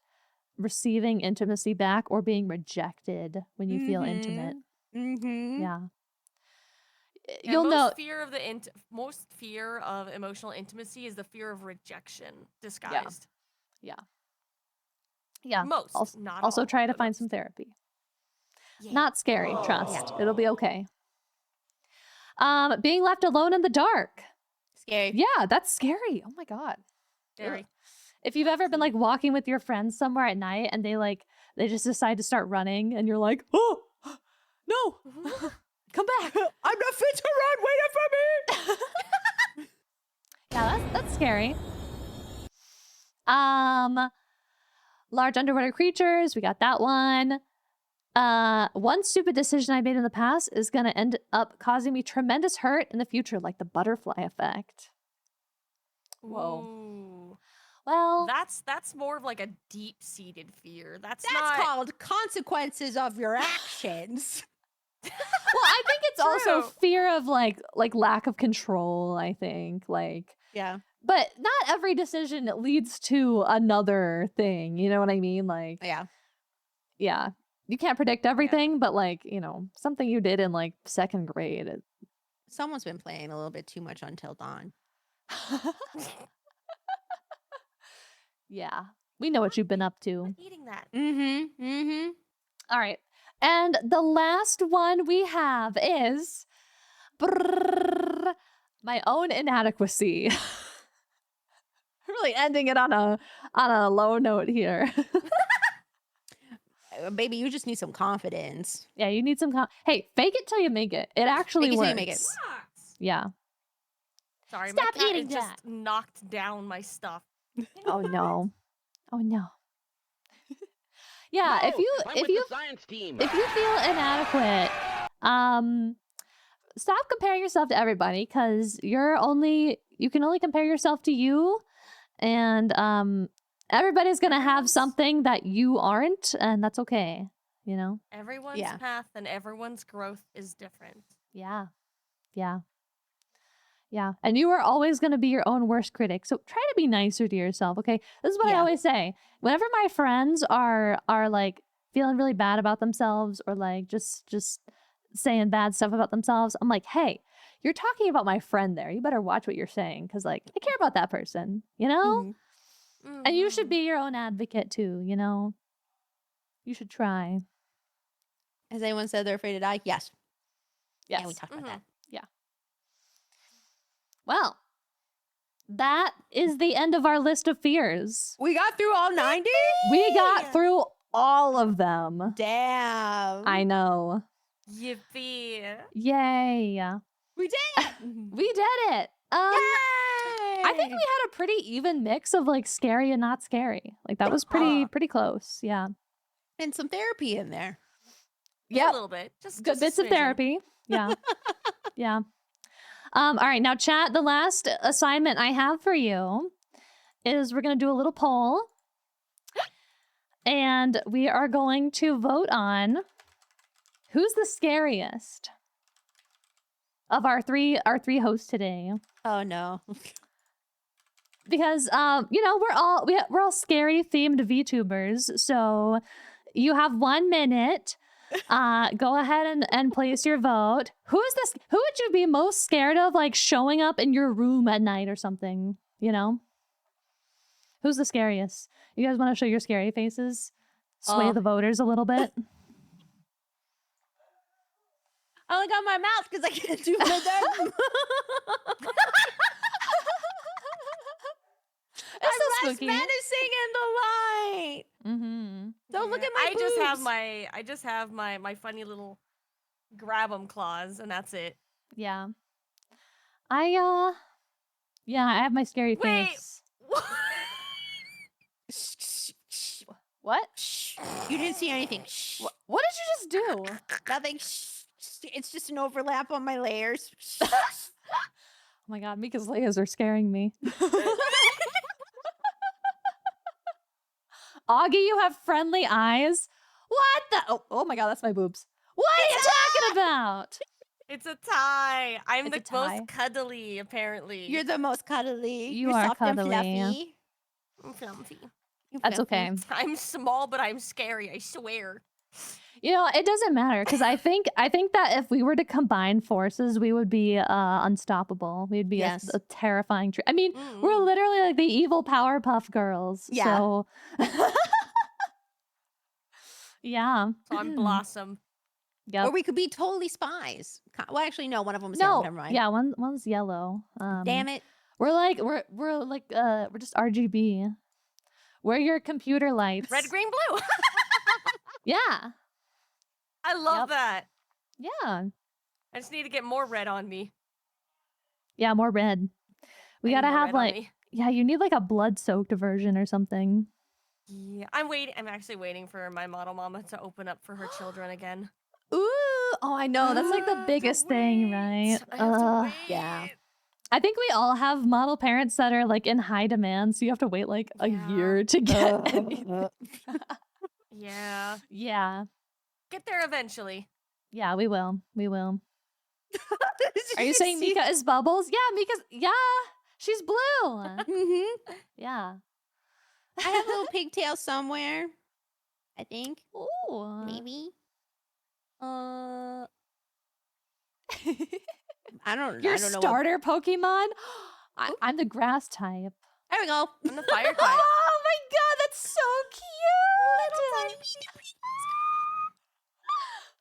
receiving intimacy back or being rejected when you feel intimate. Mm-hmm. Yeah. Yeah, You'll know. Most fear of emotional intimacy is the fear of rejection disguised. Yeah. Most, Also, not also all, try to but find most. some therapy. Not scary, Oh. trust. It'll be okay. Being left alone in the dark. Scary. Yeah, that's scary. Oh my God. Scary. If you've ever been like walking with your friends somewhere at night and they just decide to start running and you're like, oh, no, come back. I'm not fit to run. Wait for me. Yeah, that's scary. Large underwater creatures. We got that one. One stupid decision I made in the past is going to end up causing me tremendous hurt in the future, like the butterfly effect. Whoa. Ooh. Well, That's more of like a deep-seated fear. That's That's not called consequences of your actions. well, I think it's also True. fear of like lack of control, I think. Like, Yeah. but not every decision leads to another thing. You know what I mean? Like, Yeah. yeah. You can't predict everything, but like, something you did in like second grade. Someone's been playing a little bit too much Until Dawn. Yeah. We know what you've been up to. I'm eating that. Mm-hmm. Mm-hmm. All right. And the last one we have is my own inadequacy. Really ending it on a low note here. Baby, you just need some confidence. Yeah, you need some hey, fake it till you make it. It actually Fake it till works. you make it. Yeah. Sorry, Stop my cat eating has just knocked down my stuff. Oh no. Oh no. Yeah, if you science team. if you feel inadequate, stop comparing yourself to everybody because you can only compare yourself to you, and everybody's gonna have something that you aren't, and that's okay. Everyone's Yeah. path and everyone's growth is different. Yeah. Yeah. Yeah. And you are always going to be your own worst critic. So try to be nicer to yourself. Okay. This is what I Yeah. always say. Whenever my friends are like feeling really bad about themselves or like just saying bad stuff about themselves, I'm like, hey, you're talking about my friend there. You better watch what you're saying. Cause like I care about that person, Mhm. And you should be your own advocate too, You should try. Has anyone said they're afraid to die? Yes. Yes. And we talked about that. Well, that is the end of our list of fears. We got through all 90? We got through all of them. Damn. I know. Yippee. Yay. We did it. We did it. I think we had a pretty even mix of like scary and not scary. Like that was pretty close. Yeah. And some therapy in there. Yeah, a little bit. Just Good a bits of smidgen. therapy. Yeah. Yeah. All right, now chat, the last assignment I have for you is we're going to do a little poll. And we are going to vote on who's the scariest of our three hosts today. Oh no. Because we're all scary themed VTubers. So you have 1 minute. Go ahead and place your vote. Who would you be most scared of, like showing up in your room at night or something? Who's the scariest? You guys want to show your scary faces? Sway the voters a little bit. I only got my mouth because I can't do my thing. It's so I'm less spooky. menacing in the light. Mm-hmm. Don't look at my I just have my funny little grab 'em claws, and that's it. Yeah. I have my scary Wait. face. What? What? You didn't see anything. What did you just do? Nothing. It's just an overlap on my layers. Oh my god, Mika's layers are scaring me. Augie, you have friendly eyes. What the? Oh my god, that's my boobs. What are you talking about? It's a tie. I'm It's the a tie. most cuddly, apparently. You're the most cuddly. You You're are soft cuddly. and fluffy. I'm fluffy. You're That's fluffy. okay. I'm small, but I'm scary. I swear. It doesn't matter because I think that if we were to combine forces, we would be unstoppable. We'd be Yes. a terrifying. I mean, we're Mm. literally like the evil Powerpuff Girls. Yeah. So, yeah. So I'm Blossom. Yep. Or we could be totally spies. Well, actually, no. One of them is yellow. No, Never mind. yeah, one's yellow. Damn it. We're just RGB. We're your computer lights. Red, green, blue. Yeah, I love Yep. that. yeah, I just need to get more red on me. yeah. More red. We I need gotta more have red on like, me. yeah. You need like a blood-soaked version or something. Yeah, I'm actually waiting for my model mama to open up for her children again. Ooh, oh, I know. That's like I the have to biggest thing, right? wait. I have to wait. yeah. I think we all have model parents that are like in high demand, so you have to wait like a Yeah. year to get anything. Yeah. Yeah, Get there eventually. yeah, we will. We will. Did Are you saying see- Mika is Bubbles? Yeah, she's blue. Mhm. Yeah. I have a little pigtail somewhere. I think. Ooh. Maybe. I don't Your know. What... starter Pokemon? I'm the grass type. There we go. I'm the fire type. Oh my god, that's so cute!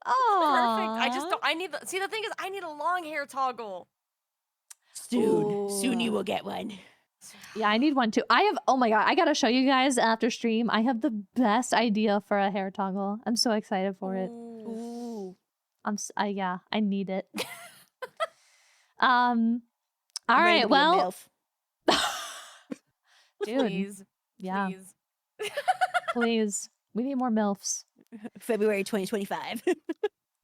Oh, Perfect. I just don't. I need. See, the thing is, I need a long hair toggle. Soon you Ooh. will get one. Yeah, I need one too. Oh my god, I gotta show you guys after stream. I have the best idea for a hair toggle. I'm so excited for it. Ooh. Yeah, I need it. All I'm ready right, to be a well, MILF. dude, Please. yeah, Please. please. We need more MILFs. February 2025.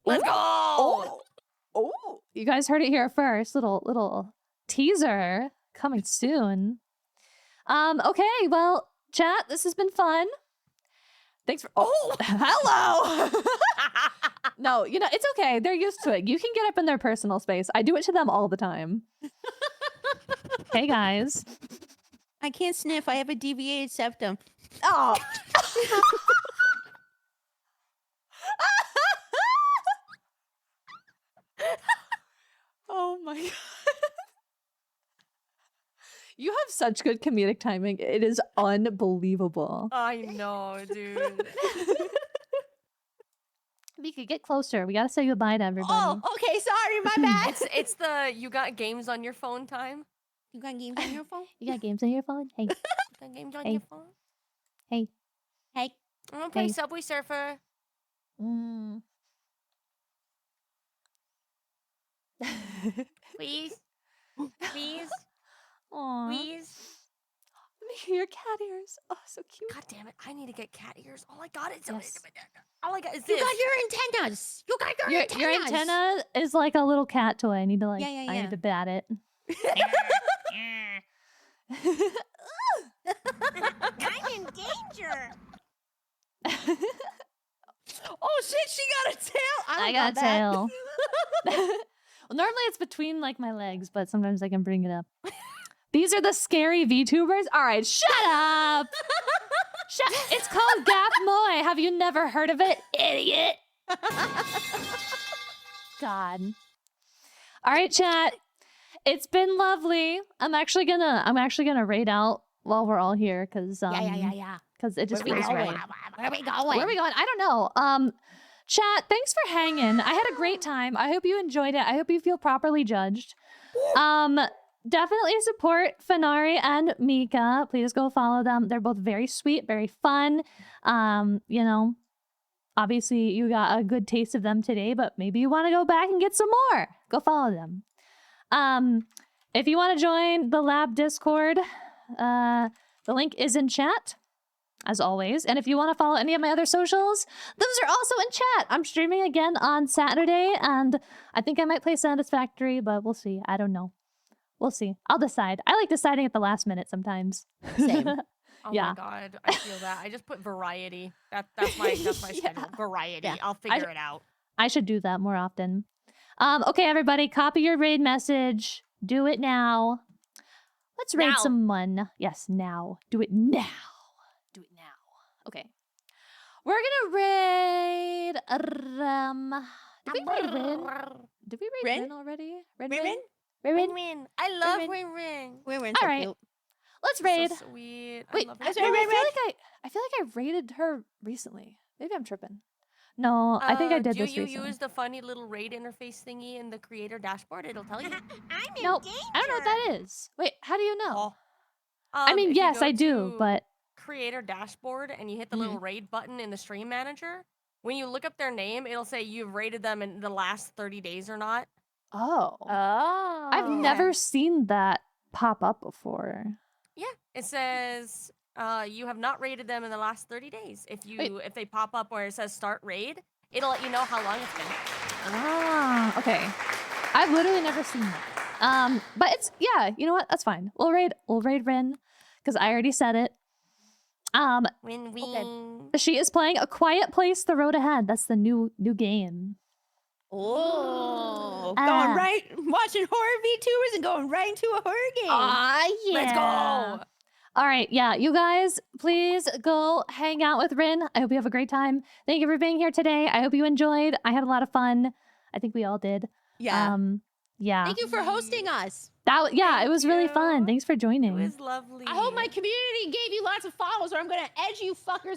Let's go. Oh, you guys heard it here first. Little teaser coming soon. Okay, well, chat, this has been fun. Thanks for hello. No, it's okay. They're used to it. You can get up in their personal space. I do it to them all the time. Hey guys. I can't sniff. I have a deviated septum. Oh. Oh my god. You have such good comedic timing. It is unbelievable. I know, dude. Mika, get closer. We gotta say goodbye to everybody. Oh, okay. Sorry, my bad. It's the you got games on your phone time. You got games on your phone? You got games on your phone? Hey. You got games on Hey. your phone. Hey. Hey. I'm gonna play Hey. Subway Surfer. Mm. Please. Please. Aw. Please. Let me hear your cat ears. Oh, so cute. God damn it! I need to get cat ears. All I got is Yes. all I got is You this. got your antennas. You got your antennas. Your antenna is like a little cat toy. I need to Yeah, I yeah. need to bat it. I'm in danger. Oh shit, she got a tail. I got a tail. Well, normally it's between like my legs, but sometimes I can bring it up. These are the scary VTubers. All right, shut up. It's called Gap Moy. Have you never heard of it, idiot? God. All right, chat. It's been lovely. I'm actually gonna raid out while we're all here because Yeah. because it just Where we feels going? right. Where are we going? Where are we going? I don't know. Chat, thanks for hanging. I had a great time. I hope you enjoyed it. I hope you feel properly judged. Definitely support Fenari and Mika. Please go follow them. They're both very sweet, very fun. Obviously you got a good taste of them today, but maybe you want to go back and get some more. Go follow them. If you want to join the lab Discord, the link is in chat. As always. And if you want to follow any of my other socials, those are also in chat. I'm streaming again on Saturday, and I think I might play Satisfactory, but we'll see. I don't know. We'll see. I'll decide. I like deciding at the last minute sometimes. Same. Oh Yeah. my god, I feel that. I just put variety. That's my schedule. Variety. Yeah. I'll figure it out. I should do that more often. Okay, everybody, copy your raid message. Do it now. Let's raid Now. someone. Yes, now. Do it now. Do it now. Okay. We're gonna raid did we raid Rin? Did we raid Rin? Rin already? Rin? Rin? Rin. I love Rin. Rin Rin. We're in All so right. cute. Let's raid. So sweet. Wait, I love I it. feel Rin, like I feel like I raided her recently. Maybe I'm tripping. No, I think I did do this you recently. use the funny little raid interface thingy in the creator dashboard? It'll tell you. I'm in Nope. danger. I don't know what that is. Wait, how do you know? I mean, If you yes, go I do, to but creator dashboard and you hit the little raid button in the stream manager, when you look up their name, it'll say you've raided them in the last 30 days or not. oh. Oh. I've never seen that pop up before. Yeah, it says you have not raided them in the last 30 days. If they pop up where it says start raid, it'll let you know how long it's been. Ah, okay. I've literally never seen that. But it's you know what? That's fine. We'll raid Rin because I already said it. Win-win. She is playing A Quiet Place: The Road Ahead. That's the new game. Oh, Ah. going right, watching horror VTubers and going right into a horror game. Yeah. Let's go. All right, yeah, you guys, please go hang out with Rin. I hope you have a great time. Thank you for being here today. I hope you enjoyed. I had a lot of fun. I think we all did. Yeah. Yeah. Thank you for hosting us. It was really fun. you. Thanks for It joining. was lovely. I hope my community gave you lots of follows, or I'm gonna edge you fuckers